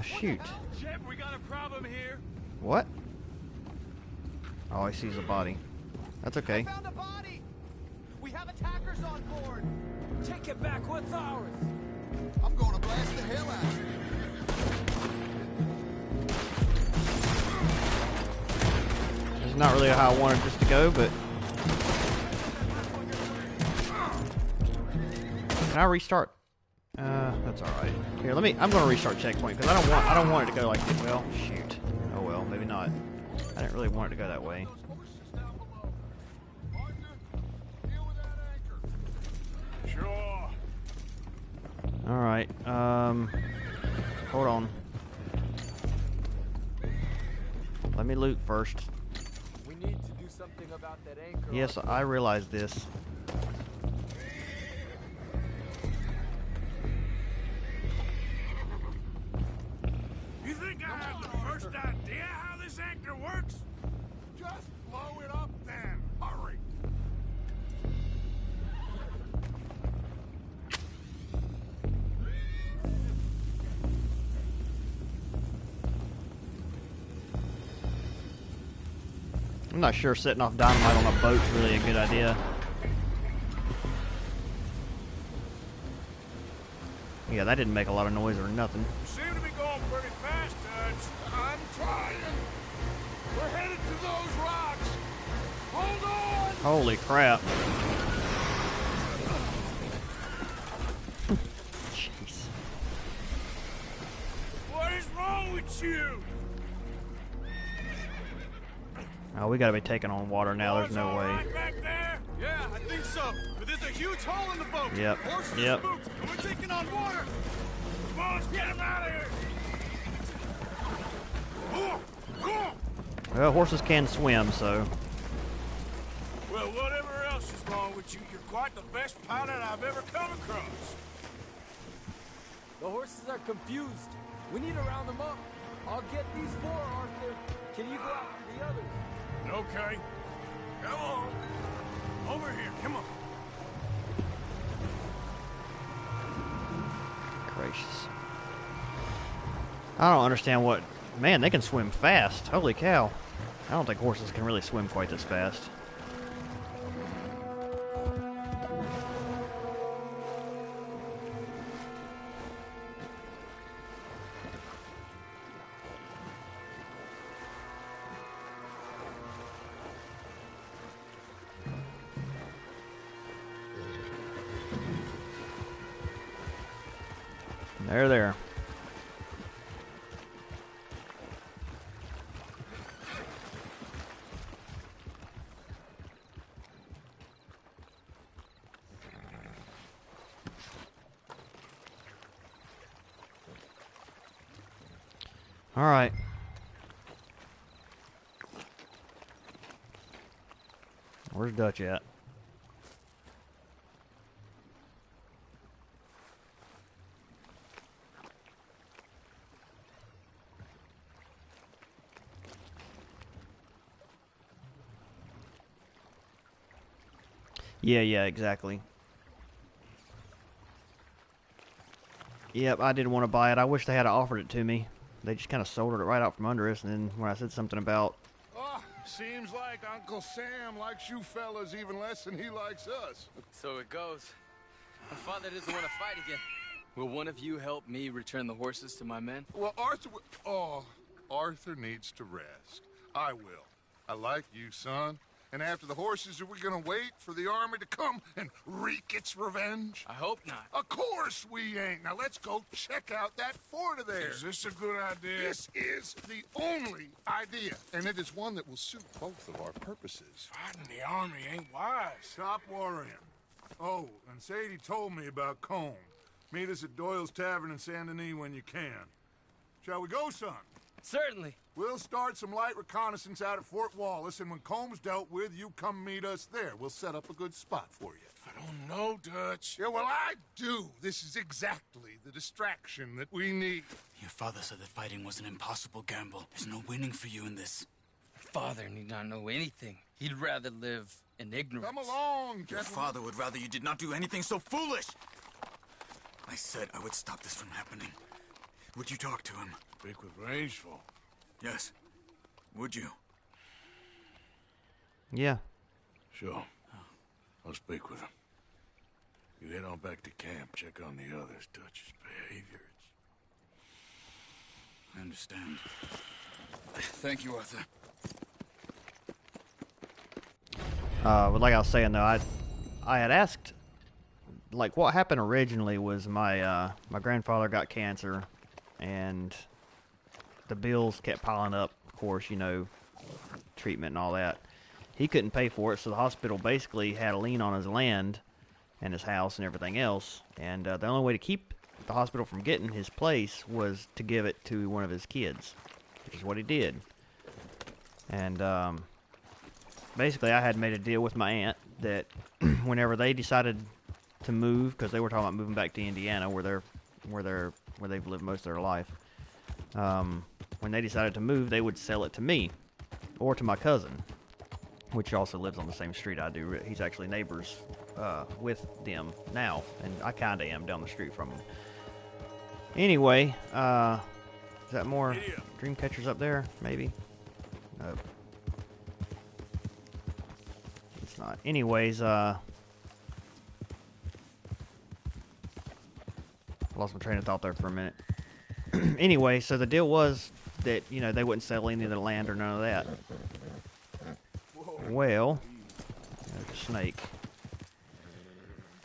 Shoot. Jeb, we got a problem here. What? Oh, I see a body. That's okay. I found a body. We have attackers on board. Take it back. What's ours? I'm going to blast the hell out of it. It's not really how I wanted this to go, but can I restart? That's all right. Here, I'm going to restart checkpoint because I don't want it to go like this. Well, shoot. Oh well, maybe not. I didn't really want it to go that way. Sure. All right. Hold on. Let me loot first. We need to do something about that anchor. Yes, I realize this. You think I have the first idea how this anchor works? Just blow it up then. Hurry. I'm not sure setting off dynamite on a boat's really a good idea. Yeah, that didn't make a lot of noise or nothing. You seem to be going pretty fast, Dutch. I'm trying. We're headed to those rocks. Hold on. Holy crap. Jeez. What is wrong with you? Oh, we gotta be taking on water now. There's no way. Right back there? Yeah, I think so. But there's a huge hole in the boat. Yep. Horses are Yep. spooked, and we're taking on water. Come on, let's get him out of here. Well, horses can swim, so. Well, whatever else is wrong with you, you're quite the best pilot I've ever come across. The horses are confused. We need to round them up. I'll get these four, Arthur. Can you go after the others? Okay. Come on. Over here, come on. Gracious. I don't understand what... Man, they can swim fast. Holy cow. I don't think horses can really swim quite this fast. There. All right. Where's Dutch at? Yeah, exactly. Yep, I didn't want to buy it. I wish they had offered it to me. They just kind of sold it right out from under us, and then when I said something about... Oh, seems like Uncle Sam likes you fellas even less than he likes us. So it goes. My father doesn't want to fight again. Will one of you help me return the horses to my men? Well, Arthur needs to rest. I will. I like you, son. And after the horses, are we gonna wait for the army to come and wreak its revenge? I hope not. Of course we ain't. Now let's go check out that fort of theirs. Is this a good idea? This is the only idea, and it is one that will suit both of our purposes. Fighting the army ain't wise. Stop worrying. Oh, and Sadie told me about Combe. Meet us at Doyle's Tavern in Saint Denis when you can. Shall we go, son? Certainly. We'll start some light reconnaissance out at Fort Wallace, and when Combs dealt with, you come meet us there. We'll set up a good spot for you. I don't know, Dutch. Yeah, well, I do. This is exactly the distraction that we need. Your father said that fighting was an impossible gamble. There's no winning for you in this. Father need not know anything. He'd rather live in ignorance. Come along, gentlemen. Your father would rather you did not do anything so foolish. I said I would stop this from happening. Would you talk to him? Speak with Rangeful. Yes. Would you? Yeah. Sure. I'll speak with him. You head on back to camp, check on the others, Dutch's behavior. I understand. Thank you, Arthur. But like I was saying though, I had asked, like, what happened originally was my my grandfather got cancer, and the bills kept piling up. Of course, you know, treatment and all that. He couldn't pay for it, so the hospital basically had a lien on his land and his house and everything else. And the only way to keep the hospital from getting his place was to give it to one of his kids, which is what he did. And basically, I had made a deal with my aunt that whenever they decided to move, because they were talking about moving back to Indiana, where they've lived most of their life. When they decided to move, they would sell it to me or to my cousin, which also lives on the same street I do. He's actually neighbors with them now, and I kind of am down the street from him. Anyway, is that more dream catchers up there? Maybe? No. It's not. Anyways, lost my train of thought there for a minute. Anyway, so the deal was that, you know, they wouldn't sell any of the land or none of that. Well, there's a snake,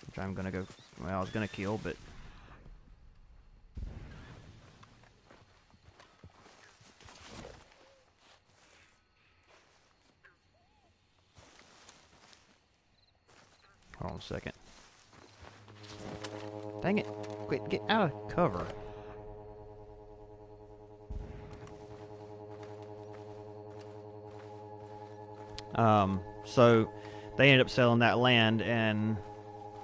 which I'm gonna go, well, I was gonna kill, but hold on a second. Dang it, quit, get out of cover. So they ended up selling that land, and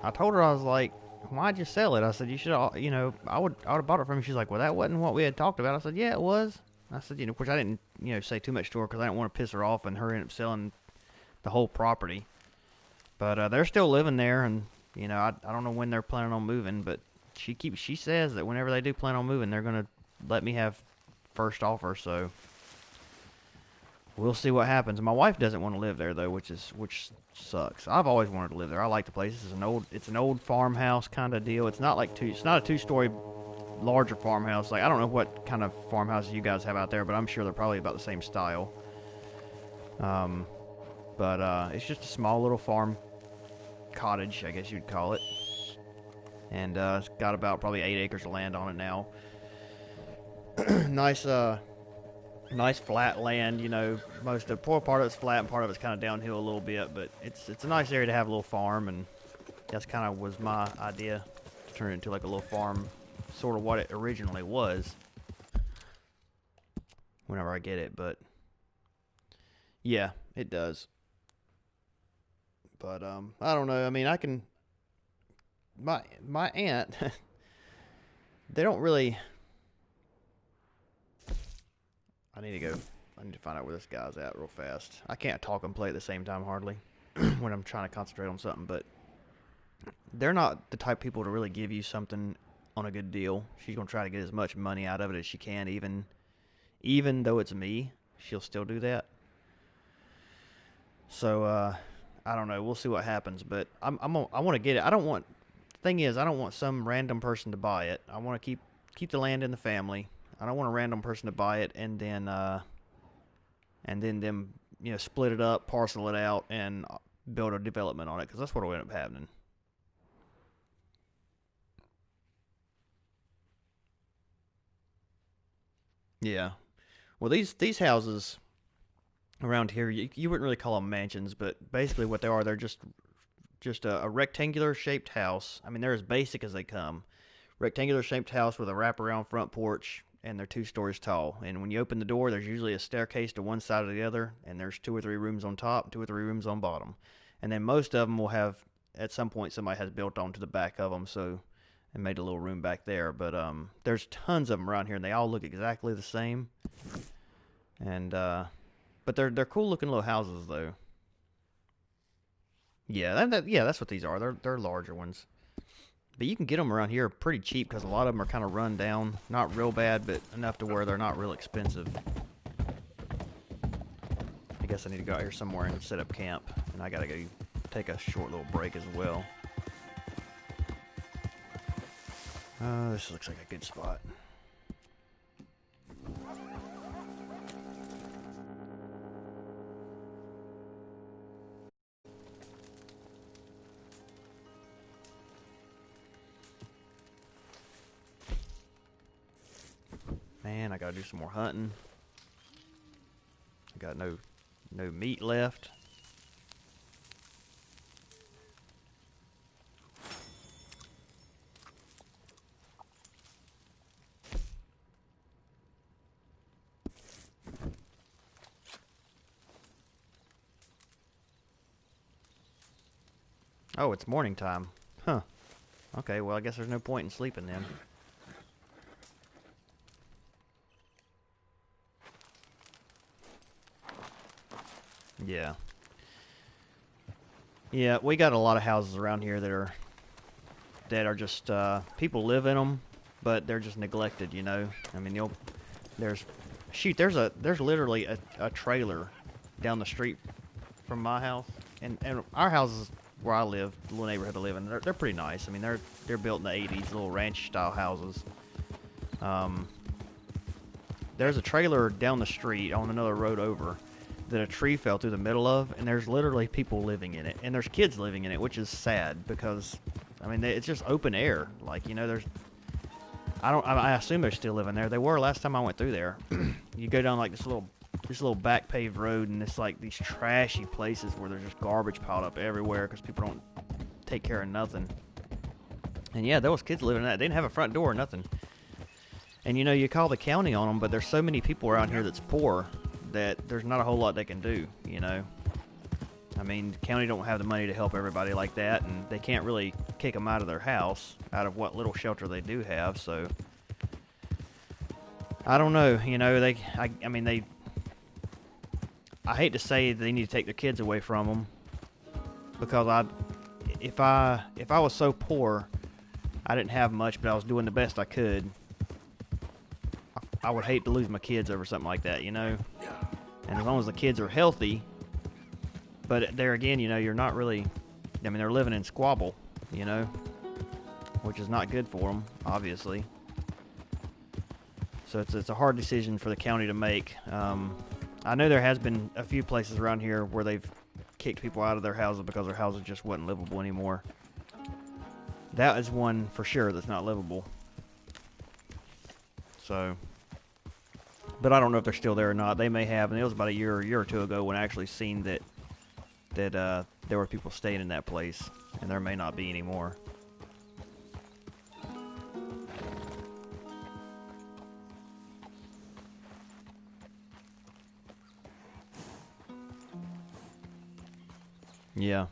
I told her, I was like, why'd you sell it? I said, you should, you know, I would have bought it from you. She's like, well, that wasn't what we had talked about. I said, yeah, it was. I said, you know, which I didn't, you know, say too much to her because I didn't want to piss her off and her end up selling the whole property. But they're still living there, and, you know, I don't know when they're planning on moving, but she says that whenever they do plan on moving, they're going to let me have first offer, so we'll see what happens. My wife doesn't want to live there though, which sucks. I've always wanted to live there. I like the place. It's an old farmhouse kind of deal. It's not a two-story larger farmhouse. Like, I don't know what kind of farmhouses you guys have out there, but I'm sure they're probably about the same style. But it's just a small little farm cottage, I guess you'd call it. And it's got about probably 8 acres of land on it now. Nice flat land, you know. Most of the poor part of it's flat and part of it's kind of downhill a little bit, but it's a nice area to have a little farm, and that's kind of was my idea, to turn it into like a little farm, sort of what it originally was. Whenever I get it, but yeah, it does. But I don't know. I mean, I can. My aunt, they don't really. I need to find out where this guy's at real fast. I can't talk and play at the same time hardly when I'm trying to concentrate on something, but they're not the type of people to really give you something on a good deal. She's going to try to get as much money out of it as she can, even though it's me, she'll still do that. So, I don't know. We'll see what happens, but I want to get it. The thing is, I don't want some random person to buy it. I want to keep the land in the family. I don't want a random person to buy it and then them, you know, split it up, parcel it out, and build a development on it, because that's what will end up happening. Yeah. Well, these houses around here, you wouldn't really call them mansions, but basically what they are, they're just a rectangular shaped house. I mean, they're as basic as they come. Rectangular shaped house with a wraparound front porch, and they're 2 stories tall. And when you open the door, there's usually a staircase to one side or the other, and there's 2 or 3 rooms on top, 2 or 3 rooms on bottom. And then most of them will have, at some point, somebody has built onto the back of them, so and made a little room back there. But there's tons of them around here, and they all look exactly the same. And but they're cool looking little houses though. Yeah, that's what these are. They're larger ones. But you can get them around here pretty cheap, because a lot of them are kind of run down. Not real bad, but enough to where they're not real expensive. I guess I need to go out here somewhere and set up camp. And I gotta go take a short little break as well. This looks like a good spot. Man, I gotta do some more hunting. I got no meat left. Oh, it's morning time. Huh. Okay, well, I guess there's no point in sleeping then. Yeah. Yeah, we got a lot of houses around here that are just people live in them, but they're just neglected, you know. I mean, there's literally a trailer down the street from my house, and our houses where I live, the little neighborhood I live in, they're pretty nice. I mean, they're built in the 80s, little ranch style houses. There's a trailer down the street on another road over that a tree fell through the middle of, and there's literally people living in it, and there's kids living in it, which is sad, because I mean, it's just open air. Like, you know, I assume they're still living there. They were last time I went through there. You go down like this little back paved road, and it's like these trashy places where there's just garbage piled up everywhere because people don't take care of nothing. And yeah, there was kids living in that. They didn't have a front door or nothing. And you know, you call the county on them, but there's so many people around here that's poor that there's not a whole lot they can do, you know. I mean, the county don't have the money to help everybody like that, and they can't really kick them out of their house, out of what little shelter they do have, so I don't know, you know, I hate to say they need to take their kids away from them, because if I was so poor, I didn't have much, but I was doing the best I could, I would hate to lose my kids over something like that, you know? And as long as the kids are healthy, but there again, you know, you're not really, I mean, they're living in squabble, you know, which is not good for them, obviously. So it's a hard decision for the county to make. I know there has been a few places around here where they've kicked people out of their houses because their houses just wasn't livable anymore. That is one for sure that's not livable. So, but I don't know if they're still there or not. They may have, and it was about a year or two ago when I actually seen that there were people staying in that place, and there may not be anymore. Yeah.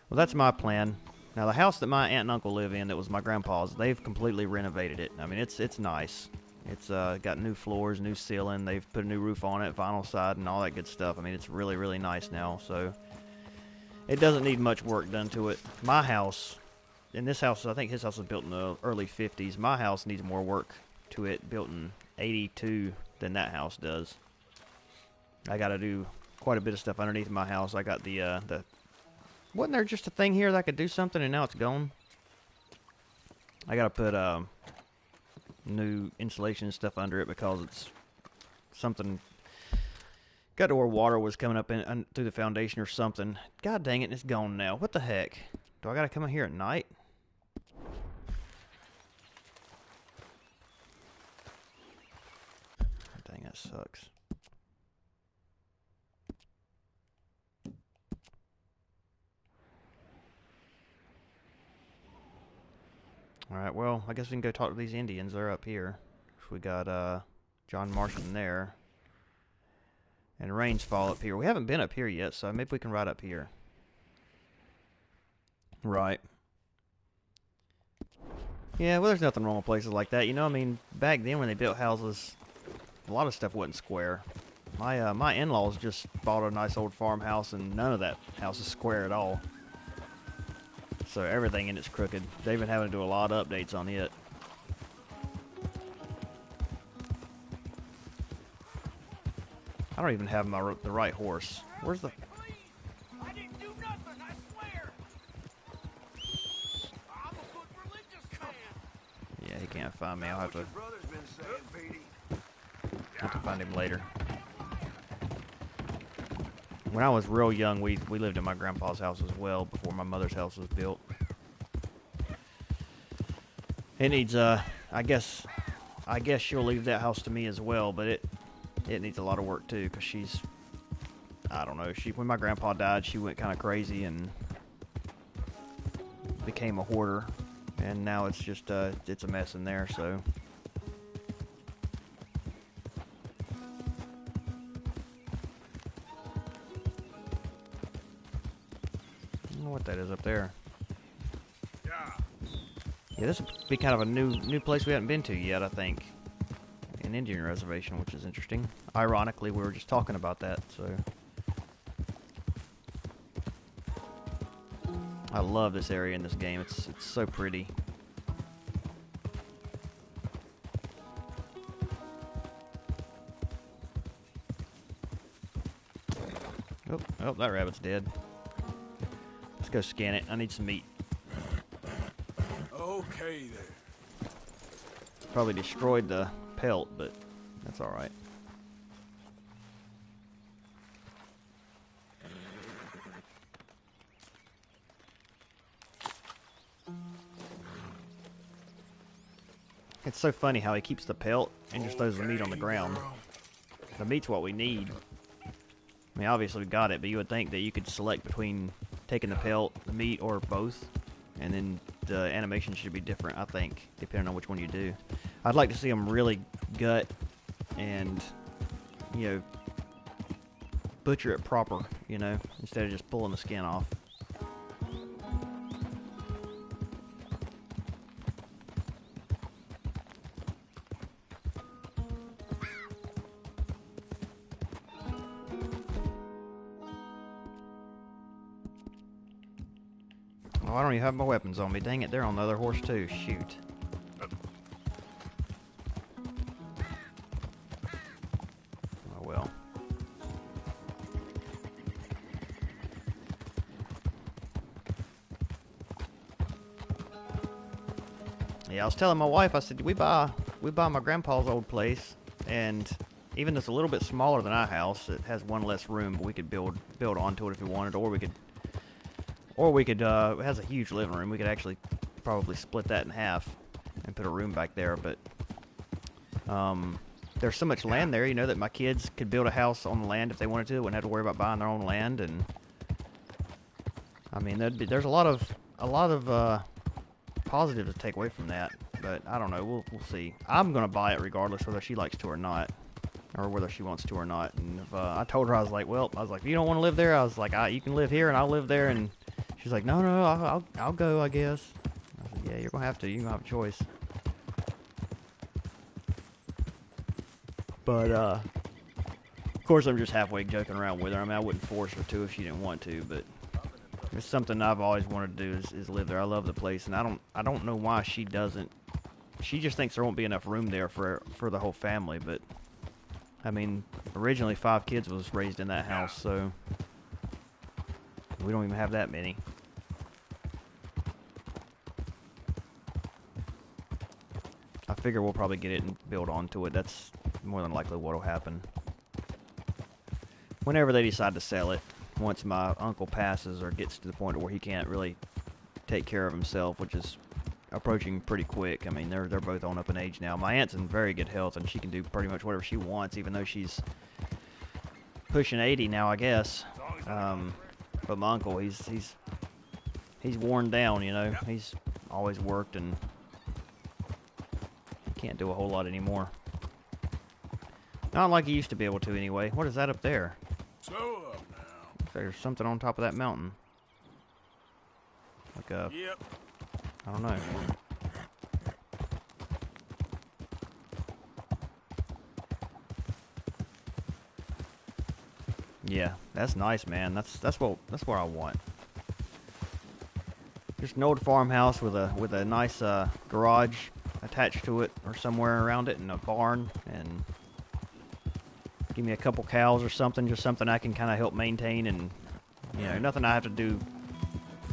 Well, that's my plan. Now, the house that my aunt and uncle live in, that was my grandpa's, they've completely renovated it. I mean, it's nice. It's got new floors, new ceiling. They've put a new roof on it, vinyl siding, and all that good stuff. I mean, it's really, really nice now. So it doesn't need much work done to it. My house, in this house, I think his house was built in the early 50s. My house needs more work to it, built in 82, than that house does. I got to do quite a bit of stuff underneath my house. I got the wasn't there just a thing here that I could do something and now it's gone? I gotta put new insulation and stuff under it because it's something got to where water was coming up in through the foundation or something. God dang it, and it's gone now. What the heck? Do I gotta come in here at night? Dang, that sucks. Alright, well, I guess we can go talk to these Indians. They're up here. We got John Marston there. And Rains Fall up here. We haven't been up here yet, so maybe we can ride up here. Right. Yeah, well, there's nothing wrong with places like that. You know, I mean, back then when they built houses, a lot of stuff wasn't square. My in-laws just bought a nice old farmhouse, and none of that house is square at all. So everything in it's crooked. They've been having to do a lot of updates on it. I don't even have the right horse. Where's the... I didn't do nothing, I swear. I'm a good religious man. Yeah, he can't find me. I'll have to find him later. When I was real young, we lived in my grandpa's house as well before my mother's house was built. It needs I guess she'll leave that house to me as well, but it needs a lot of work too, because she's, I don't know, when my grandpa died, she went kind of crazy and became a hoarder, and now it's just it's a mess in there. So I don't know what that is up there. Yeah, this would be kind of a new place we haven't been to yet, I think. An Indian reservation, which is interesting. Ironically, we were just talking about that, so. I love this area in this game. It's so pretty. Oh, that rabbit's dead. Let's go scan it. I need some meat. Okay there. Probably destroyed the pelt, but that's alright. It's so funny how he keeps the pelt and just throws the meat on the ground. The meat's what we need. I mean, obviously we got it, but you would think that you could select between taking the pelt, the meat, or both. And then the animation should be different, I think, depending on which one you do. I'd like to see them really gut and, you know, butcher it proper, you know, instead of just pulling the skin off. Oh, I don't even have my weapons on me. Dang it, they're on the other horse too. Shoot. Yeah, I was telling my wife, I said, we buy my grandpa's old place, and even though it's a little bit smaller than our house, it has one less room, but we could build onto it if we wanted, or we could, it has a huge living room. We could actually probably split that in half and put a room back there, but there's so much land there, you know, that my kids could build a house on the land if they wanted to. They wouldn't have to worry about buying their own land, and I mean, there's a lot of positives to take away from that, but I don't know. We'll see. I'm gonna buy it regardless whether she likes to or not, or whether she wants to or not. And if, I told her, I was like, if you don't want to live there, I was like, you can live here and I'll live there. And she's like, no, I'll go, I guess. I said, yeah, you're gonna have to. You're gonna have a choice. But of course, I'm just halfway joking around with her. I mean, I wouldn't force her to if she didn't want to, but it's something I've always wanted to do is live there. I love the place, and I don't know why she doesn't. She just thinks there won't be enough room there for the whole family. But I mean, originally 5 kids was raised in that house, so we don't even have that many. I figure we'll probably get it and build onto it. That's more than likely what'll happen. Whenever they decide to sell it, once my uncle passes or gets to the point where he can't really take care of himself, which is approaching pretty quick. I mean, they're both on up in age now. My aunt's in very good health, and she can do pretty much whatever she wants, even though she's pushing 80 now, I guess. But my uncle, he's worn down, you know. He's always worked and can't do a whole lot anymore. Not like he used to be able to anyway. What is that up there? Slow up now. There's something on top of that mountain. Like a... Yep. I don't know. Yeah, that's nice, man. That's what I want. Just an old farmhouse with a nice garage attached to it or somewhere around it, and a barn, and give me a couple cows or something, just something I can kind of help maintain, and you know, nothing I have to do.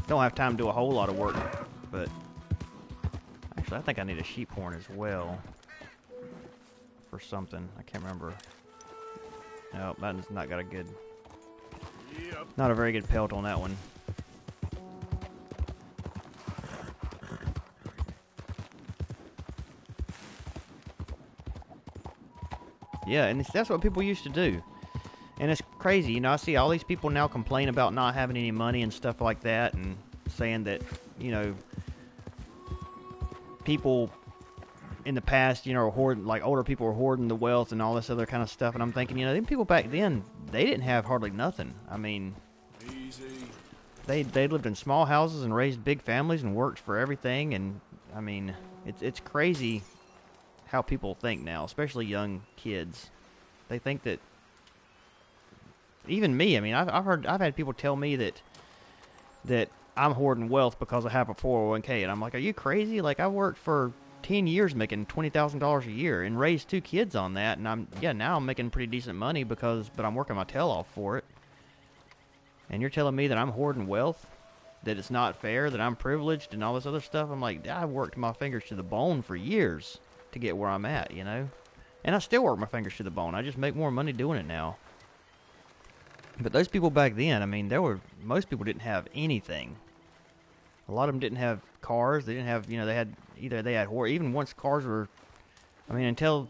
Don't have time to do a whole lot of work, but actually I think I need a sheep horn as well for something. I can't remember. No, that's not got a good, not a very good pelt on that one. Yeah, and that's what people used to do. And it's crazy, you know, I see all these people now complain about not having any money and stuff like that, and saying that, you know, people in the past, you know, are hoarding, like older people were hoarding the wealth and all this other kind of stuff, and I'm thinking, you know, them people back then, they didn't have hardly nothing. I mean, they lived in small houses and raised big families and worked for everything, and I mean, it's crazy how people think now, especially young kids. They think that, even me, I mean, I've had people tell me that I'm hoarding wealth because I have a 401k, and I'm like, are you crazy? Like, I worked for 10 years making $20,000 a year and raised 2 kids on that, and now I'm making pretty decent money but I'm working my tail off for it. And you're telling me that I'm hoarding wealth, that it's not fair, that I'm privileged and all this other stuff? I'm like, I worked my fingers to the bone for years to get where I'm at, you know? And I still work my fingers to the bone. I just make more money doing it now. But those people back then, I mean, most people didn't have anything. A lot of them didn't have cars. They didn't have, you know, even once cars were, I mean, until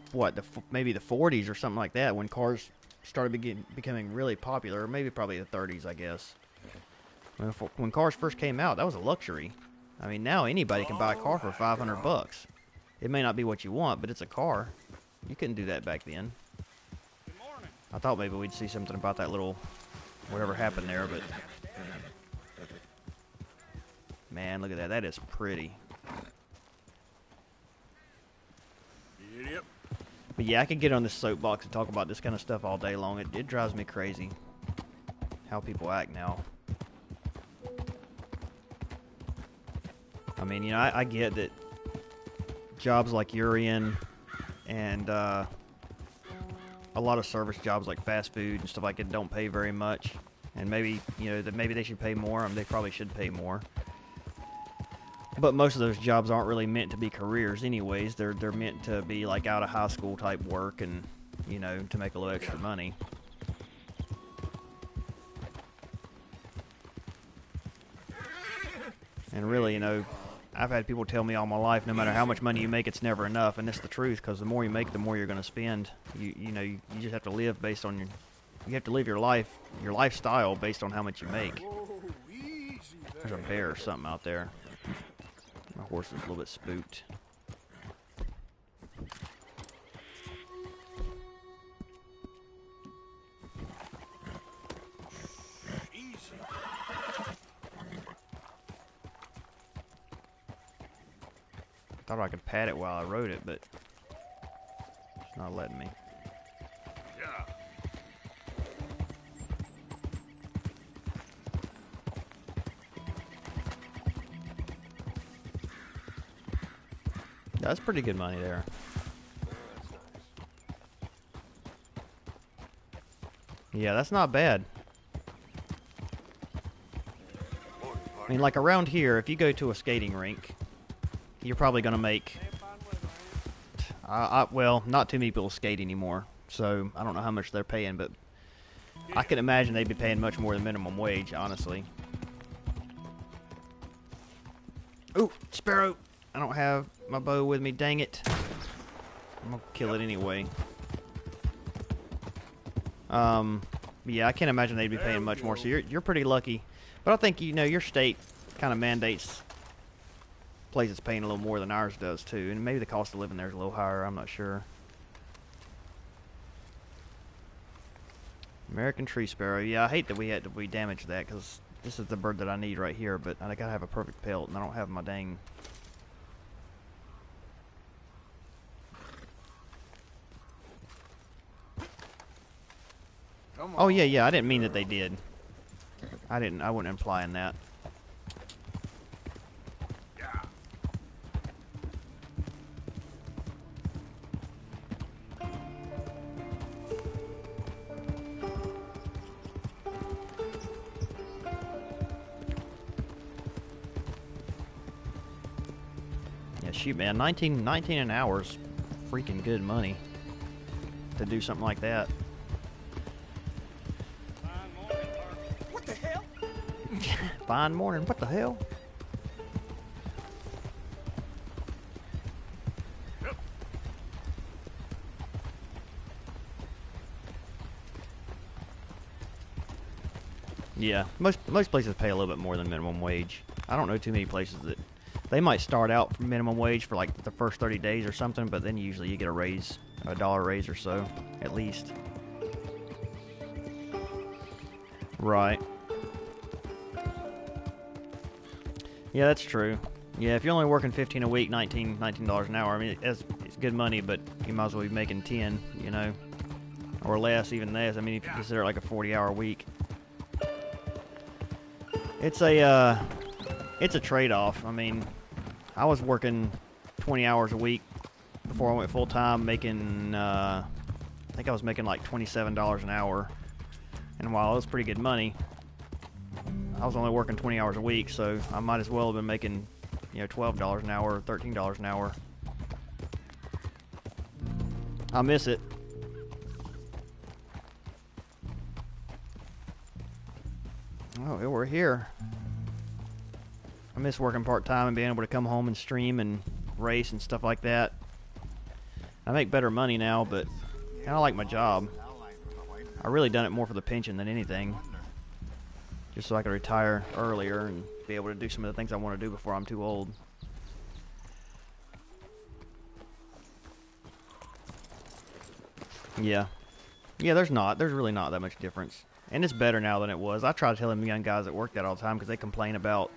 maybe the 40s or something like that, when cars started becoming really popular, or maybe probably the 30s, I guess. When cars first came out, that was a luxury. I mean, now anybody can buy a car for $500. It may not be what you want, but it's a car. You couldn't do that back then. I thought maybe we'd see something about that little, whatever happened there, but man, look at that. That is pretty. Yep. But yeah, I could get on this soapbox and talk about this kind of stuff all day long. It drives me crazy how people act now. I mean, you know, I get that jobs like you're in, and a lot of service jobs like fast food and stuff like it don't pay very much, and maybe, you know, that maybe they should pay more. I mean, they probably should pay more. But most of those jobs aren't really meant to be careers anyways. They're meant to be like out of high school type work and, you know, to make a little extra money. And really, you know, I've had people tell me all my life, no matter how much money you make, it's never enough, and it's the truth, because the more you make, the more you're going to spend. You know, you just have to live based on you have to live your lifestyle based on how much you make. There's a bear or something out there. My horse is a little bit spooked. Thought I could pat it while I rode it, but it's not letting me. Yeah. That's pretty good money there. Yeah, that's not bad. I mean, like around here, if you go to a skating rink, you're probably going to make, well, not too many people skate anymore, so I don't know how much they're paying, but I can imagine they'd be paying much more than minimum wage, honestly. Ooh, sparrow! I don't have my bow with me, dang it. I'm going to kill it anyway. Yeah, I can't imagine they'd be paying much more, so you're pretty lucky. But I think, you know, your state kind of mandates places paying a little more than ours does too, and maybe the cost of living there is a little higher. I'm not sure. American tree sparrow. Yeah, I hate that we damaged that, because this is the bird that I need right here. But I gotta have a perfect pelt, and I don't have my dang. Oh yeah. I didn't mean that they did. I wasn't implying that. Shoot, man, 19 an hour is freaking good money to do something like that. What the hell? Fine morning, what the hell? Yeah, most places pay a little bit more than minimum wage. I don't know too many places that they might start out for minimum wage for like the first 30 days or something, but then usually you get a raise, a dollar raise or so, at least. Right. Yeah, that's true. Yeah, if you're only working 15 a week, $19 an hour, I mean, it's good money, but you might as well be making 10, you know, or less, even less. I mean, if you consider it like a 40-hour week. It's a trade-off. I mean, I was working 20 hours a week before I went full-time, making, I think I was making like $27 an hour. And while it was pretty good money, I was only working 20 hours a week, so I might as well have been making, you know, $12 an hour or $13 an hour. I miss it. Oh, we're here. I miss working part-time and being able to come home and stream and race and stuff like that. I make better money now, but I kind of like my job. I really done it more for the pension than anything. Just so I could retire earlier and be able to do some of the things I want to do before I'm too old. Yeah. Yeah, there's really not that much difference. And it's better now than it was. I try to tell them young guys that work that all the time because they complain about,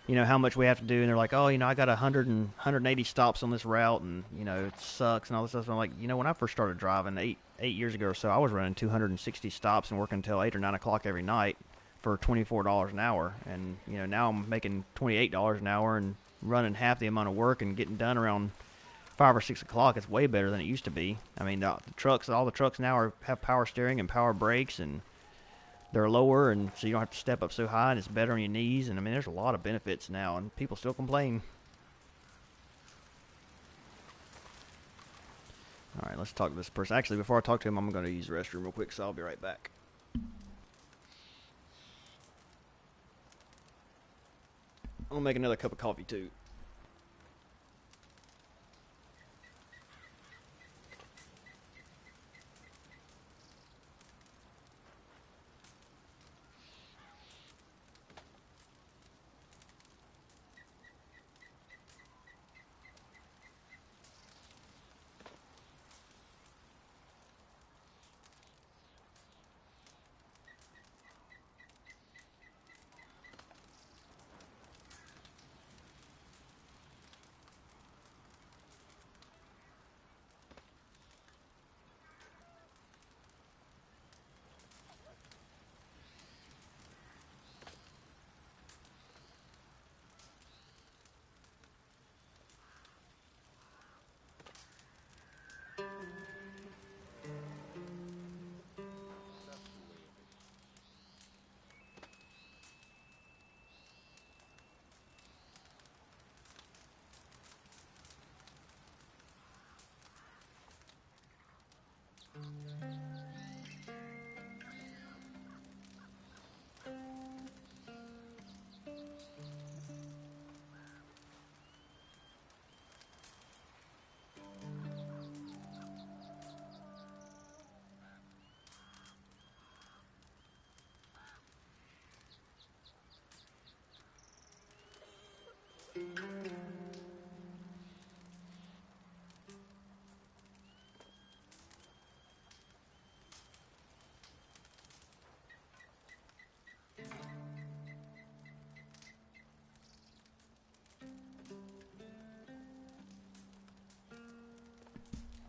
you know, how much we have to do, and they're like, oh, you know, I got 180 stops on this route, and, you know, it sucks and all this stuff. And I'm like, you know, when I first started driving eight years ago or so, I was running 260 stops and working until 8 or 9 o'clock every night for $24 an hour. And, you know, now I'm making $28 an hour and running half the amount of work and getting done around 5 or 6 o'clock. It's way better than it used to be. I mean, all the trucks now have power steering and power brakes, and they're lower, and so you don't have to step up so high, and it's better on your knees. And I mean, there's a lot of benefits now, and people still complain. All right, let's talk to this person. Actually, before I talk to him, I'm going to use the restroom real quick, so I'll be right back. I'm going to make another cup of coffee, too.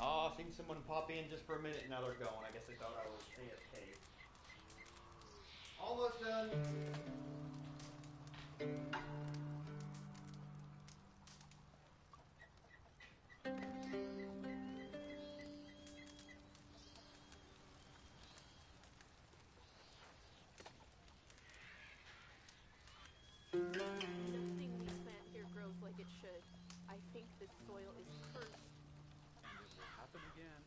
Oh, I've seen someone pop in just for a minute, and now they're gone. I guess they thought I was AFK. Almost done. Nothing we plant here grows like it should. I think this soil is cursed. And it will happen again.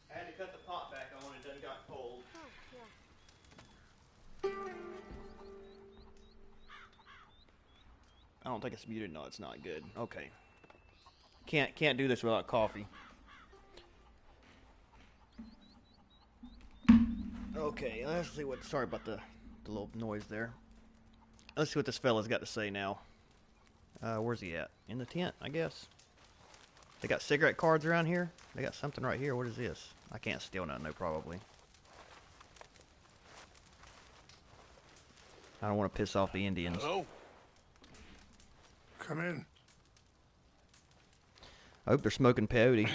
I had to cut the pot back on. It done got cold. Oh, yeah. I don't think it's muted. No, it's not good. Okay. Can't do this without coffee. Okay, let's see what. Sorry about the little noise there. Let's see what this fella's got to say now. Where's he at? In the tent, I guess. They got cigarette cards around here. They got something right here. What is this? I can't steal nothing, though, probably. I don't want to piss off the Indians. Hello? Come in. I hope they're smoking peyote.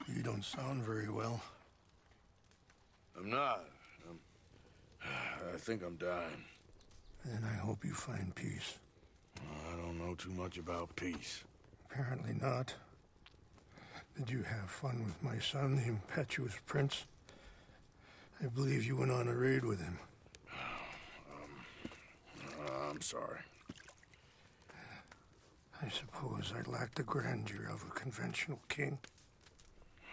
You don't sound very well. I'm not. I think I'm dying. Then I hope you find peace. I don't know too much about peace. Apparently not. Did you have fun with my son, the impetuous prince? I believe you went on a raid with him. I'm sorry. I suppose I lack the grandeur of a conventional king.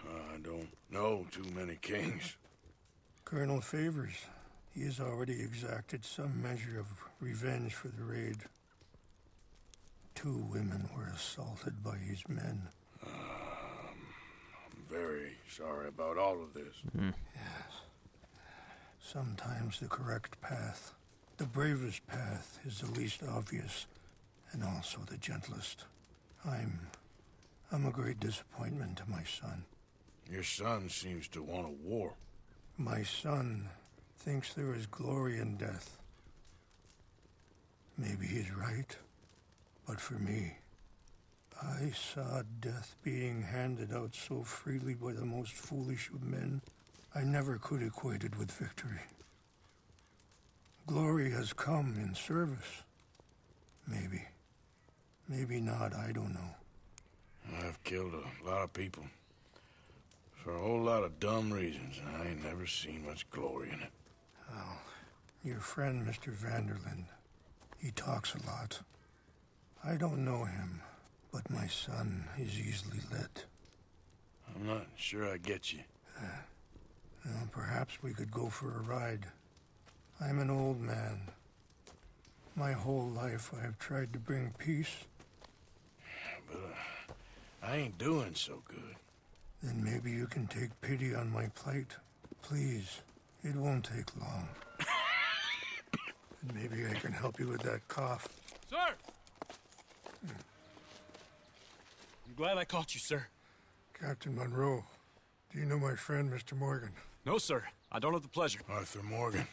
I don't know too many kings. Colonel Favors. He has already exacted some measure of revenge for the raid. 2 women were assaulted by his men. I'm very sorry about all of this. Yes. Sometimes the correct path, the bravest path, is the least obvious, and also the gentlest. I'm a great disappointment to my son. Your son seems to want a war. My son thinks there is glory in death. Maybe he's right, but for me, I saw death being handed out so freely by the most foolish of men, I never could equate it with victory. Glory has come in service. Maybe. Maybe not, I don't know. I've killed a lot of people. For a whole lot of dumb reasons, and I ain't never seen much glory in it. Well, your friend, Mr. Vanderlyn, he talks a lot. I don't know him, but my son is easily led. I'm not sure I get you. Well, perhaps we could go for a ride. I'm an old man. My whole life I have tried to bring peace. But I ain't doing so good. Then maybe you can take pity on my plight. Please, it won't take long. And maybe I can help you with that cough. Sir! I'm glad I caught you, sir. Captain Monroe, do you know my friend, Mr. Morgan? No, sir. I don't have the pleasure. Arthur Morgan.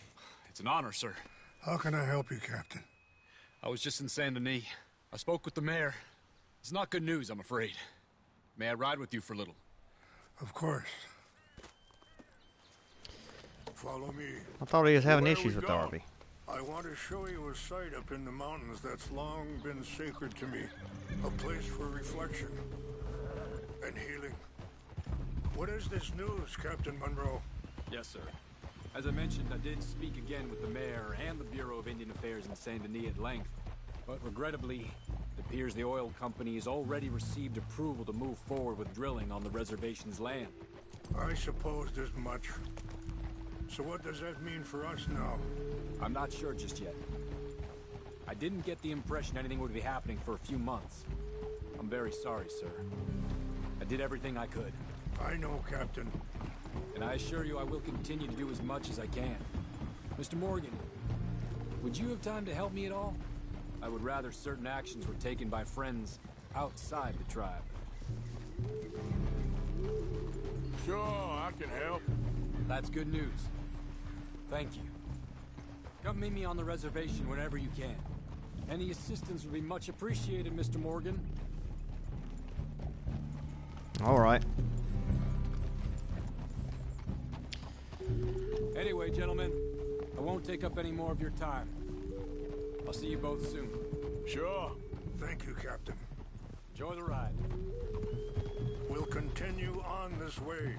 It's an honor, sir. How can I help you, Captain? I was just in Saint Denis. I spoke with the mayor. It's not good news, I'm afraid. May I ride with you for a little? Of course. Follow me. I thought he was having Where issues we with go? Darby. I want to show you a site up in the mountains that's long been sacred to me. A place for reflection and healing. What is this news, Captain Monroe? Yes, sir. As I mentioned, I did speak again with the mayor and the Bureau of Indian Affairs in Saint Denis at length. But regrettably, it appears the oil company has already received approval to move forward with drilling on the reservation's land. I supposed as much. So what does that mean for us now? I'm not sure just yet. I didn't get the impression anything would be happening for a few months. I'm very sorry, sir. I did everything I could. I know, Captain. And I assure you I will continue to do as much as I can. Mr. Morgan, would you have time to help me at all? I would rather certain actions were taken by friends outside the tribe. Sure, I can help. That's good news. Thank you. Come meet me on the reservation whenever you can. Any assistance would be much appreciated, Mr. Morgan. All right. Anyway, gentlemen, I won't take up any more of your time. I'll see you both soon. Sure. Thank you, Captain. Enjoy the ride. We'll continue on this way.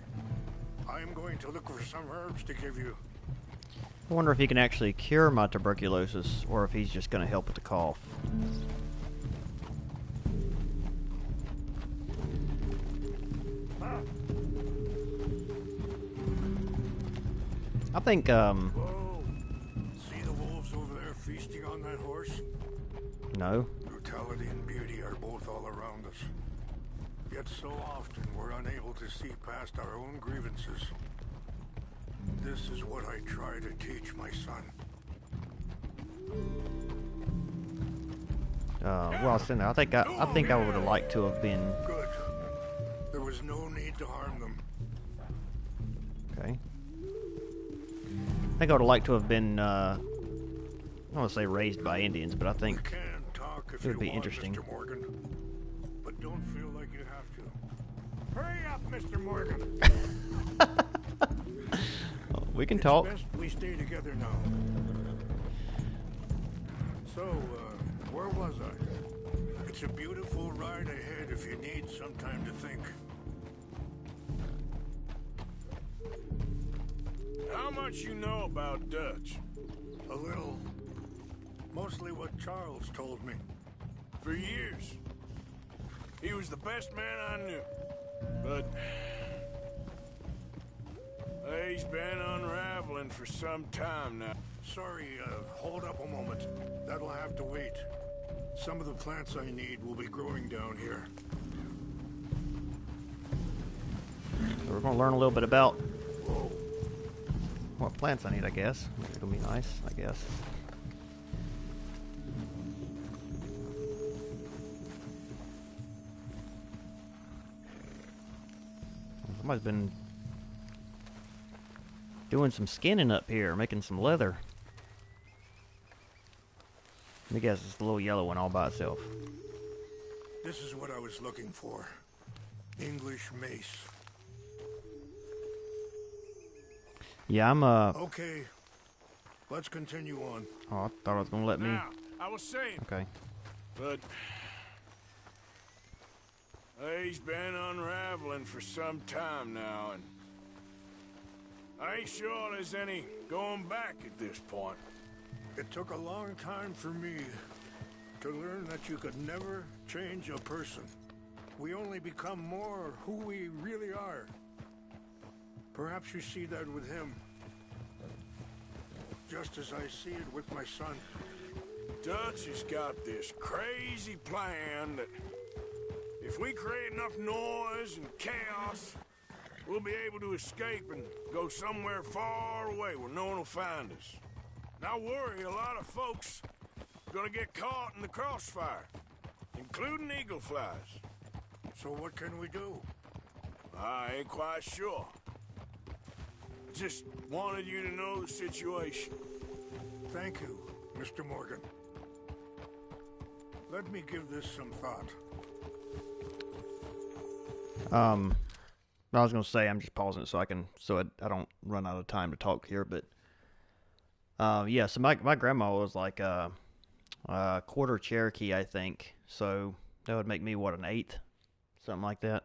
I'm going to look for some herbs to give you. I wonder if he can actually cure my tuberculosis, or if he's just going to help with the cough. I think, Whoa. See the wolves over there feasting on that horse? No. Brutality and beauty are both all around us. Yet so often we're unable to see past our own grievances. This is what I try to teach my son. Well, I think I would have liked to have been. Good. There was no need to harm them. Okay. I think I would have liked to have been. I don't want to say raised by Indians, but I think We can talk if it would you be want, interesting. Mr. Morgan. But don't feel like you have to. Hurry up, Mr. Morgan. We can talk. It's best we stay together now. So, where was I? It's a beautiful ride ahead if you need some time to think. How much you know about Dutch? A little. Mostly what Charles told me. For years. He was the best man I knew. But he's been unraveling for some time now. Sorry, hold up a moment. That'll have to wait. Some of the plants I need will be growing down here. So we're going to learn a little bit about what plants I need, I guess. It'll be nice, I guess. Somebody's been doing some skinning up here, making some leather. Let me guess, it's the little yellow one all by itself. This is what I was looking for. English mace. Yeah, I'm Okay. Let's continue on. Oh, I thought I was gonna let me. Now, I was saying. Okay. But He's been unraveling for some time now, and I ain't sure there's any going back at this point. It took a long time for me to learn that you could never change a person. We only become more who we really are. Perhaps you see that with him, just as I see it with my son. Dutch has got this crazy plan that if we create enough noise and chaos, we'll be able to escape and go somewhere far away where no one will find us. And I worry a lot of folks are gonna get caught in the crossfire, including eagle flies. So what can we do? I ain't quite sure. Just wanted you to know the situation. Thank you, Mr. Morgan. Let me give this some thought. I was gonna say I'm just pausing it so I don't run out of time to talk here, but yeah. So my grandma was like a quarter Cherokee, I think. So that would make me what, an eighth, something like that.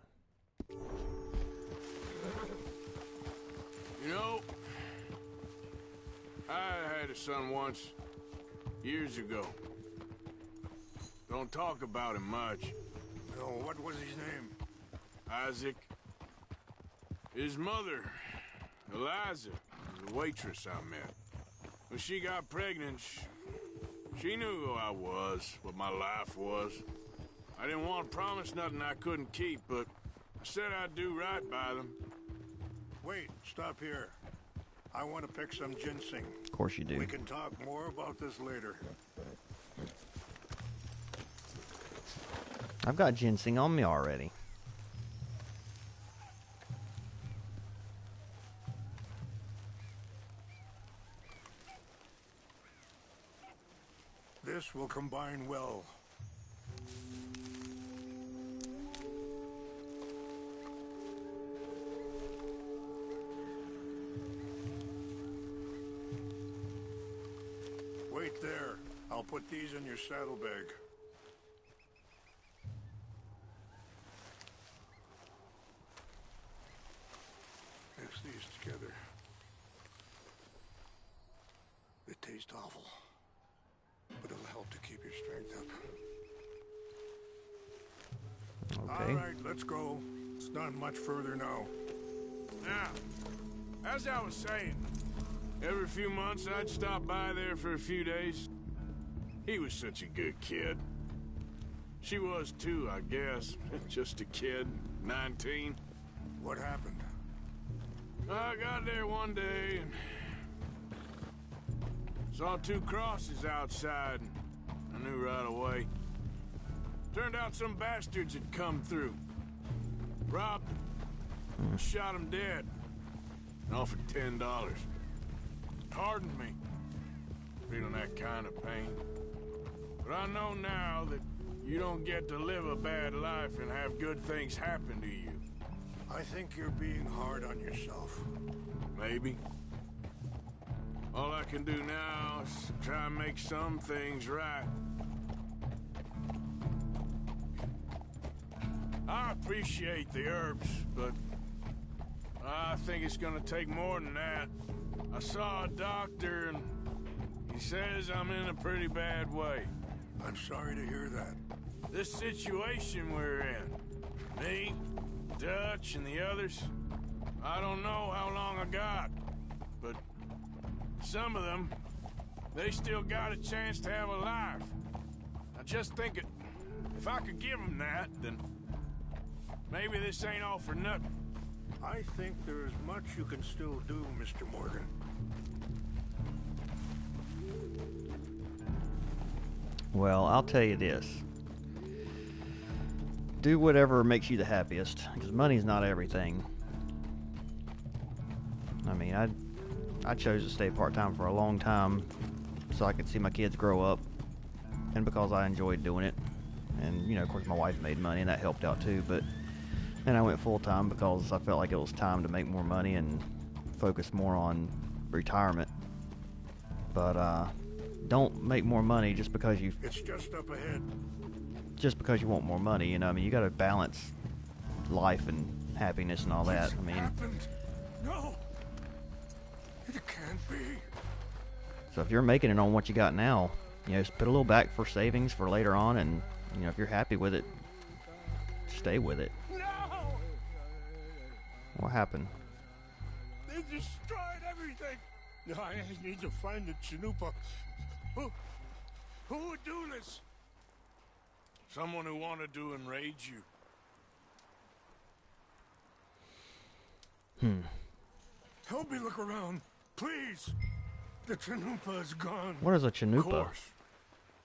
You know, I had a son once, years ago. Don't talk about him much. No, what was his name? Isaac. His mother, Eliza, was a waitress I met. When she got pregnant, she knew who I was, what my life was. I didn't want to promise nothing I couldn't keep, but I said I'd do right by them. Wait, stop here. I want to pick some ginseng. Of course you do. We can talk more about this later. I've got ginseng on me already. This will combine well. Wait there. I'll put these in your saddlebag. Mix these together. They taste awful, but it'll help to keep your strength up. Okay. All right, let's go. It's not much further now. Now, as I was saying, every few months I'd stop by there for a few days. He was such a good kid. She was too, I guess. Just a kid, 19. What happened? I got there one day and saw two crosses outside, and I knew right away. Turned out some bastards had come through. Robbed them, shot them dead, and offered $10. Pardon me, feeling that kind of pain. But I know now that you don't get to live a bad life and have good things happen to you. I think you're being hard on yourself. Maybe. All I can do now is try and make some things right. I appreciate the herbs, but I think it's gonna take more than that. I saw a doctor and he says I'm in a pretty bad way. I'm sorry to hear that. This situation we're in, me, Dutch, and the others, I don't know how long I got, but some of them, they still got a chance to have a life. I just think if I could give them that, then maybe this ain't all for nothing. I think there is much you can still do, Mr. Morgan. Well, I'll tell you this. Do whatever makes you the happiest, because money's not everything. I mean, I chose to stay part-time for a long time so I could see my kids grow up, and because I enjoyed doing it. And, you know, of course my wife made money, and that helped out too, but then I went full-time because I felt like it was time to make more money and focus more on retirement. But, don't make more money just because It's just up ahead. just because you want more money, you know. I mean, you got to balance life and happiness and all that. I mean, No, it can't be. so if you're making it on what you got now, you know, just put a little back for savings for later on, and you know, if you're happy with it, stay with it. No! What happened? They destroyed everything. No, I need to find the Chanupa. Who would do this? Someone who wanted to enrage you. Help me look around, please. The Chanupa is gone. What is a Of Chanupa? course.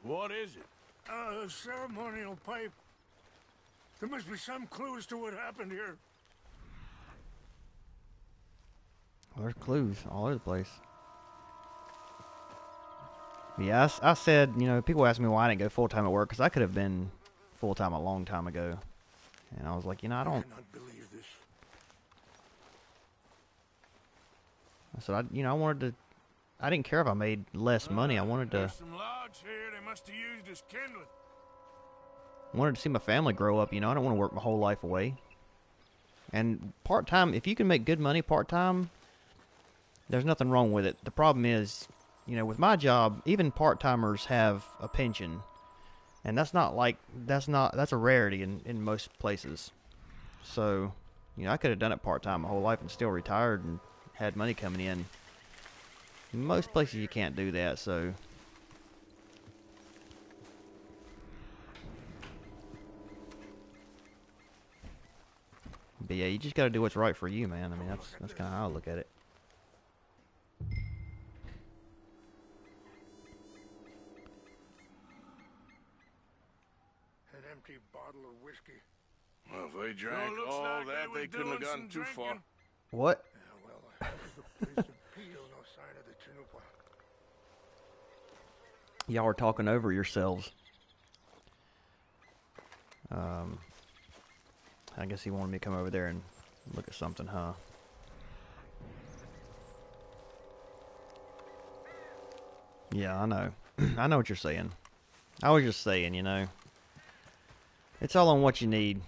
What is it? A ceremonial pipe. There must be some clues to what happened here. Well, there's clues all over the place. Yeah, I said, you know, people ask me why I didn't go full-time at work, because I could have been full-time a long time ago. And I was like, you know, I cannot believe this. I said, I wanted to, I didn't care if I made less money. I wanted There's to some logs here they must have used as kindling. see my family grow up, you know. I don't want to work my whole life away. And part-time, if you can make good money part-time, there's nothing wrong with it. The problem is, you know, with my job, even part-timers have a pension. And that's a rarity in most places. So, you know, I could have done it part-time my whole life and still retired and had money coming in. Most places you can't do that, so. But yeah, you just gotta do what's right for you, man. I mean, that's kind of how I look at it. An empty bottle of whiskey. Well, if they drank looks all like that, they they was couldn't have doing gotten some too far. drinking. What? Yeah, well, there's a peel, no sign of the Chanupa. Y'all are talking over yourselves. I guess he wanted me to come over there and look at something, huh? Yeah, I know. I know what you're saying. I was just saying, you know. It's all on what you need.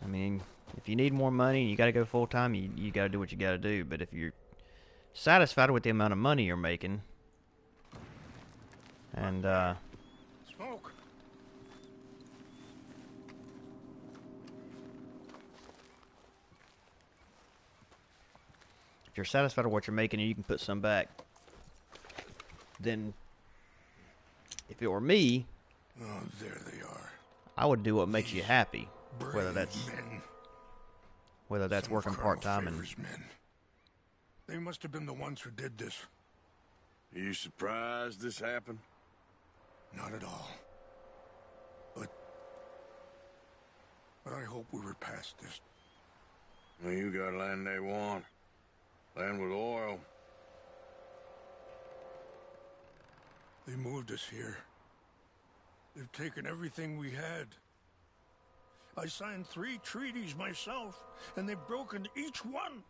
I mean, if you need more money and you gotta go full time, you gotta do what you gotta do. But if you're satisfied with the amount of money you're making, and Smoke. if you're satisfied with what you're making and you can put some back, then if it were me, Oh, there they are. I would do what makes you happy, whether Brave that's men. working part time and Men. They must have been the ones who did this. Are you surprised this happened? Not at all. But I hope we were past this. Well, you got land they want. Land with oil. They moved us here. They've taken everything we had. I signed 3 treaties myself, and they've broken each one.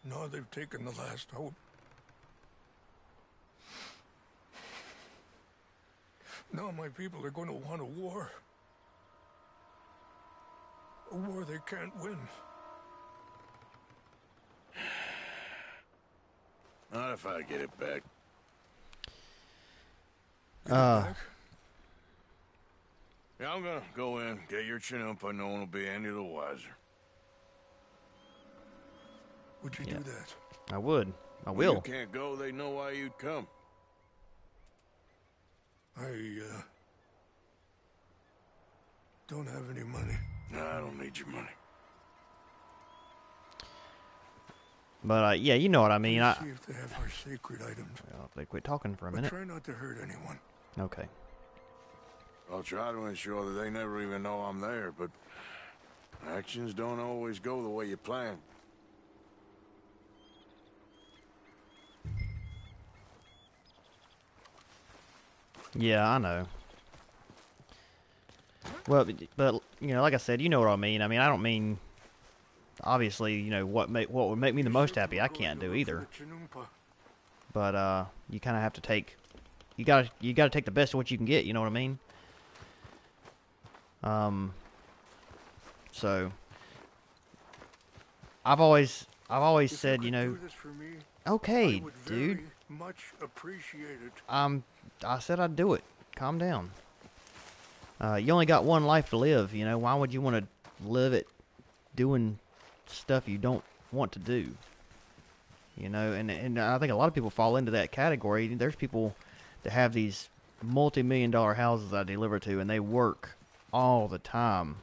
Now they've taken the last hope. Now my people are going to want a war. A war they can't win. Not if I get it back. Uh, Yeah, I'm gonna go in, get your Chanupa, no one will be any the wiser. Would you do that? I would. I Well, will. you can't go, they know why you'd come. I don't have any money. No, I don't need your money. But yeah, you know what I mean. Let's see if they have our sacred items. Well, if they quit talking for a But minute. try not to hurt anyone. Okay. I'll try to ensure that they never even know I'm there, but actions don't always go the way you plan. Yeah, I know. Well, but you know, like I said, you know what I mean. I mean, I don't mean obviously, you know, what would make me the most happy. I can't do either. But you kind of have to take. You gotta take the best of what you can get. You know what I mean? So I've always said, you know, Do this for me, okay, I would dude. very much appreciate it. I said I'd do it. Calm down. You only got one life to live, you know. Why would you want to live it doing stuff you don't want to do? You know, and I think a lot of people fall into that category. There's people that have these multi-million-dollar houses I deliver to, and they work all the time.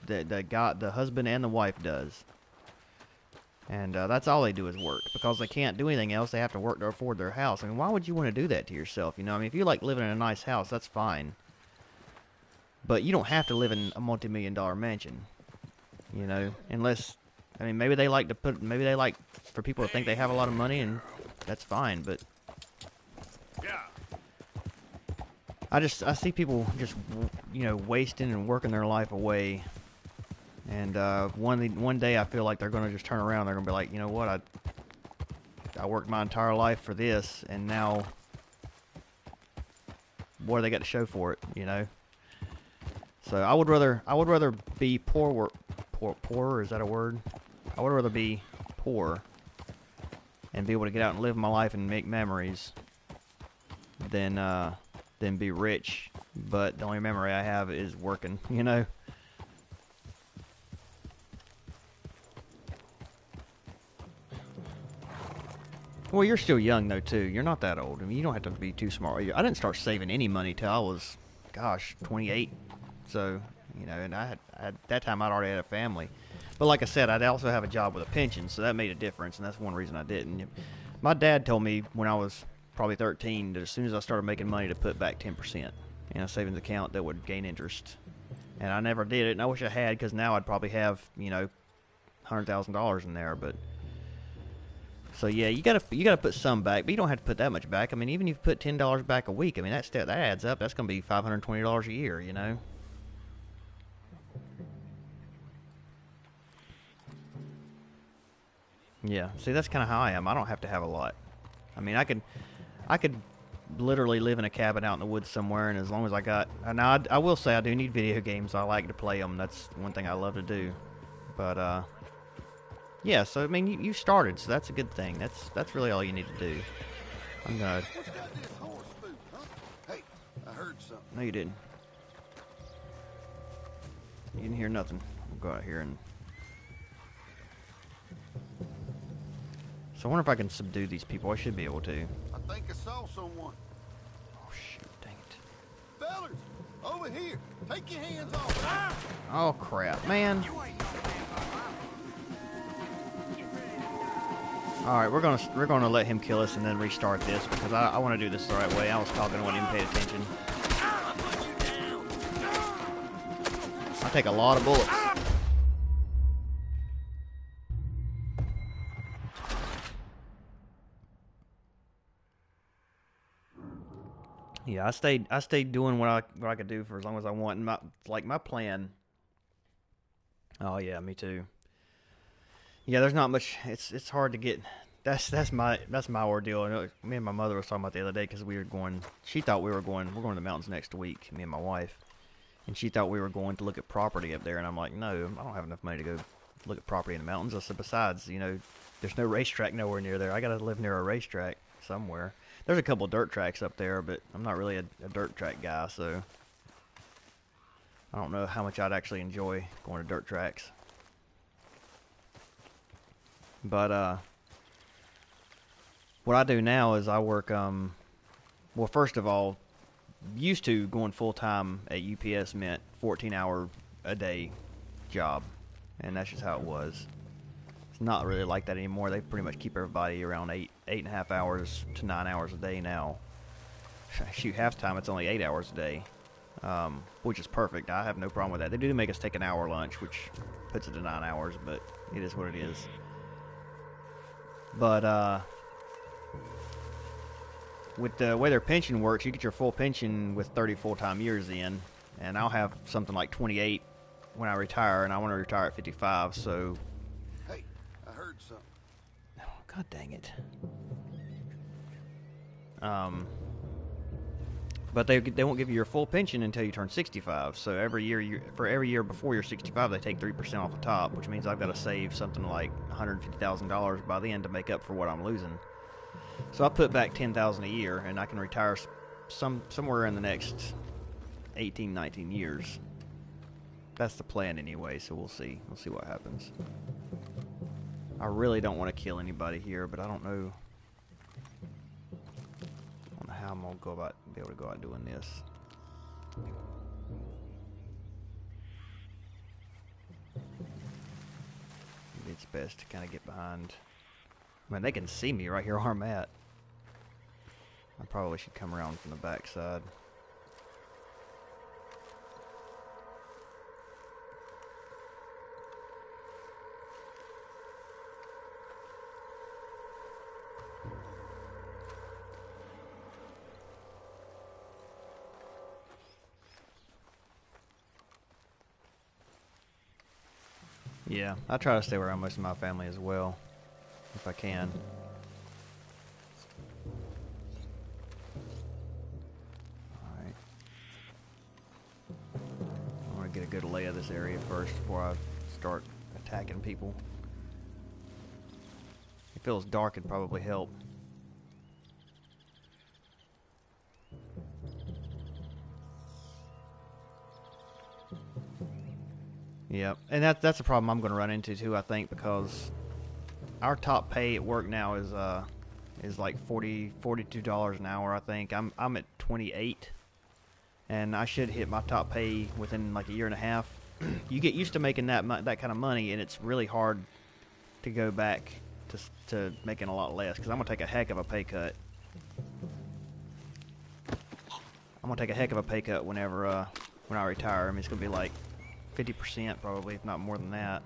The husband and the wife does. And that's all they do is work. Because they can't do anything else, they have to work to afford their house. I mean, why would you want to do that to yourself? You know, I mean, if you like living in a nice house, that's fine. But you don't have to live in a multi-million-dollar mansion. You know, unless, I mean, maybe they like for people to think they have a lot of money, and that's fine, but I see people just, you know, wasting and working their life away. And one day I feel like they're going to just turn around. They're going to be like, you know what, I worked my entire life for this, and now what do they got to show for it? You know. So I would rather be poor. Is that a word? I would rather be poor and be able to get out and live my life and make memories than be rich. But the only memory I have is working. You know. Well, you're still young, though, too. You're not that old. I mean, you don't have to be too smart. I didn't start saving any money till I was, 28. So, you know, and at that time I'd already had a family. But like I said, I'd also have a job with a pension, so that made a difference, and that's one reason I didn't. My dad told me when I was probably 13 that as soon as I started making money to put back 10% in a savings account that would gain interest. And I never did it, and I wish I had, because now I'd probably have, you know, $100,000 in there, but... So yeah, you gotta put some back, but you don't have to put that much back. I mean, even if you put $10 back a week, I mean that adds up. That's gonna be $520 a year, you know. Yeah, see, that's kind of how I am. I don't have to have a lot. I mean, I could literally live in a cabin out in the woods somewhere, and as long as I got, now I will say I do need video games. I like to play them. That's one thing I love to do. But yeah, so I mean, you started, so that's a good thing. That's really all you need to do. I'm gonna. What's got this horse food, huh? Hey, I heard something. No, you didn't. You didn't hear nothing. We'll go out here and. So I wonder if I can subdue these people. I should be able to. I think I saw someone. Oh shoot! Dang it! Fellas, over here. Take your hands off. Ah! Oh crap, man! Alright, we're gonna let him kill us and then restart this because I want to do this the right way. I was talking when he paid attention. I take a lot of bullets. Yeah, I stayed doing what I could do for as long as I want. And my plan. Oh yeah, me too. Yeah, there's not much. It's hard to get. That's my ordeal. I know, me and my mother was talking about the other day because we were going. She thought we were going. We're going to the mountains next week. Me and my wife, and she thought we were going to look at property up there. And I'm like, no, I don't have enough money to go look at property in the mountains. I said, besides, you know, there's no racetrack nowhere near there. I got to live near a racetrack somewhere. There's a couple dirt tracks up there, but I'm not really a dirt track guy, so I don't know how much I'd actually enjoy going to dirt tracks. But what I do now is I work, well, first of all, used to going full-time at UPS meant 14-hour-a-day job, and that's just how it was. It's not really like that anymore. They pretty much keep everybody around 8.5 hours to 9 hours a day now. Shoot, half the time it's only 8 hours a day, which is perfect. I have no problem with that. They do make us take an hour lunch, which puts it to 9 hours, but it is what it is. But with the way their pension works, you get your full pension with 30 full-time years in, and I'll have something like 28 when I retire, and I want to retire at 55, so... Hey, I heard something. Oh, God dang it. But they won't give you your full pension until you turn 65. So every year, for every year before you're 65, they take 3% off the top, which means I've got to save something like $150,000 by then to make up for what I'm losing. So I put back $10,000 a year, and I can retire somewhere in the next 18, 19 years. That's the plan anyway. So we'll see. We'll see what happens. I really don't want to kill anybody here, but I don't know. How I'm gonna be able to go out doing this. Maybe it's best to kind of get behind. I mean, they can see me right here where I'm at. I probably should come around from the back side. Yeah, I try to stay around most of my family as well, if I can. Alright. I want to get a good lay of this area first before I start attacking people. If it feels dark, it'd probably help. Yeah, and that's a problem I'm going to run into too, I think, because our top pay at work now is like $42 an hour, I think. I'm at 28, and I should hit my top pay within like a year and a half. You get used to making that kind of money, and it's really hard to go back to making a lot less, because I'm going to take a heck of a pay cut. I'm going to take a heck of a pay cut when I retire. I mean, it's going to be like 50% probably, if not more than that.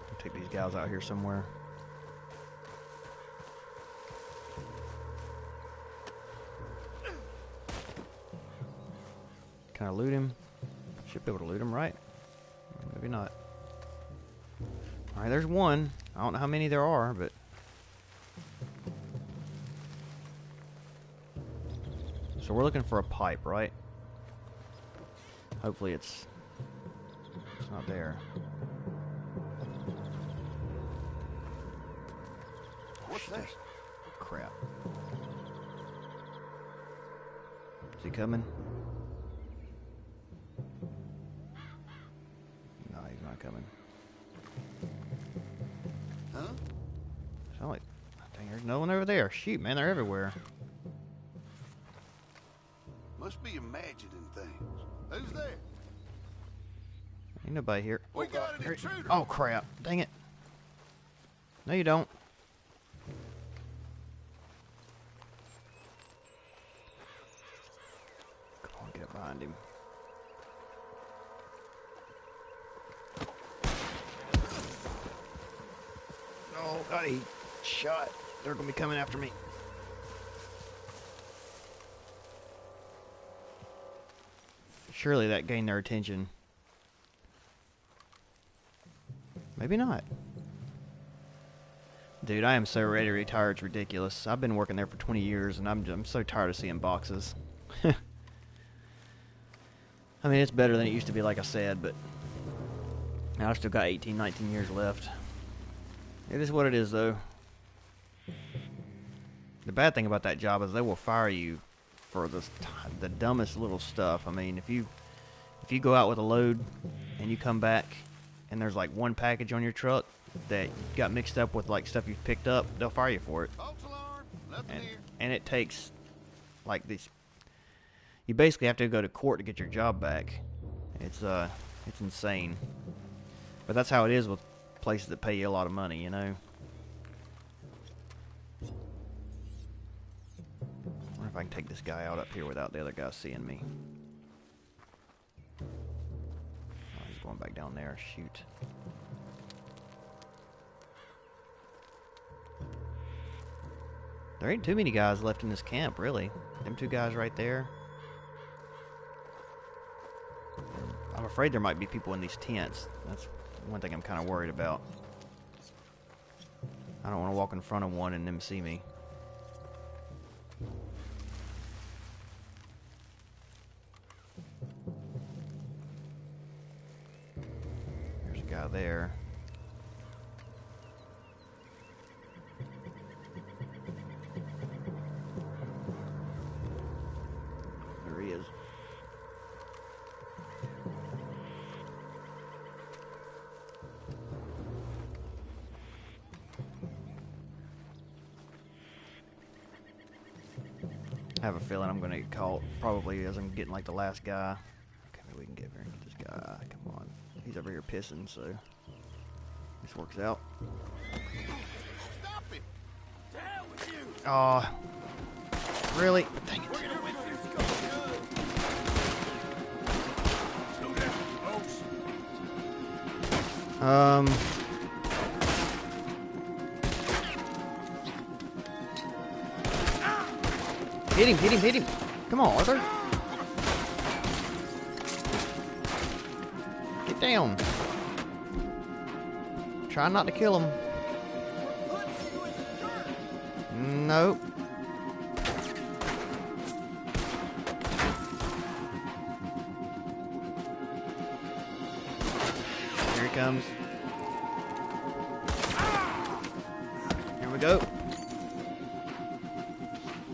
I'll take these guys out here somewhere. Can I loot him? Should be able to loot him, right? Maybe not. Alright, there's one. I don't know how many there are, but so we're looking for a pipe, right? Hopefully it's not there. What's that? Crap. Is he coming? No, he's not coming. Huh? Sound like, dang, there's no one over there. Shoot, man, they're everywhere. Must be imagining things. Who's there? Ain't nobody here. We got an intruder. Oh, crap. Dang it. No, you don't. Come on, get behind him. Oh, got a shot. They're going to be coming after me. Surely that gained their attention. Maybe not. Dude, I am so ready to retire, it's ridiculous. I've been working there for 20 years, and I'm so tired of seeing boxes. I mean, it's better than it used to be, like I said, but I've still got 18, 19 years left. It is what it is, though. The bad thing about that job is they will fire you for the dumbest little stuff. I mean, if you go out with a load and you come back and there's like one package on your truck that got mixed up with like stuff you've picked up, they'll fire you for it. And it takes like this. You basically have to go to court to get your job back. It's insane. But that's how it is with places that pay you a lot of money, you know. I wonder if I can take this guy out up here without the other guy seeing me. Oh, he's going back down there. Shoot. There ain't too many guys left in this camp, really. Them two guys right there. I'm afraid there might be people in these tents. That's one thing I'm kind of worried about. I don't want to walk in front of one and them see me. There's a guy there. There he is. I have a feeling I'm going to get caught, probably as I'm getting like the last guy. Okay, maybe we can get over here and get this guy. Come on. He's over here pissing, so this works out. Stop it! To hell with you! Aw. Really? Dang it. Hit him, hit him, hit him. Come on, Arthur. Get down. Try not to kill him. Nope. Here he comes. Here we go.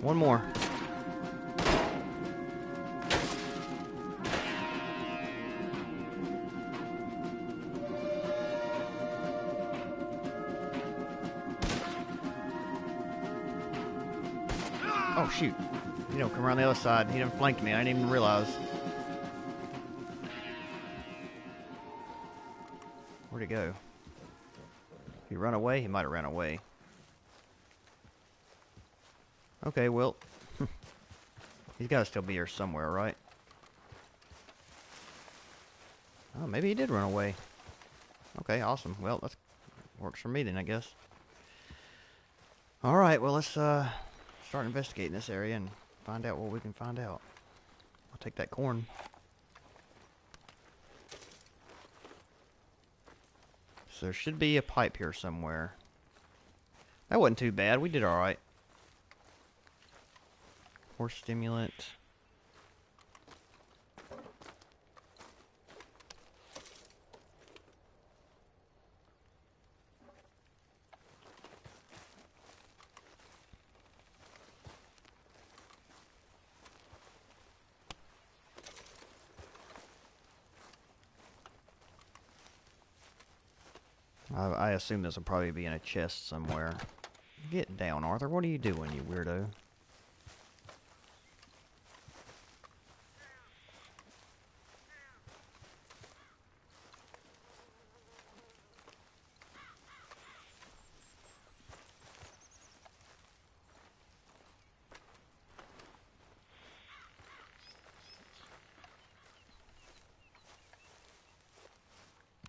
One more. Oh, shoot. You know, come around the other side. He done flanked me. I didn't even realize. Where'd he go? He run away? He might have ran away. Okay, well. He's got to still be here somewhere, right? Oh, maybe he did run away. Okay, awesome. Well, that works for me then, I guess. Alright, well, let's, start investigating this area and find out what we can find out. I'll take that corn. So there should be a pipe here somewhere. That wasn't too bad. We did alright. Horse stimulant. I assume this will probably be in a chest somewhere. Get down, Arthur. What are you doing, you weirdo?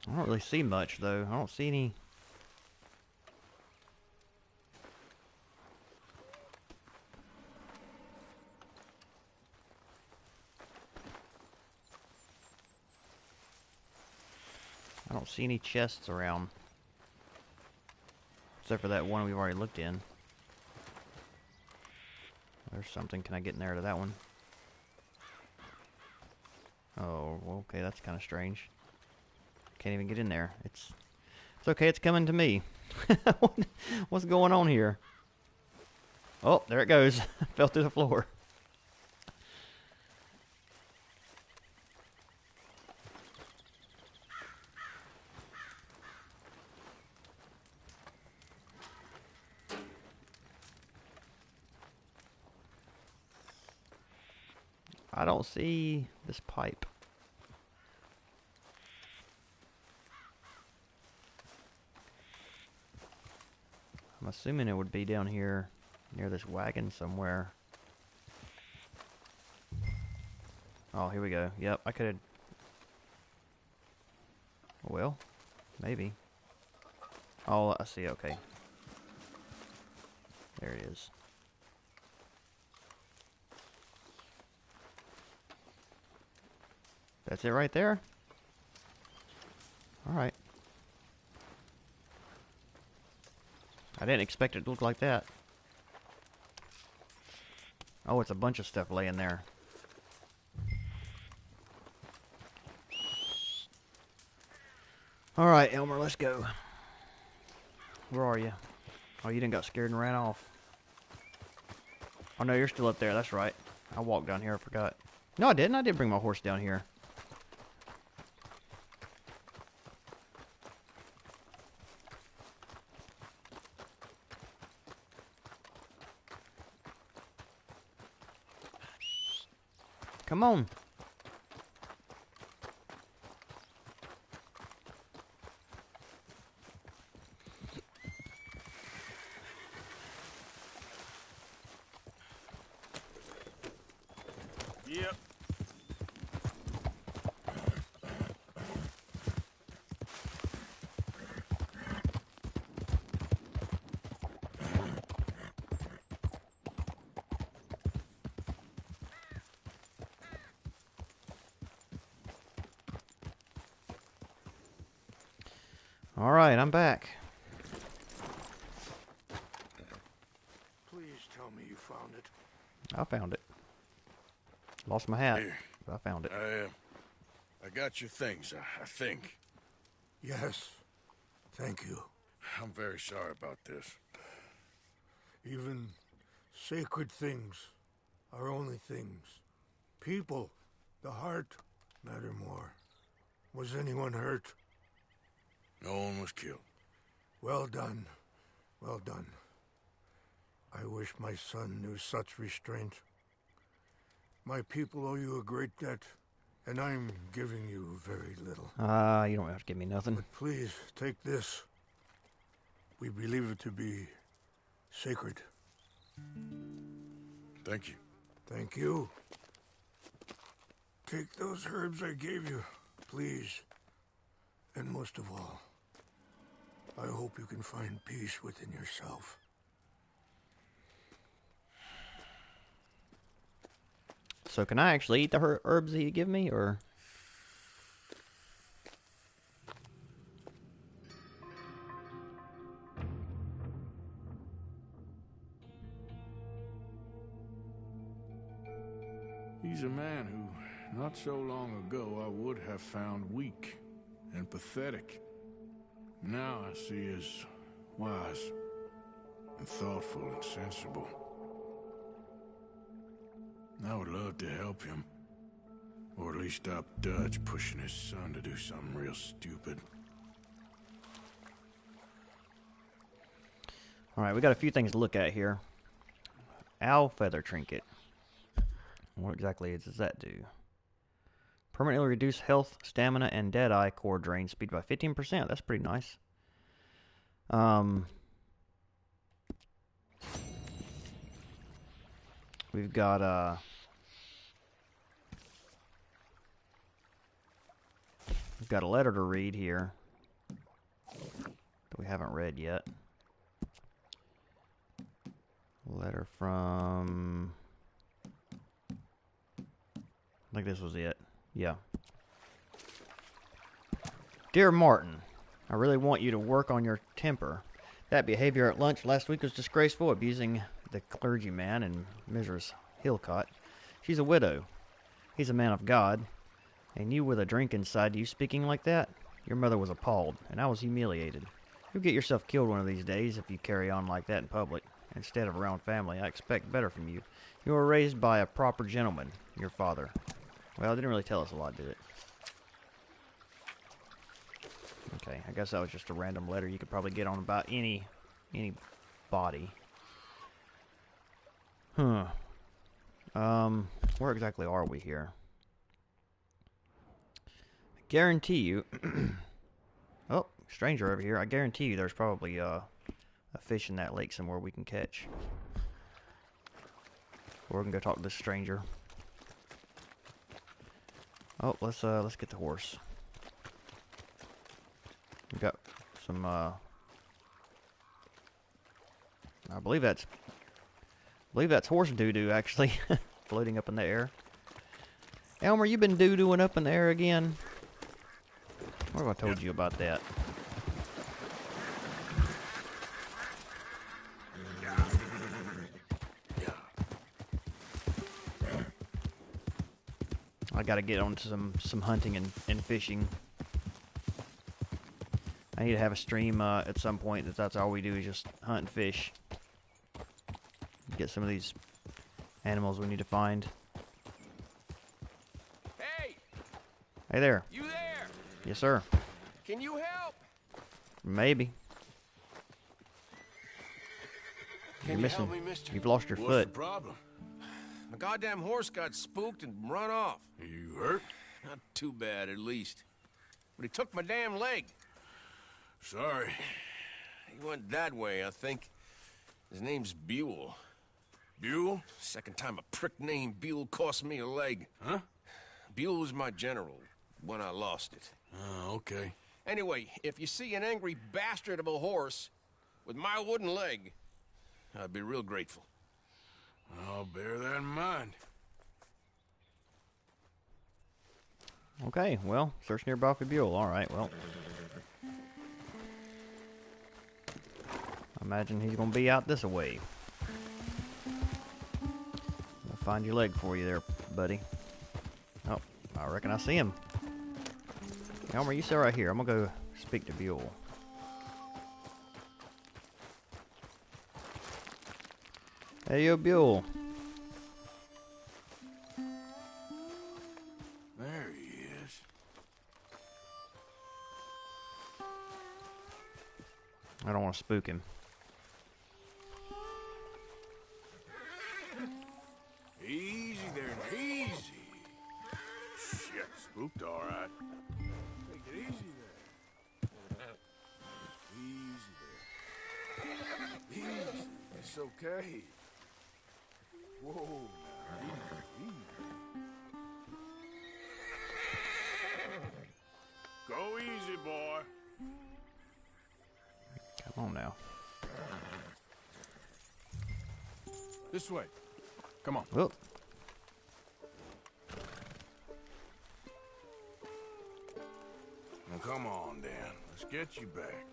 I don't really see much, though. I don't see any... I don't see any chests around. Except for that one we've already looked in. There's something. Can I get in there to that one? Oh, okay, that's kind of strange. Can't even get in there. It's okay, it's coming to me. What's going on here? Oh, there it goes. Fell through the floor. I don't see this pipe. I'm assuming it would be down here near this wagon somewhere. Oh, here we go. Yep, I could have... Well, maybe. Oh, I see, okay. There it is. That's it right there? Alright. I didn't expect it to look like that. Oh, it's a bunch of stuff laying there. Alright, Elmer, let's go. Where are you? Oh, you didn't got scared and ran off. Oh, no, you're still up there. That's right. I walked down here. I forgot. No, I didn't. I did bring my horse down here. Come on. Yep. All right, I'm back. Please tell me you found it. I found it. Lost my hat, Here. but I found it. I got your things, I think. Yes. Thank you. I'm very sorry about this. Even sacred things are only things. People, the heart, matter more. Was anyone hurt? No one was killed. Well done. Well done. I wish my son knew such restraint. My people owe you a great debt, and I'm giving you very little. You don't have to give me nothing. But please, take this. We believe it to be sacred. Thank you. Thank you. Take those herbs I gave you, please. And most of all, I hope you can find peace within yourself. So can I actually eat the herbs that you give me, or? He's a man who, not so long ago, I would have found weak and pathetic. Now I see as wise and thoughtful and sensible. I would love to help him, or at least stop Dutch pushing his son to do something real stupid. Alright, we got a few things to look at here. Owl feather trinket. What exactly does that do? Permanently reduce health, stamina, and deadeye core drain speed by 15%. That's pretty nice. We've got we've got a letter to read here that we haven't read yet. Letter from, I think this was it. Yeah. Dear Martin, I really want you to work on your temper. That behavior at lunch last week was disgraceful, abusing the clergyman and Mrs. Hillcott. She's a widow. He's a man of God. And you with a drink inside you speaking like that? Your mother was appalled, and I was humiliated. You'll get yourself killed one of these days if you carry on like that in public. Instead of around family, I expect better from you. You were raised by a proper gentleman, your father. Well, it didn't really tell us a lot, did it? Okay, I guess that was just a random letter you could probably get on about any body. Huh. Where exactly are we here? I guarantee you... oh, stranger over here. I guarantee you there's probably a fish in that lake somewhere we can catch. We're gonna go talk to this stranger. Oh, let's get the horse. We got some I believe that's horse doo-doo actually floating up in the air. Elmer, you been doo-dooing up in the air again? What have I told you about that? I gotta get onto some hunting and fishing. I need to have a stream at some point that's all we do is just hunt and fish. Get some of these animals we need to find. Hey! Hey there. You there? Yes, sir. Can you help? Maybe. Can you help me, mister? You've lost your What's foot. the problem? My goddamn horse got spooked and run off. You hurt? Not too bad, at least. But he took my damn leg. Sorry. He went that way, I think. His name's Buell. Buell? Second time a prick named Buell cost me a leg. Huh? Buell was my general when I lost it. Oh, okay. Anyway, if you see an angry bastard of a horse with my wooden leg, I'd be real grateful. I'll bear that in mind. Okay, well, search nearby for Buell. Alright, well. I imagine he's gonna be out this way. I'll find your leg for you there, buddy. Oh, I reckon I see him. Elmer, you stay right here. I'm gonna go speak to Buell. Hey, yo, Buell. There he is. I don't want to spook him. Easy there, easy. Shit, spooked all right. Take it easy there. Easy there. Easy. It's okay. Whoa, now, easy. Go easy, boy. Come on now. This way. Come on. Whoop. Now come on, Dan. Let's get you back.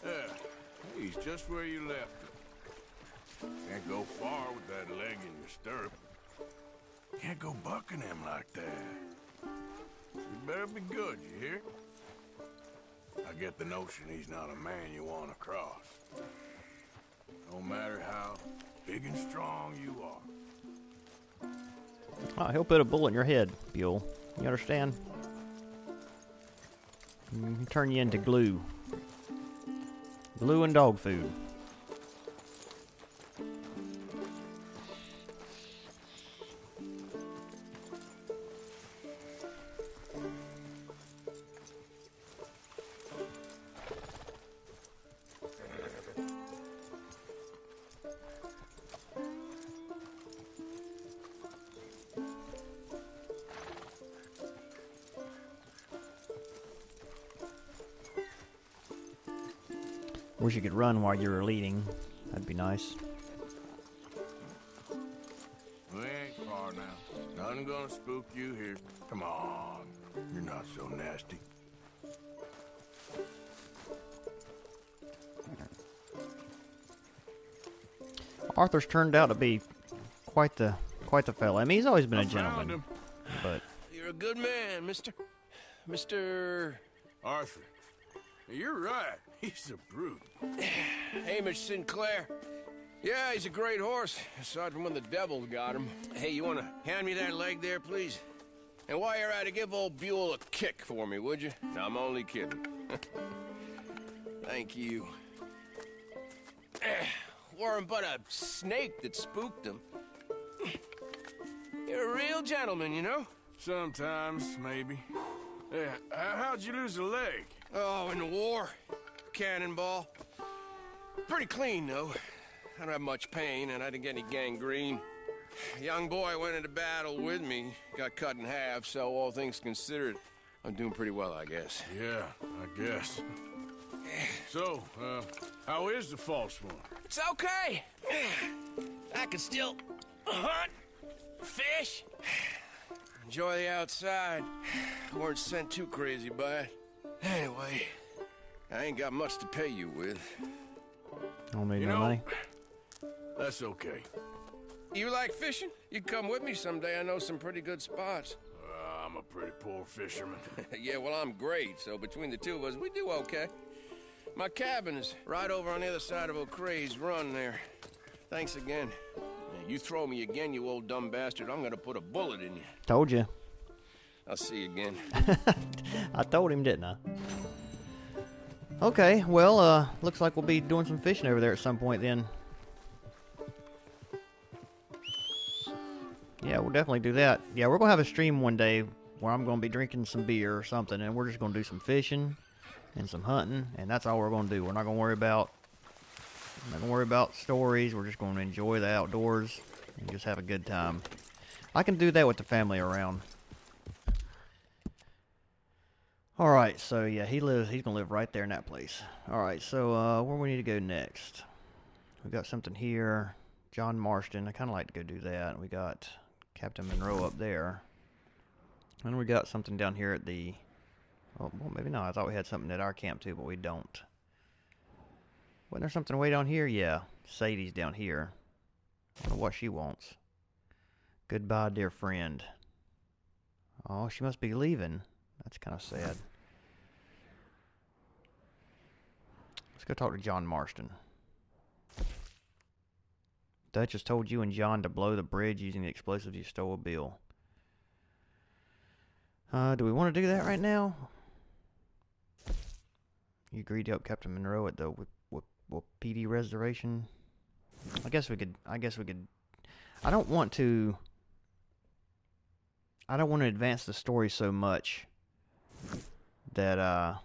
Yeah, he's just where you left him. Can't go far with that leg in your stirrup. Can't go bucking him like that. You better be good, you hear? I get the notion he's not a man you want to cross. No matter how big and strong you are. Oh, he'll put a bullet in your head, Buell. You understand? He'll turn you into glue. Glue and dog food. Wish you could run while you were leading. That'd be nice. We ain't far now. Nothing gonna spook you here. Come on. You're not so nasty. Arthur's turned out to be quite the fella. I mean, he's always been a gentleman, but You're a good man, Mr. Arthur. You're right. He's a brute. Hamish Sinclair. Yeah, he's a great horse, aside from when the devil got him. Hey, you want to hand me that leg there, please? And while you're at it, give old Buell a kick for me, would you? No, I'm only kidding. Thank you. Weren't but a snake that spooked him. You're a real gentleman, you know? Sometimes, maybe. Yeah, how'd you lose a leg? Oh, in the war. Cannonball. Pretty clean, though. I don't have much pain, and I didn't get any gangrene. A young boy went into battle with me, got cut in half, so all things considered, I'm doing pretty well, I guess. Yeah, I guess. So, how is the false one? It's okay. I can still hunt, fish, enjoy the outside. I weren't sent too crazy by it. Anyway, I ain't got much to pay you with. Don't need You no know, money. that's okay. You like fishing? You come with me someday. I know some pretty good spots. I'm a pretty poor fisherman. Yeah, well, I'm great, so between the two of us, we do okay. My cabin is right over on the other side of O'Creagh's Run there. Thanks again. You throw me again, you old dumb bastard, I'm gonna put a bullet in you. Told you. I'll see you again. I told him, didn't I? Okay, well, looks like we'll be doing some fishing over there at some point then. Yeah, we'll definitely do that. Yeah, we're going to have a stream one day where I'm going to be drinking some beer or something, and we're just going to do some fishing and some hunting, and that's all we're going to do. We're not going to worry about stories. We're just going to enjoy the outdoors and just have a good time. I can do that with the family around. Alright, so yeah, he's going to live right there in that place. Alright, so where we need to go next? We got something here. John Marston. I kind of like to go do that. We got Captain Monroe up there. And we got something down here at the... Oh, well, maybe not. I thought we had something at our camp too, but we don't. Wasn't there something way down here? Yeah, Sadie's down here. I wonder what she wants. Goodbye, dear friend. Oh, she must be leaving. That's kind of sad. Let's go talk to John Marston. Dutch has told you and John to blow the bridge using the explosives you stole with Bill. Do we want to do that right now? You agreed to help Captain Monroe at the PD reservation. I guess we could. I don't want to advance the story so much that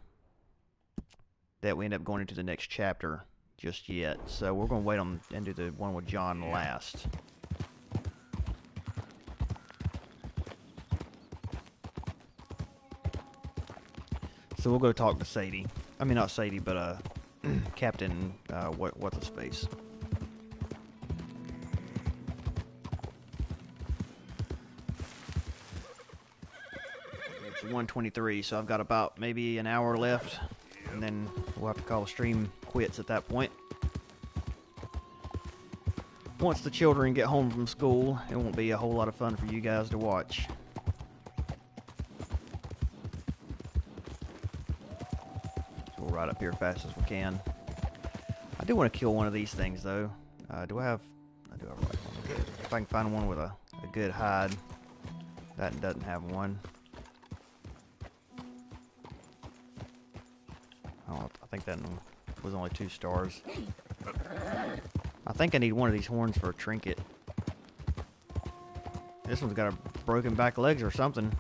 that we end up going into the next chapter just yet. So we're going to wait on and do the one with John last. So we'll go talk to Sadie. I mean, not Sadie, but Captain what's his face? It's 1:23, so I've got about maybe an hour left, and then we'll have to call the stream quits at that point. Once the children get home from school, it won't be a whole lot of fun for you guys to watch. So we'll ride up here as fast as we can. I do want to kill one of these things, though. I do have a rifle. If I can find one with a good hide. That doesn't have one. Oh, I think that was only 2 stars. I think I need one of these horns for a trinket. This one's got a broken back legs or something.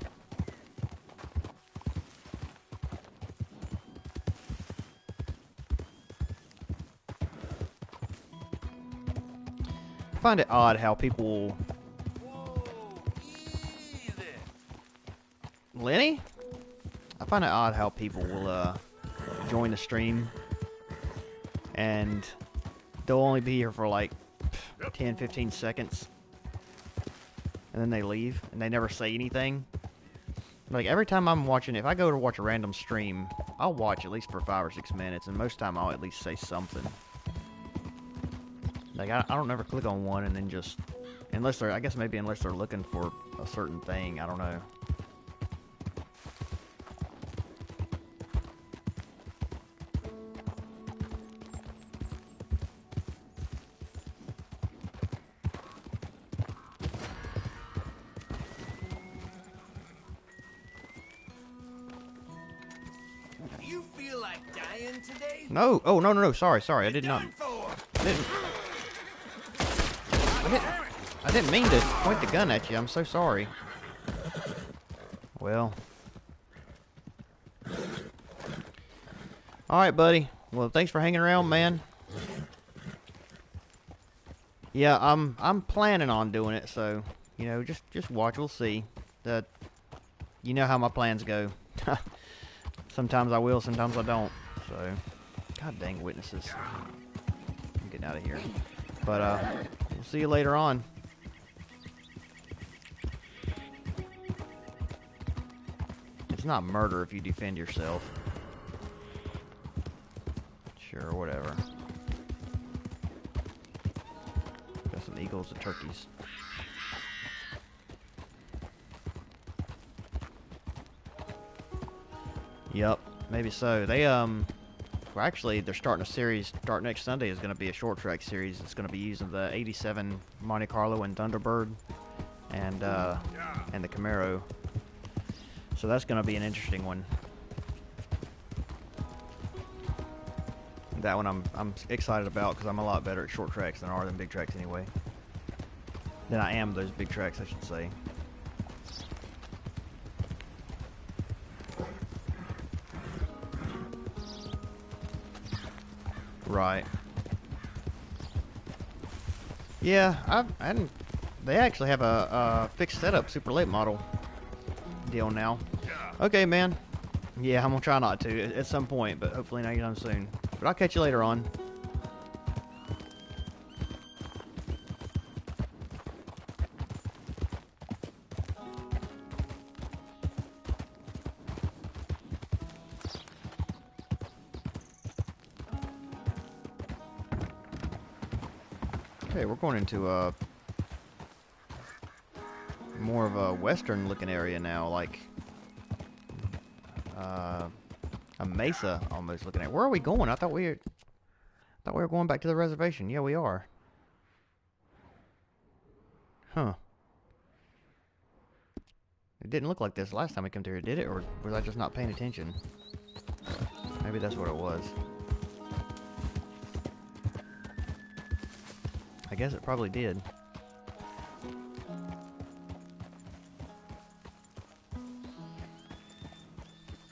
I find it odd how people... Lenny? I find it odd how people will join the stream and they'll only be here for like 10-15 seconds and then they leave and they never say anything. Like every time I'm watching, if I go to watch a random stream, I'll watch at least for 5 or 6 minutes, and most time I'll at least say something. Like I don't ever click on one and then just, unless they're, I guess maybe unless they're looking for a certain thing, I don't know. No. Oh, no. Sorry. I did not. I didn't mean to point the gun at you. I'm so sorry. Well. Alright, buddy. Well, thanks for hanging around, man. Yeah, I'm planning on doing it, so, you know, just watch. We'll see. You know how my plans go. Sometimes I will, sometimes I don't. So, god dang witnesses. I'm getting out of here. But, we'll see you later on. It's not murder if you defend yourself. kills the turkeys. Yep, maybe so. They well, actually, they're starting a series. Start next Sunday is going to be a short track series. It's going to be using the '87 Monte Carlo and Thunderbird, and the Camaro. So that's going to be an interesting one. That one I'm excited about because I'm a lot better at short tracks than I are than big tracks anyway. Than I am those big tracks, I should say. Right. Yeah, I didn't. They actually have a fixed setup super late model deal now. Okay, man. Yeah, I'm gonna try not to at some point, but hopefully not anytime soon. But I'll catch you later on. Okay, we're going into more of a western looking area now, like a mesa almost looking at. Where are we going? I thought we were going back to the reservation. Yeah, we are. Huh. It didn't look like this last time we came through here, did it? Or was I just not paying attention? Maybe that's what it was. I guess it probably did.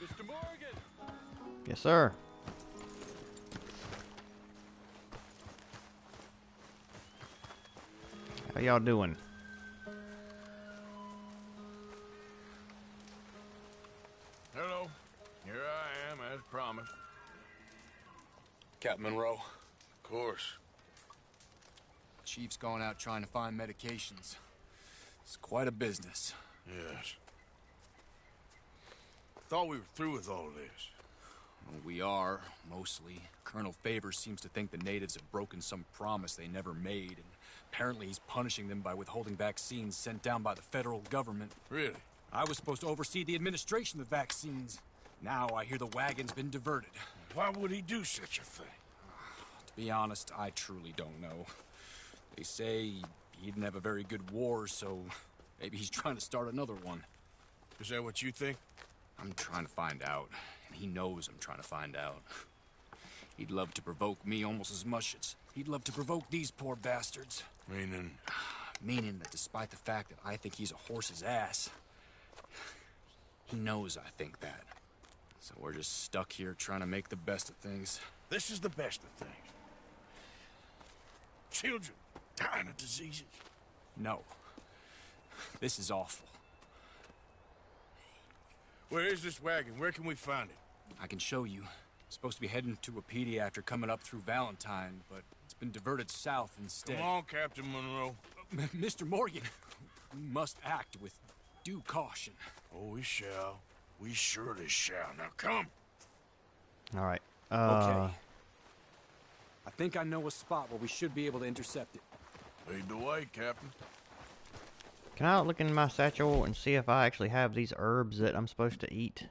Mr. Morgan! Yes, sir. How y'all doing? Hello. Here I am, as promised. Captain Monroe. Of course. Chief's gone out trying to find medications. It's quite a business. Yes. Thought we were through with all of this. Well, we are, mostly. Colonel Favors seems to think the natives have broken some promise they never made, and apparently he's punishing them by withholding vaccines sent down by the federal government. Really? I was supposed to oversee the administration of the vaccines. Now I hear the wagon's been diverted. Why would he do such a thing? To be honest, I truly don't know. They say he didn't have a very good war, so maybe he's trying to start another one. Is that what you think? I'm trying to find out, and he knows I'm trying to find out. He'd love to provoke me almost as much as he'd love to provoke these poor bastards. Meaning? Meaning that despite the fact that I think he's a horse's ass, he knows I think that. So we're just stuck here trying to make the best of things. This is the best of things. Children dying of diseases. No. This is awful. Where is this wagon? Where can we find it? I can show you. Supposed to be heading to Wapiti after coming up through Valentine, but it's been diverted south instead. Come on, Captain Monroe. Mr. Morgan, we must act with due caution. Oh, we shall. We surely shall. Now come. All right. Okay. I think I know a spot where we should be able to intercept it. Lead the way, Captain. Can I look in my satchel and see if I actually have these herbs that I'm supposed to eat?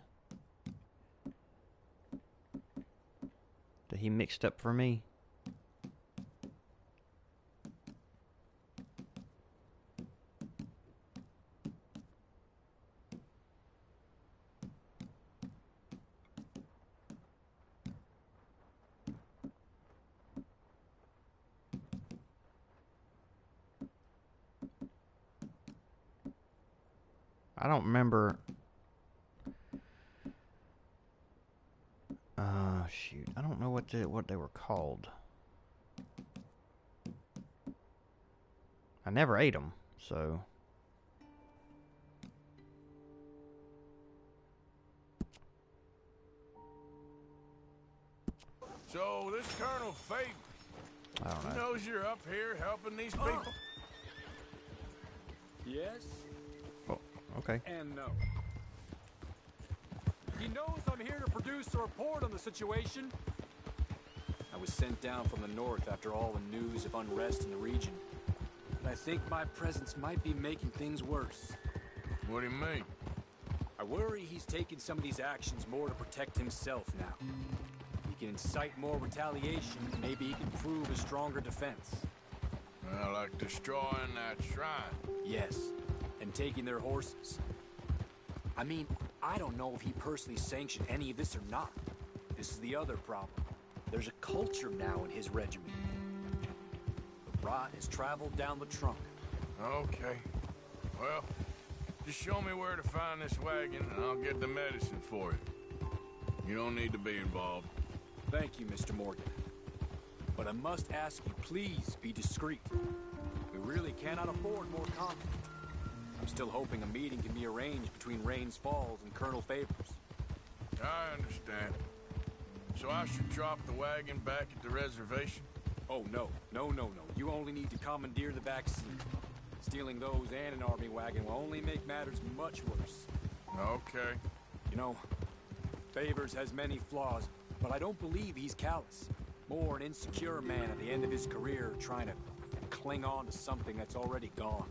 That he mixed up for me? I don't remember. Shoot. I don't know what they were called. I never ate them, so. So, this Colonel Fate, I don't know. he knows you're up here helping these people? Yes. Oh, okay. And no. He knows I'm here to produce a report on the situation. I was sent down from the north after all the news of unrest in the region. but I think my presence might be making things worse. What do you mean? I worry he's taking some of these actions more to protect himself now. He can incite more retaliation, and maybe he can prove a stronger defense. Well, like destroying that shrine. Yes, and taking their horses. I mean, I don't know if he personally sanctioned any of this or not. This is the other problem. There's a culture now in his regiment. The rot has traveled down the trunk. Okay. Well, just show me where to find this wagon, and I'll get the medicine for you. You don't need to be involved. Thank you, Mr. Morgan. But I must ask you, please be discreet. We really cannot afford more conflict. I'm still hoping a meeting can be arranged between Rains Falls and Colonel Favors. I understand. So I should drop the wagon back at the reservation? Oh, no. No. You only need to commandeer the back seat. Stealing those and an army wagon will only make matters much worse. Okay. You know, Favors has many flaws, but I don't believe he's callous. More an insecure man at the end of his career trying to cling on to something that's already gone.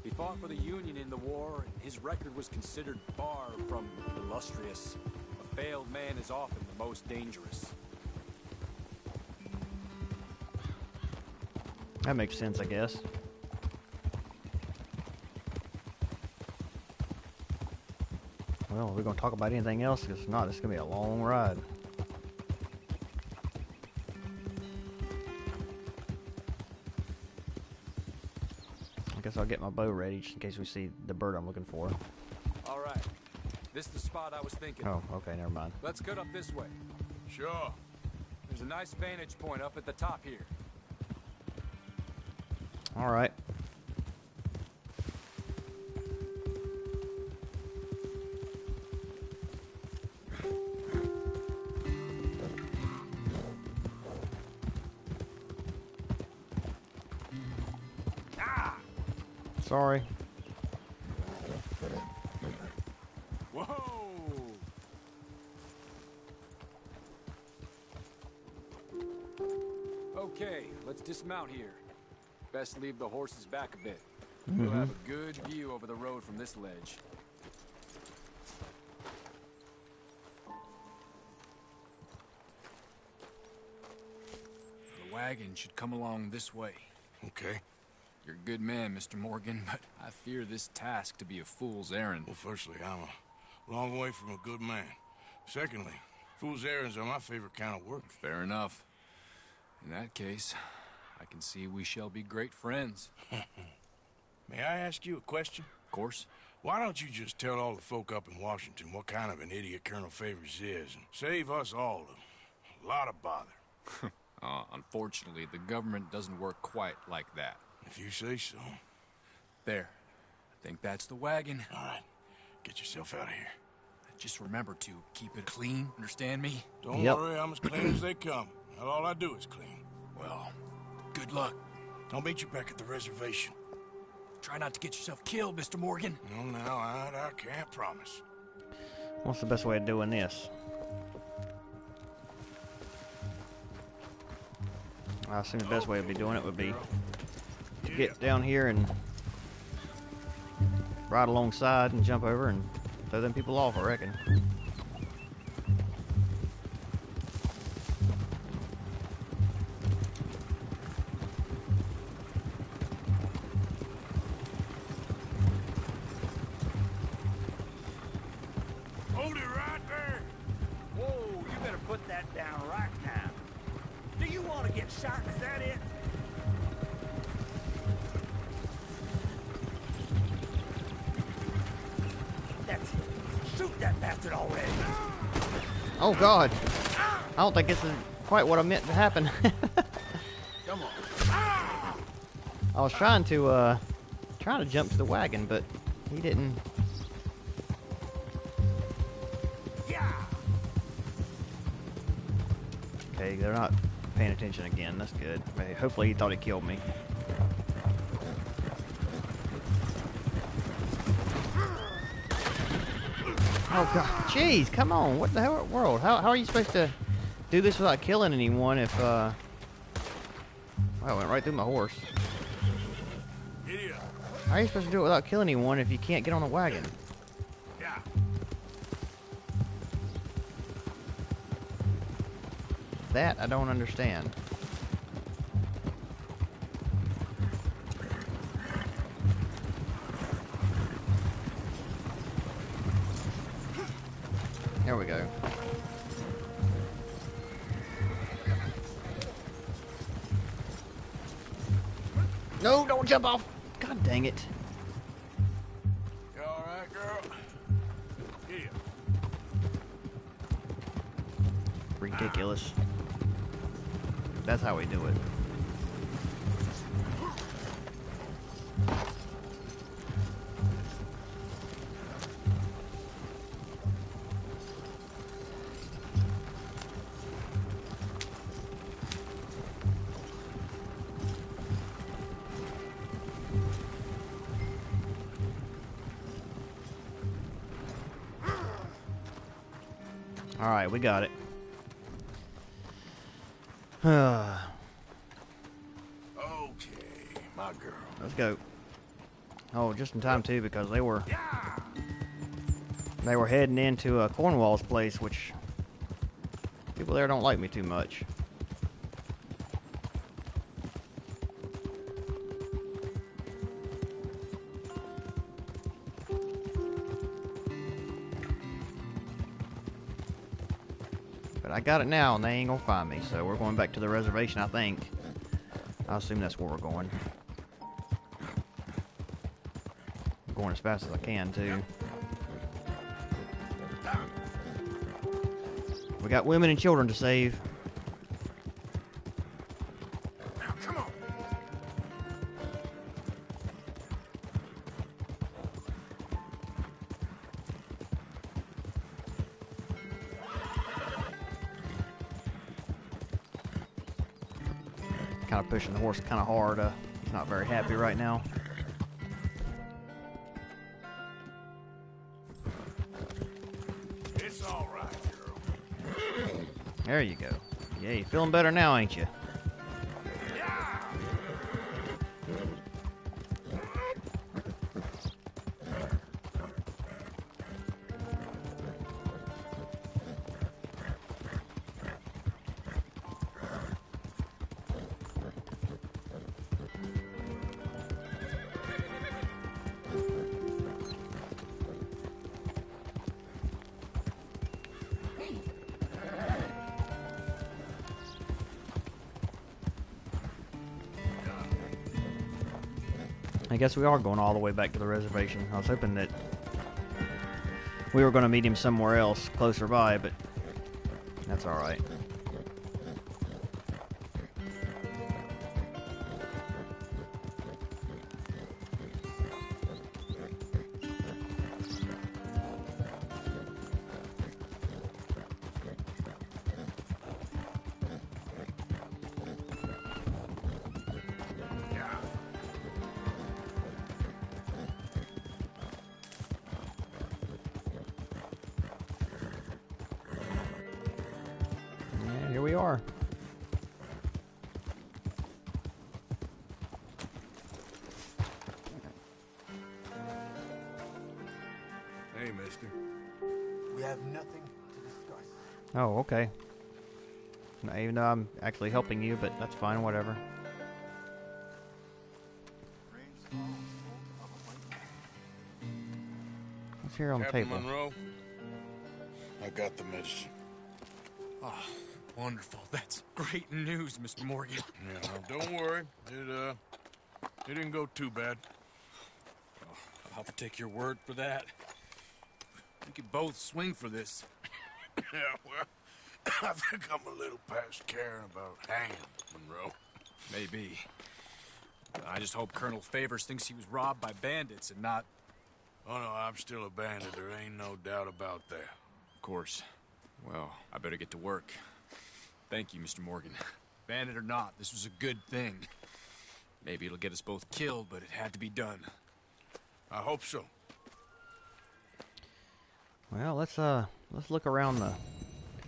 He fought for the Union in the war, and his record was considered far from illustrious. A failed man is often the most dangerous. That makes sense, I guess. Well, are we going to talk about anything else? Because if not, it's going to be a long ride. I guess I'll get my bow ready just in case we see the bird I'm looking for. All right. This is the spot I was thinking. Oh, okay, never mind. Let's cut up this way. Sure. There's a nice vantage point up at the top here. All right. Sorry. Whoa! Okay, let's dismount here. Best leave the horses back a bit. We'll have a good view over the road from this ledge. The wagon should come along this way. Okay. You're a good man, Mr. Morgan, but I fear this task to be a fool's errand. Well, firstly, I'm a long way from a good man. Secondly, fool's errands are my favorite kind of work. Fair enough. In that case, I can see we shall be great friends. May I ask you a question? Of course. Why don't you just tell all the folk up in Washington what kind of an idiot Colonel Favors is and save us all a lot of bother? Unfortunately, the government doesn't work quite like that. If you say so. There. I think that's the wagon. All right. Get yourself out of here. Just remember to keep it clean, understand me? Don't worry, I'm as clean as they come. All I do is clean. Well, good luck. I'll meet you back at the reservation. Try not to get yourself killed, Mr. Morgan. No, I can't promise. What's the best way of doing this? I assume the best way of doing it would be to get down here and ride alongside and jump over and throw them people off, I reckon. Hold it right there. Whoa, you better put that down right now. Do you want to get shot? Is that it? That's it. Shoot that bastard already. Oh God! I don't think this is quite what I meant to happen. Come on. I was trying to jump to the wagon, but he didn't. Yeah. Okay, they're not paying attention again. That's good. Hopefully he thought he killed me. Oh God! Jeez, come on! What the hell world? How are you supposed to do this without killing anyone if? Wow, it went right through my horse. Idiot. How are you supposed to do it without killing anyone if you can't get on the wagon? Yeah. That I don't understand. There we go. No, don't jump off! God dang it. You alright, girl? Here. Ridiculous. That's how we do it. Alright, we got it. Okay, my girl. Let's go. Oh, just in time too, because they were heading into Cornwall's place, which people there don't like me too much. But I got it now, and they ain't gonna find me, so we're going back to the reservation, I think. I assume that's where we're going. I'm going as fast as I can, too. We got women and children to save. Now, come on. Kind of pushing the horse kind of hard. He's not very happy right now. It's all right, girl. There you go. Yeah, you feeling better now, ain't you? I guess we are going all the way back to the reservation. I was hoping that we were going to meet him somewhere else closer by, but that's alright. Here we are. Hey, mister. We have nothing to discuss. Oh, okay. Now, even though I'm actually helping you, but that's fine, whatever. What's here on the Captain table? Monroe, I got the medicine. Oh, wonderful. That's great news, Mr. Morgan. Yeah, don't worry. It didn't go too bad. I'll have to take your word for that. We could both swing for this. Yeah, well, I think I'm a little past caring about hanging, Monroe. Maybe. I just hope Colonel Favors thinks he was robbed by bandits and not... Oh, no, I'm still a bandit. There ain't no doubt about that. Of course. Well, I better get to work. Thank you, Mr. Morgan. Bandit or not, this was a good thing. Maybe it'll get us both killed, but it had to be done. I hope so. Well, let's look around the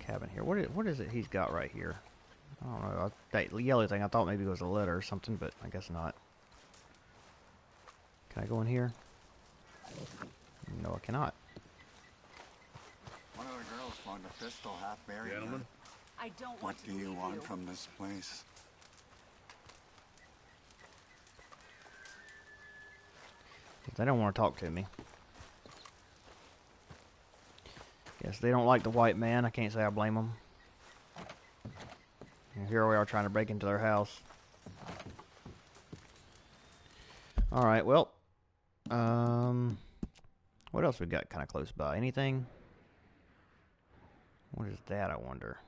cabin here. What is it he's got right here? I don't know. That yellow thing, I thought maybe it was a letter or something, but I guess not. Can I go in here? No, I cannot. One of the girls found a pistol half buried. Gentlemen? I don't What want to do you leave want you. from this place? They don't want to talk to me. Guess they don't like the white man. I can't say I blame them. And here we are trying to break into their house. Alright, well. What else we got kind of close by? Anything? What is that, I wonder?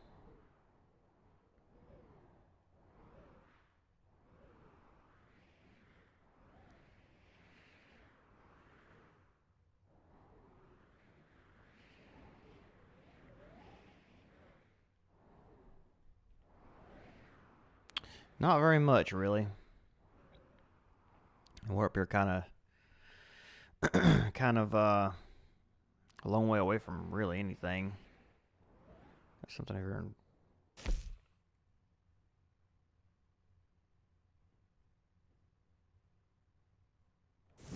Not very much, really. We're up here kind of a long way away from really anything. There's something over here.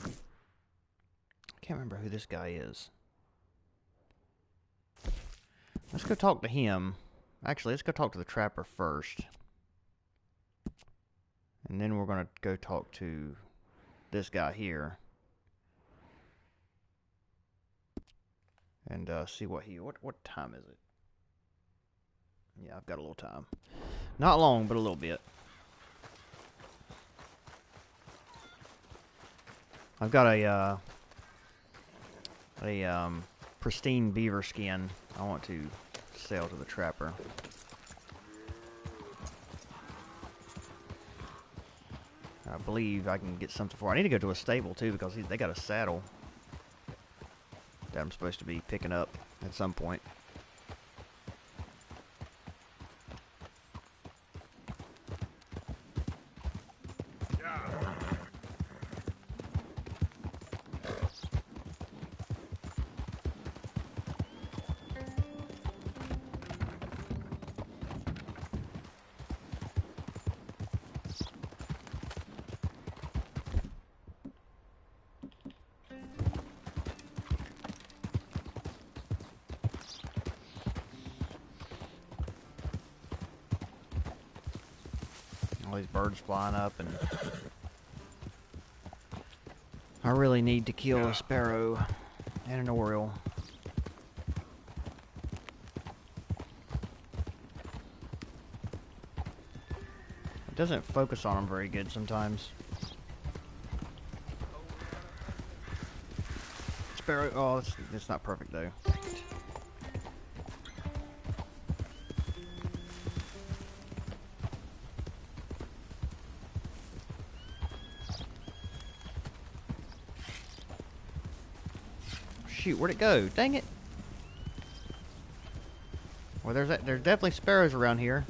I can't remember who this guy is. Let's go talk to him. Actually, let's go talk to the trapper first. And then we're going to go talk to this guy here. And see what time is it? Yeah, I've got a little time. Not long, but a little bit. I've got a pristine beaver skin I want to sell to the trapper. I believe I can get something for it. I need to go to a stable too because they got a saddle that I'm supposed to be picking up at some point. All these birds flying up, and I really need to kill a sparrow and an oriole. It doesn't focus on them very good sometimes. Sparrow, oh, it's not perfect though. Shoot, where'd it go? Dang it. Well, there's definitely sparrows around here.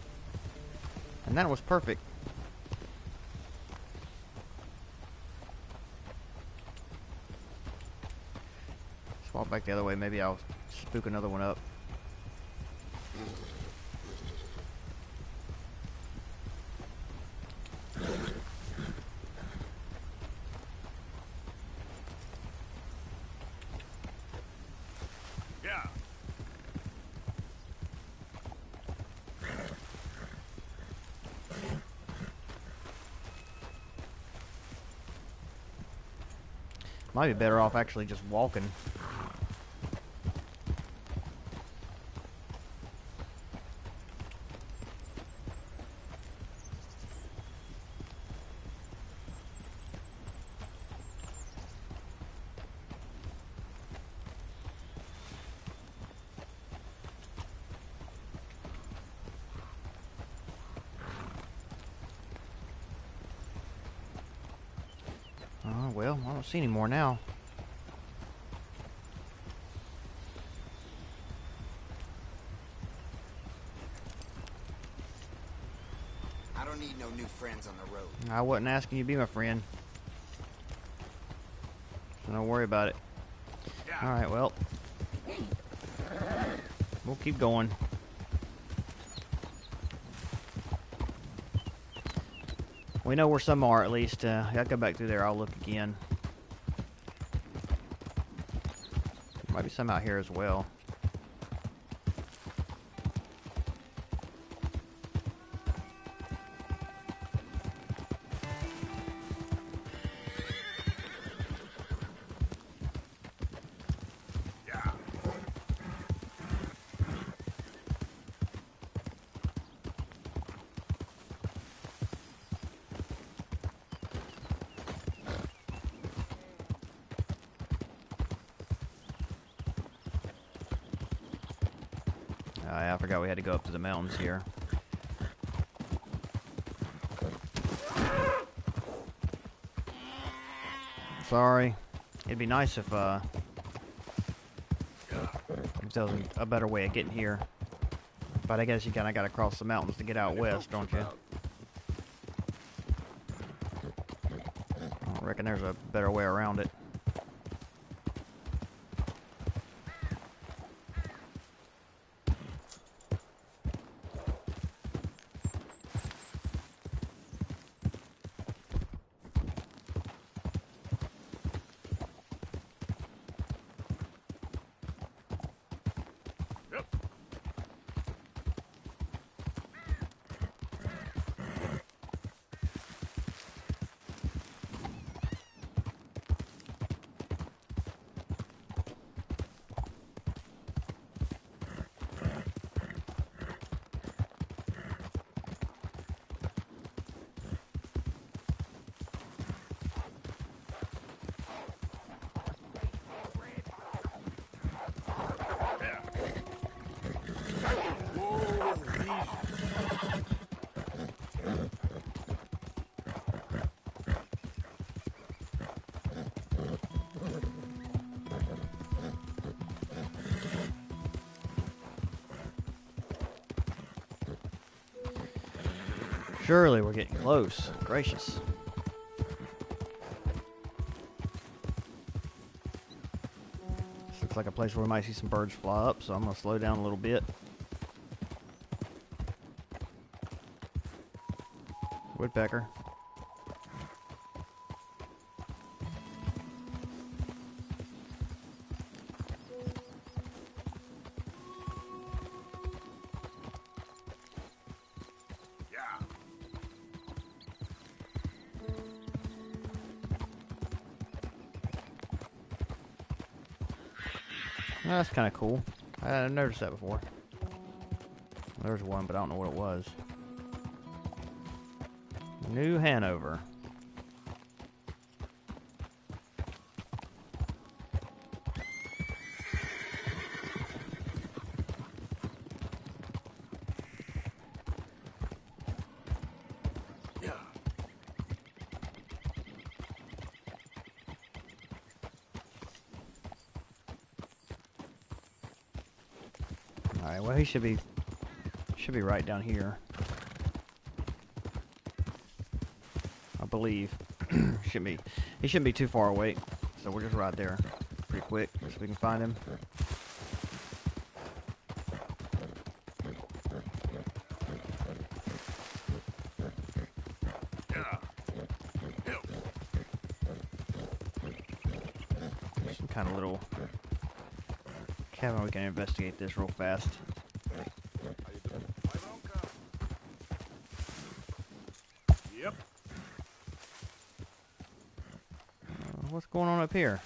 And that was perfect. Swap back the other way. Maybe I'll spook another one up. Might be better off actually just walking. Oh, well, I don't see any more now. I don't need no new friends on the road. I wasn't asking you to be my friend. So don't worry about it. Alright, well. We'll keep going. We know where some are, at least. I'll go back through there. I'll look again. Might be some out here as well. I forgot we had to go up to the mountains here. Sorry. It'd be nice if there was a better way of getting here. But I guess you kinda gotta cross the mountains to get out west, don't you? I reckon there's a better way around it. Surely we're getting close. Gracious. This looks like a place where we might see some birds fly up, so I'm going to slow down a little bit. Woodpecker. That's kind of cool. I hadn't noticed that before. There's one, but I don't know what it was. New Hanover. Alright, well he should be right down here. I believe. He shouldn't be too far away. So we'll just ride there pretty quick so we can find him. Some kind of little cabin, we can investigate this real fast. Yep. What's going on up here?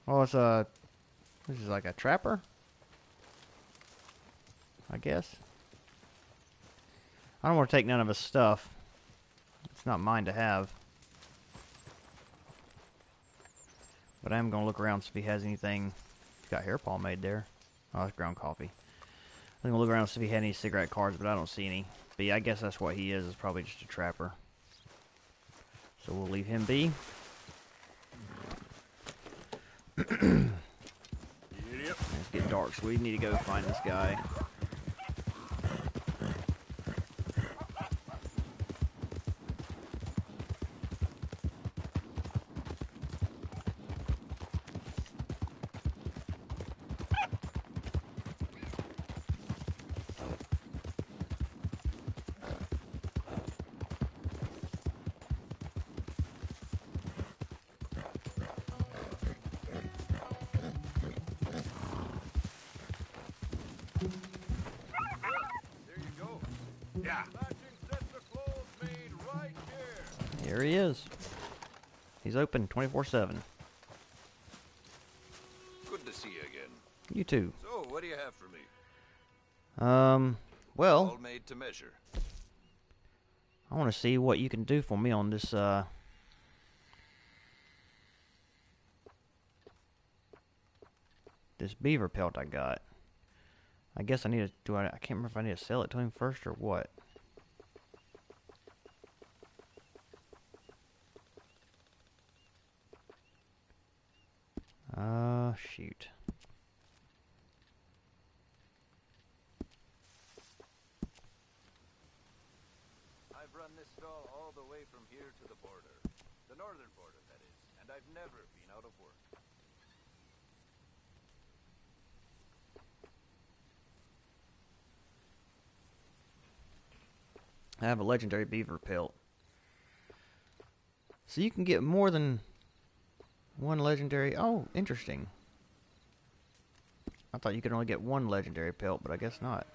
Oh, it's a... This is like a trapper? I guess. I don't want to take none of his stuff. It's not mine to have. But I am going to look around see if he has anything. He's got hair pomade there. Oh, that's ground coffee. I'm going to look around see if he had any cigarette cards, but I don't see any. But yeah, I guess that's what he is probably just a trapper. So we'll leave him be. It's getting dark, so we need to go find this guy. Yeah. Here he is. He's open 24/7. Good to see you again. You too. So, what do you have for me? Well, All made to measure. I want to see what you can do for me on this, this beaver pelt I got. I guess I need to, I can't remember if I need to sell it to him first or what. Shoot. I've run this stall all the way from here to the border. The northern border, that is. And I've never been out of work. I have a legendary beaver pelt. So you can get more than one legendary. Oh, interesting. I thought you could only get one legendary pelt, but I guess not.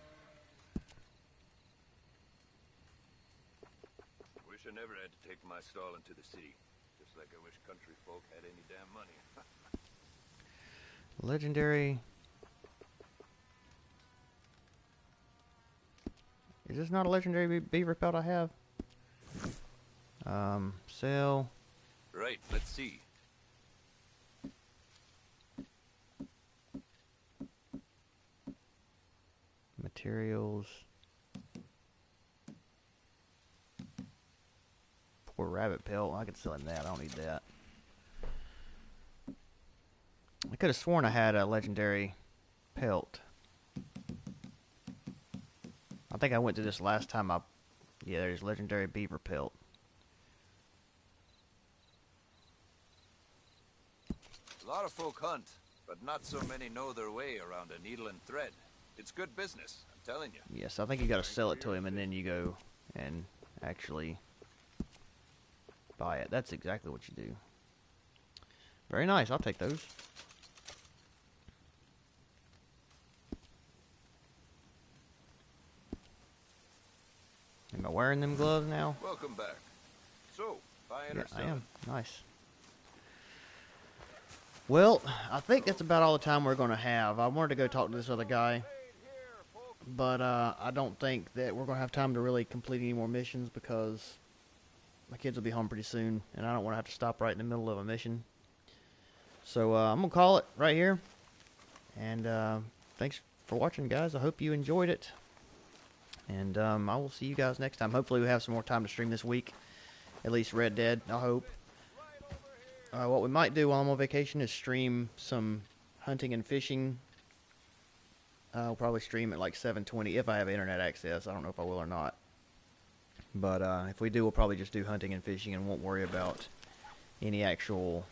Wish I never had to take my stall into the city. Just like I wish country folk had any damn money. Legendary. Is this not a legendary beaver pelt I have? Sell. Right, let's see. Materials. Poor rabbit pelt. I could sell him that. I don't need that. I could have sworn I had a legendary pelt. I think I went to this last time. Yeah, there's legendary beaver pelt. A lot of folk hunt, but not so many know their way around a needle and thread. It's good business, I'm telling you. Yes, I think you got to sell it to him and then you go and actually buy it. That's exactly what you do. Very nice. I'll take those. Am I wearing them gloves now? Welcome back. So, buying or I selling? am. Nice. Well, I think that's about all the time we're going to have. I wanted to go talk to this other guy, but I don't think that we're going to have time to really complete any more missions because my kids will be home pretty soon, and I don't want to have to stop right in the middle of a mission. So I'm going to call it right here, and thanks for watching, guys. I hope you enjoyed it, and I will see you guys next time. Hopefully we have some more time to stream this week, at least Red Dead, I hope. What we might do while I'm on vacation is stream some hunting and fishing. I'll probably stream at like 720 if I have internet access. I don't know if I will or not. But if we do, we'll probably just do hunting and fishing and won't worry about any actual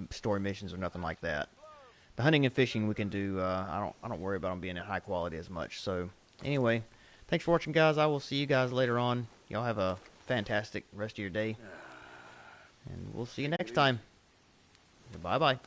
story missions or nothing like that. The hunting and fishing we can do. I don't worry about them being in high quality as much. So anyway, thanks for watching, guys. I will see you guys later on. Y'all have a fantastic rest of your day, and we'll see you next time. Bye bye.